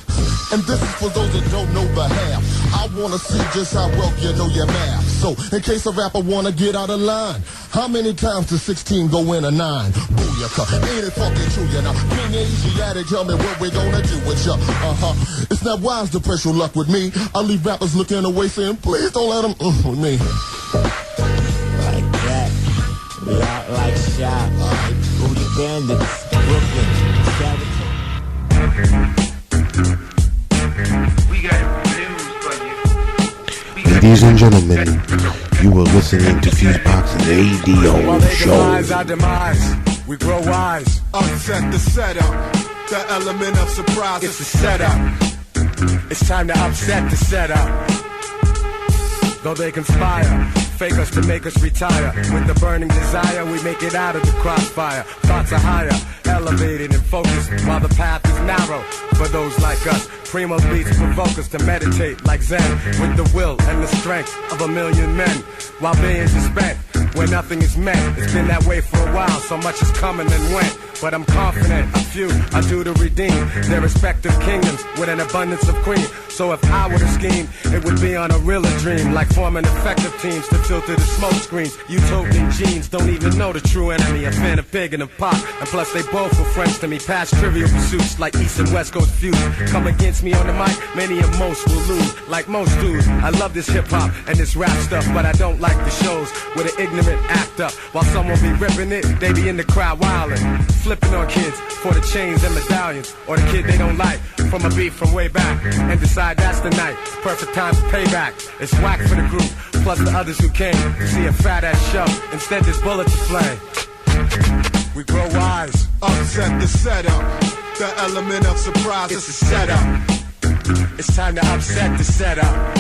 and this is for those that don't know the half. I wanna see just how well you know your math. So, in case a rapper wanna get out of line, how many times does 16 go in a 9? Booyaka, ain't it fucking true, you know? King Asiatic, tell me what we gonna do with ya. It's not wise to press your luck with me. I leave rappers looking away saying, please don't let them with me. Like that, we out like shot. Booty bandits, Brooklyn, We got news for you. Ladies and gentlemen, you are listening to FuseBox Radio Show. Our demise, we grow wise. Upset the setup, the element of surprise. It's a setup. It's time to upset the setup. Though they conspire, fake us to make us retire. With the burning desire, we make it out of the crossfire. Thoughts are higher, elevated and focused, while the path is narrow for those like us. Primo beats provoke us to meditate like Zen, with the will and the strength of a million men, while billions are spent where nothing is meant. It's been that way for a while, so much is coming and went. But I'm confident a few are due to redeem their respective kingdoms with an abundance of cream. So if I were to scheme, it would be on a realer dream, like forming effective teams to filter the smoke screens. Utopian genes don't even know the true enemy. A fan of Pig and of Pop, and plus they both were friends to me. Past trivial pursuits like East and West Coast feuds. Come against me on the mic, many and most will lose. Like most dudes, I love this hip hop and this rap stuff, but I don't like the shows where the ignorant act up while someone be ripping it. They be in the crowd wildin', flipping on kids for the chains and medallions, or the kid they don't like from a beat from way back, and decide that's the night. Perfect time to pay back. It's whack for the group, plus the others who came to see a fat ass show. Instead, this bullet's a flame. We grow wise, upset the setup. The element of surprise, it's a setup. It's time to upset the setup.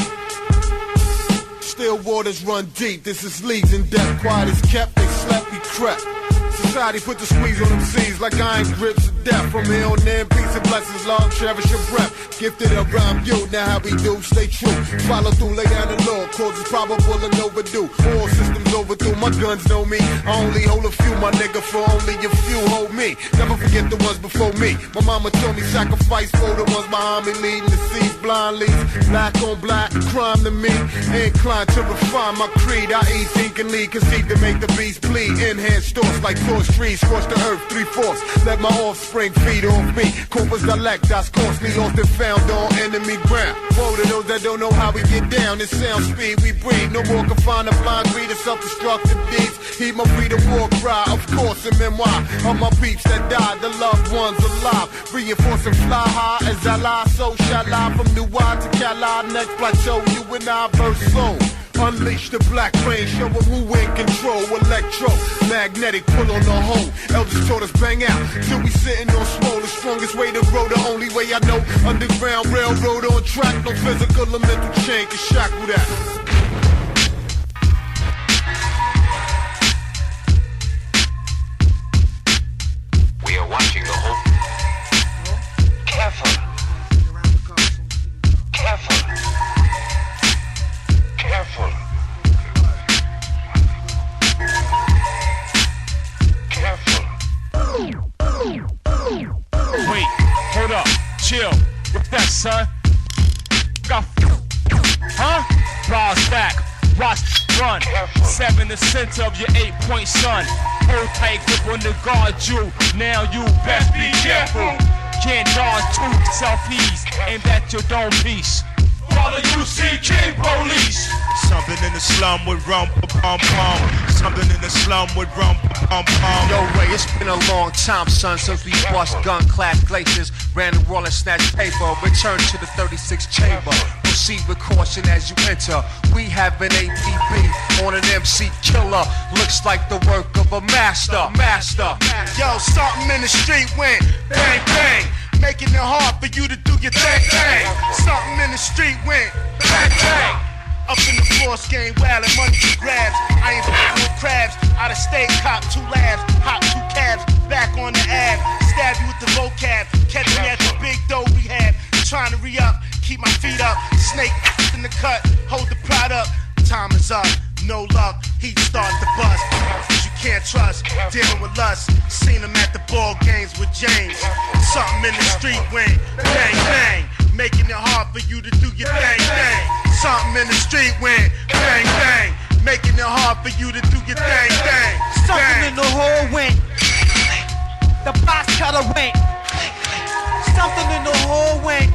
Still waters run deep, this is leagues in depth. Quiet is kept, they slept, we crept. Society put the squeeze on them seas like iron grips of death. From here on in, peace and blessings, long cherish your breath. Gifted around you, now how we do, stay true. Follow through, lay down the law, causes probable and overdue. All systems time's overdue, my guns know me. I only hold a few, my nigga, for only a few hold me. Never forget the ones before me. My mama told me sacrifice for the ones behind me, leading the seas blind leads. Black on black, crime to me. Inclined to refine my creed. I eat, think, and lead, conceive to make the beast bleed. Enhanced thoughts like torch trees, scorch the earth 3/4. Let my offspring feed off me. Corpus elect, that's costly, lost and found on enemy ground. Woe to those that don't know how we get down. This sound speed we breathe. No more confined to blind greed and self-destructive deeds. Heed my freedom war cry, of course, in memoir of my peeps that died, the loved ones alive. Reinforcing fly high as I lie, so shall I. From New York to Cali, next plateau, you and I verse soul. Unleash the black rain, show them who in control. Electro, magnetic, pull on the hole. Elders taught us bang out, till we sitting on swole. The strongest way to grow, the only way I know. Underground railroad on track, no physical or mental chain can shackle that. We are watching the whole. Careful. Careful. Careful. Careful. Wait, hold up, chill. What's that, son? Got huh? Rise back, watch, run. Careful. 7 the center of your 8-point sun. Hold tight grip on the guard you. Now you best be careful. Can't dodge two selfies. Aim at your dome piece. Father, you see King Police. Something in the slum with rum pum pum. Something in the slum with rum pum pum. Yo, Ray, it's been a long time, son, since we bust gun class glaciers, ran the wall and snatched paper. Return to the 36 chamber. Proceed with caution as you enter. We have an APB on an MC killer. Looks like the work of a master. Yo, something in the street went bang bang, making it hard for you to do your thing. Something in the street went bang bang. Up in the force game, wild and money to grabs. I ain't no crabs. Out of state, cop 2 labs, hop 2 cabs. Back on the ab, stab you with the vocab. Catch me at the big dough rehab. Trying to re-up, keep my feet up. Snake in the cut, hold the pride up. Time is up, no luck. Heat start the bust. You can't trust, dealing with lust. Seen him at the ball games with James. Something in the street went bang bang, making it hard for you to do your thing. Something in the street went bang bang, making it hard for you to do your thing. Something in the hole went. The box cutter went. Something in the hole went.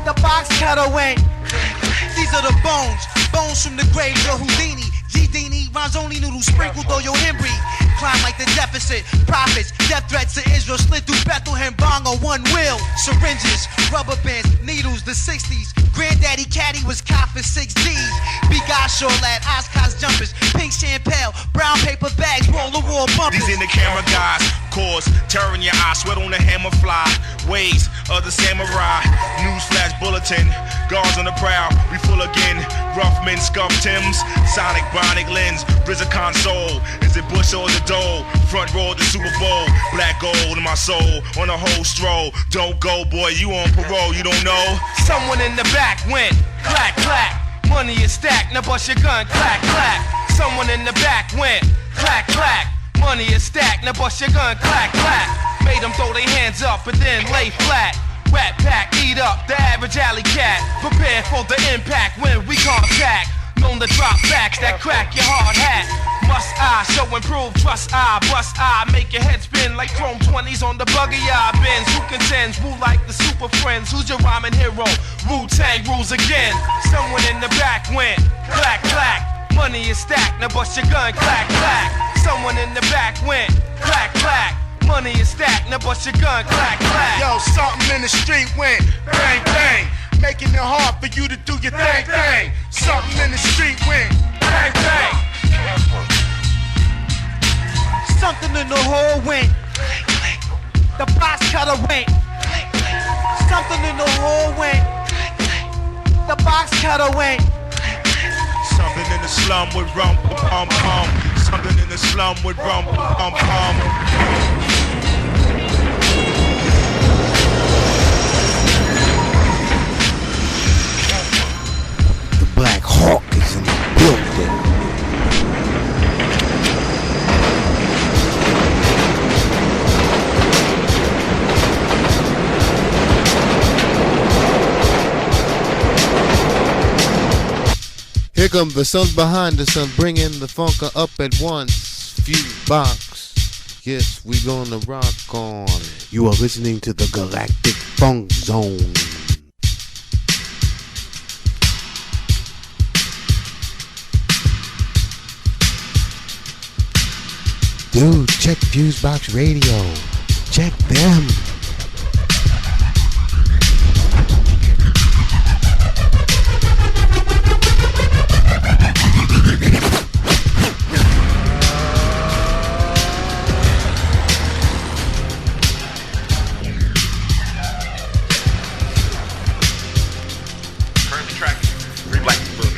The box cutter went. These are the bones from the graves of Houdini. G-Dini, rhymes only noodles sprinkled through your Henry. Climb like the deficit, profits, death threats to Israel, slid through Bethlehem, bong on one wheel. Syringes, rubber bands, needles, the 60s. Granddaddy Caddy was caught for 6 G's. Bigosh or lad, Oscars jumpers, pink champagne, brown paper bags, roll the wall bumpers. These in the camera guys, cause terror in your eyes, sweat on the hammer fly. Ways of the samurai, newsflash bulletin, guards on the prowl, we full again. Rough men, scuff Tims, sonic bionic lens, RZA console. Is it Bush or the Dole? Front row of the Super Bowl, black gold in my soul, on a whole stroll. Don't go, boy, you on parole, you don't know. Someone in the back went clack clack. Money is stacked, now bust your gun, clack clack. Someone in the back went clack clack. Money is stacked, now bust your gun, clack clack. Made them throw their hands up and then lay flat. Rat pack, eat up the average alley cat. Prepare for the impact when we contact. Known to drop backs that crack your hard hat. Must I show improve, trust I, bust I. Make your head spin like chrome 20s on the buggy eye bends. Who contends, who like the super friends? Who's your rhyming hero? Wu-Tang rules again. Someone in the back went clack clack. Money is stacked, now bust your gun, clack clack. Someone in the back went clack clack. Money is stacked, now bust your gun, clack clack. Yo, something in the street went bang bang, making it hard for you to do your thing. Something in the street went bang bang. Something in the hole went. The box cutter went. Something in the hole went. The box cutter went. Something in the slum with rum pum pum. Something in the slum with rum pum pum. The Black Hawk is in the building. Here come the sons behind the sun, bringing the funker up at once. FuseBox, yes, we gonna rock on. You are listening to the Galactic Funk Zone. Dude, check FuseBox Radio. Check them. Currently tracking 3 Black Diaspora.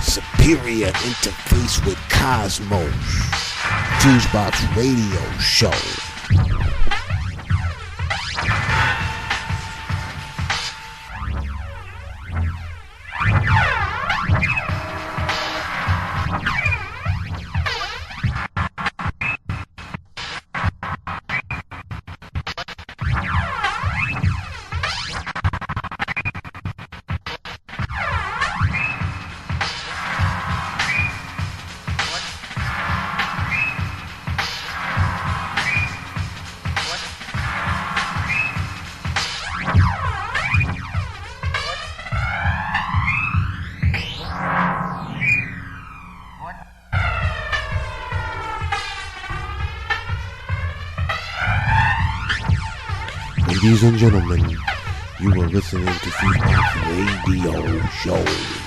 Superior interface with Cosmos. FuseBox Radio Show. Ladies and gentlemen, you are listening to FuseBox Radio Show.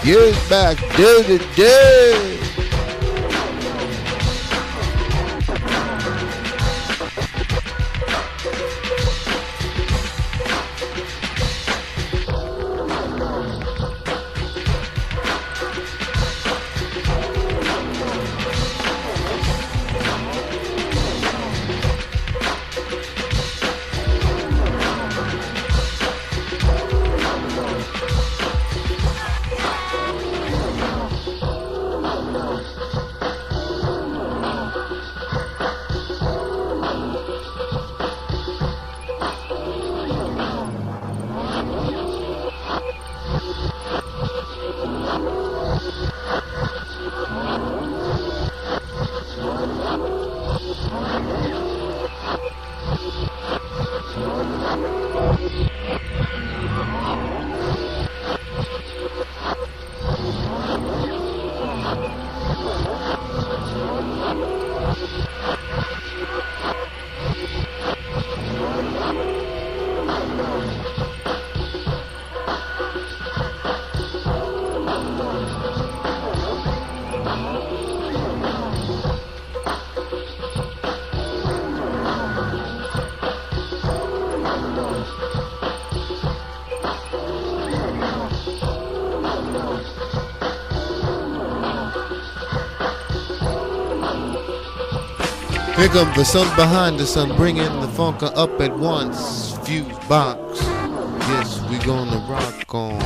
FuseBox, do the do. Here comes the sun behind the sun, bringing the funker up at once. FuseBox, yes, we gonna rock on.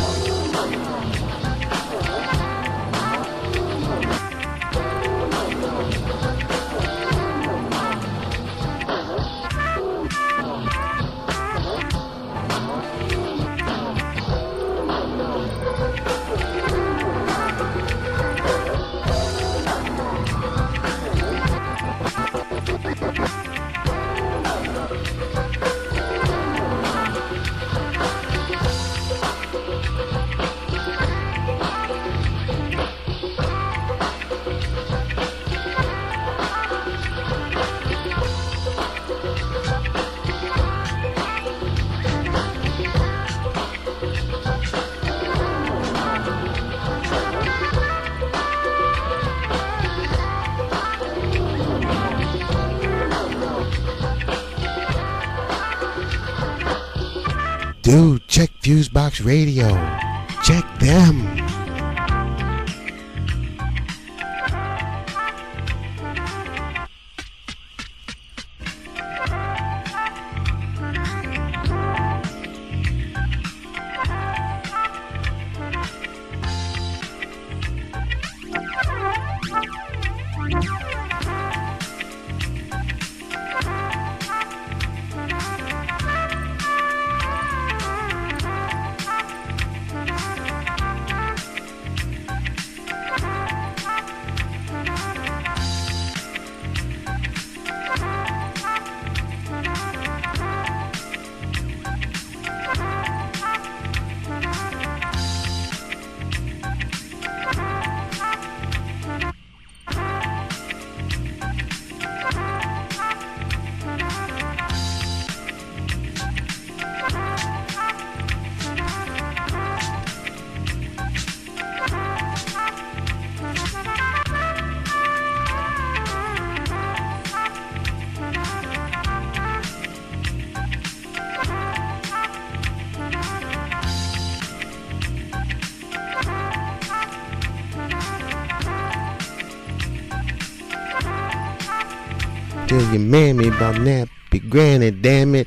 Dude, check FuseBox Radio. Check them. Tell your mammy about nappy granny, damn it.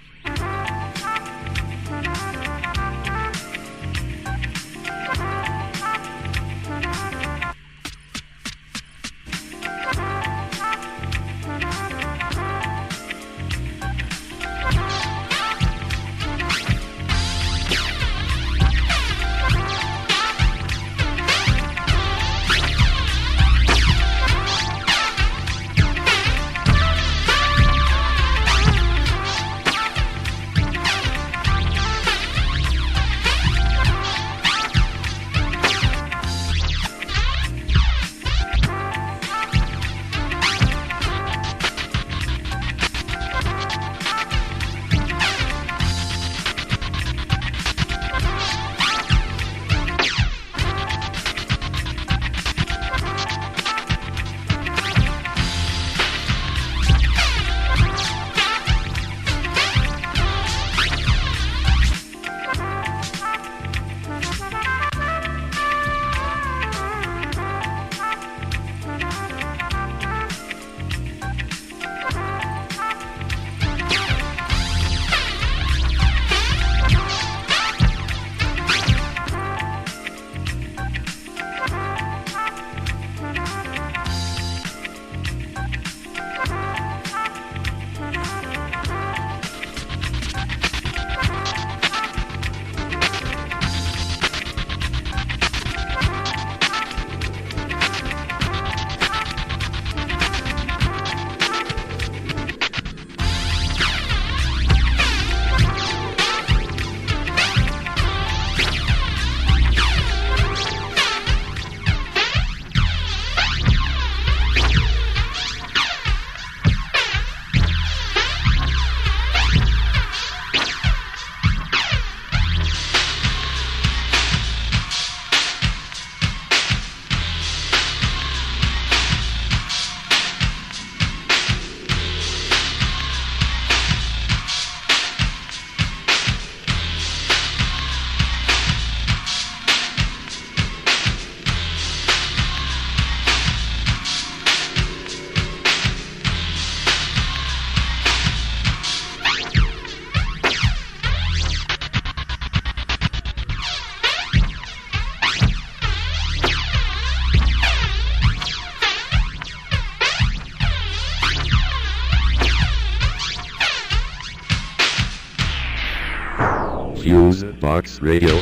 FuseBox Radio.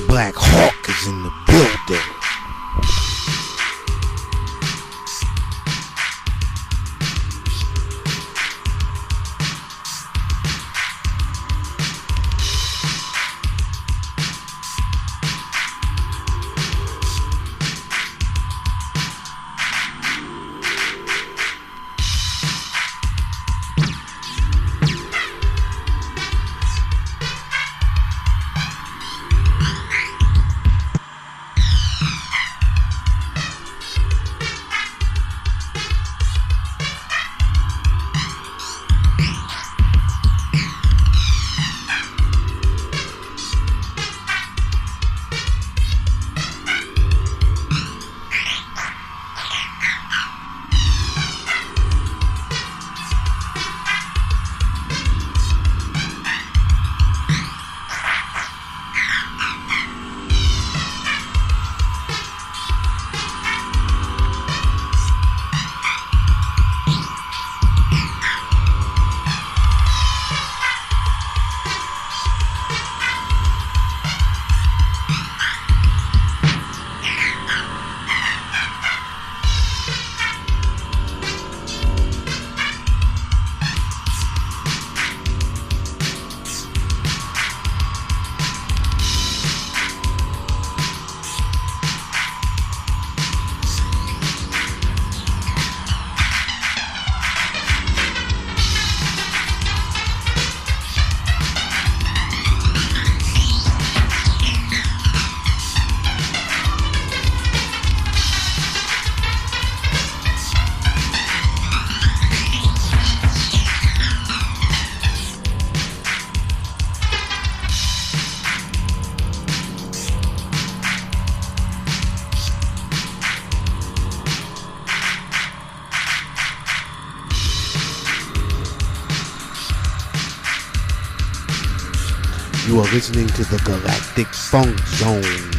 Black Hawk is in the building. You are listening to the Galactic Funk Zone.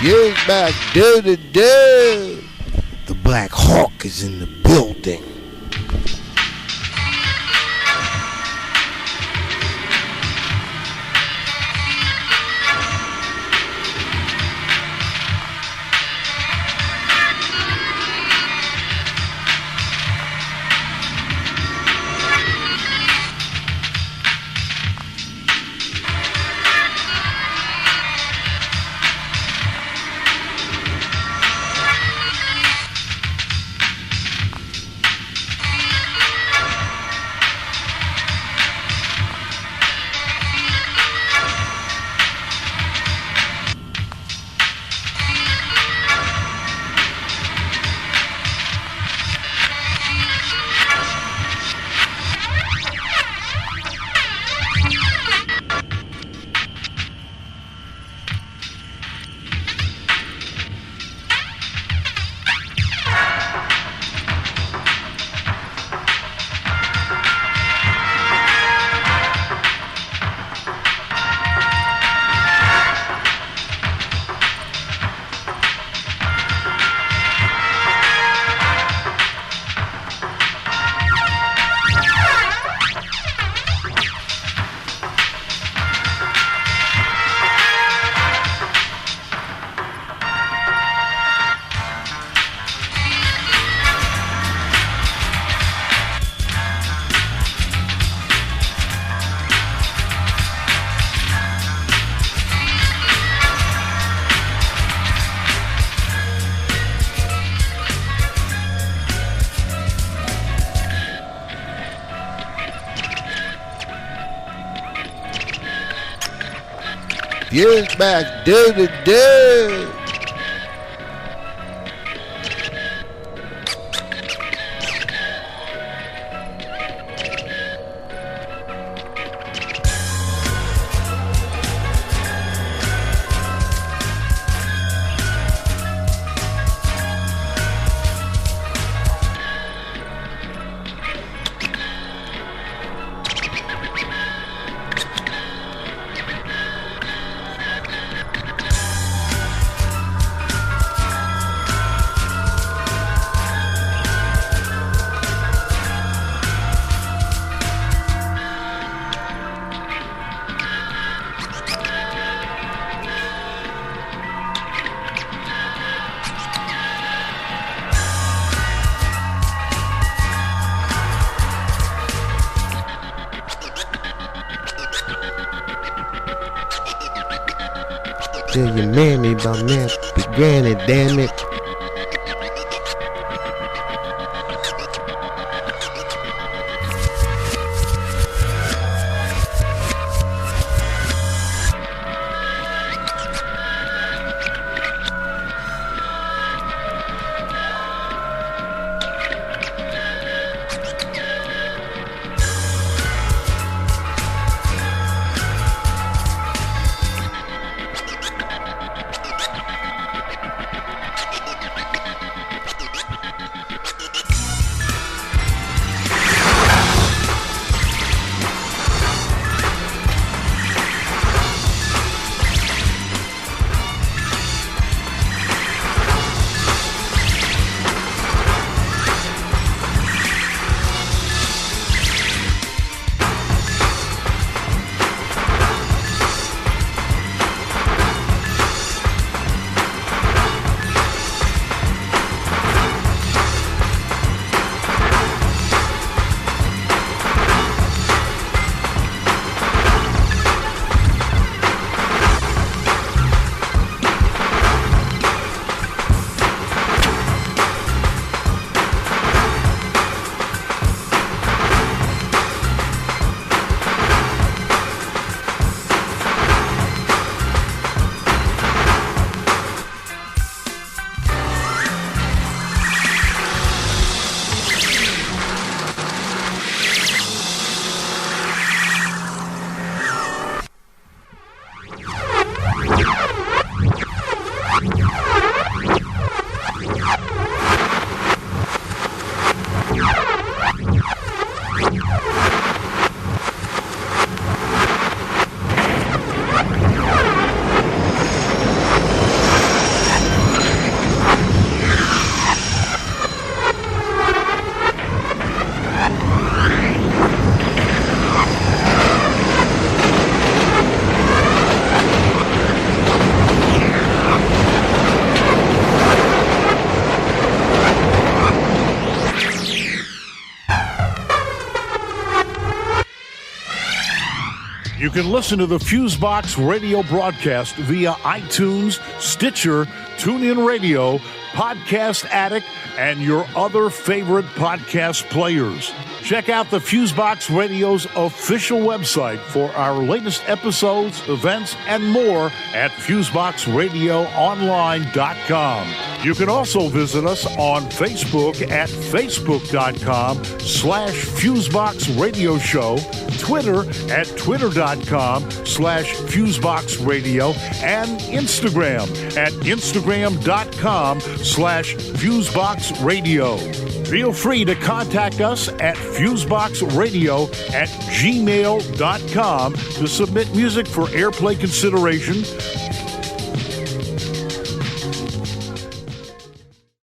Yes, back do. The Black Hawk is in the building. Yes, back do. Tell your mammy about nappy granny, damn it. You can listen to the FuseBox Radio Broadcast via iTunes, Stitcher, TuneIn Radio, Podcast Addict, and your other favorite podcast players. Check out the FuseBox Radio's official website for our latest episodes, events, and more at FuseBoxRadioOnline.com. You can also visit us on Facebook at Facebook.com/FuseBox Radio Show, Twitter at Twitter.com/FuseBox Radio, and Instagram at Instagram.com/FuseBox Radio. Feel free to contact us at FuseboxRadio@gmail.com to submit music for airplay consideration,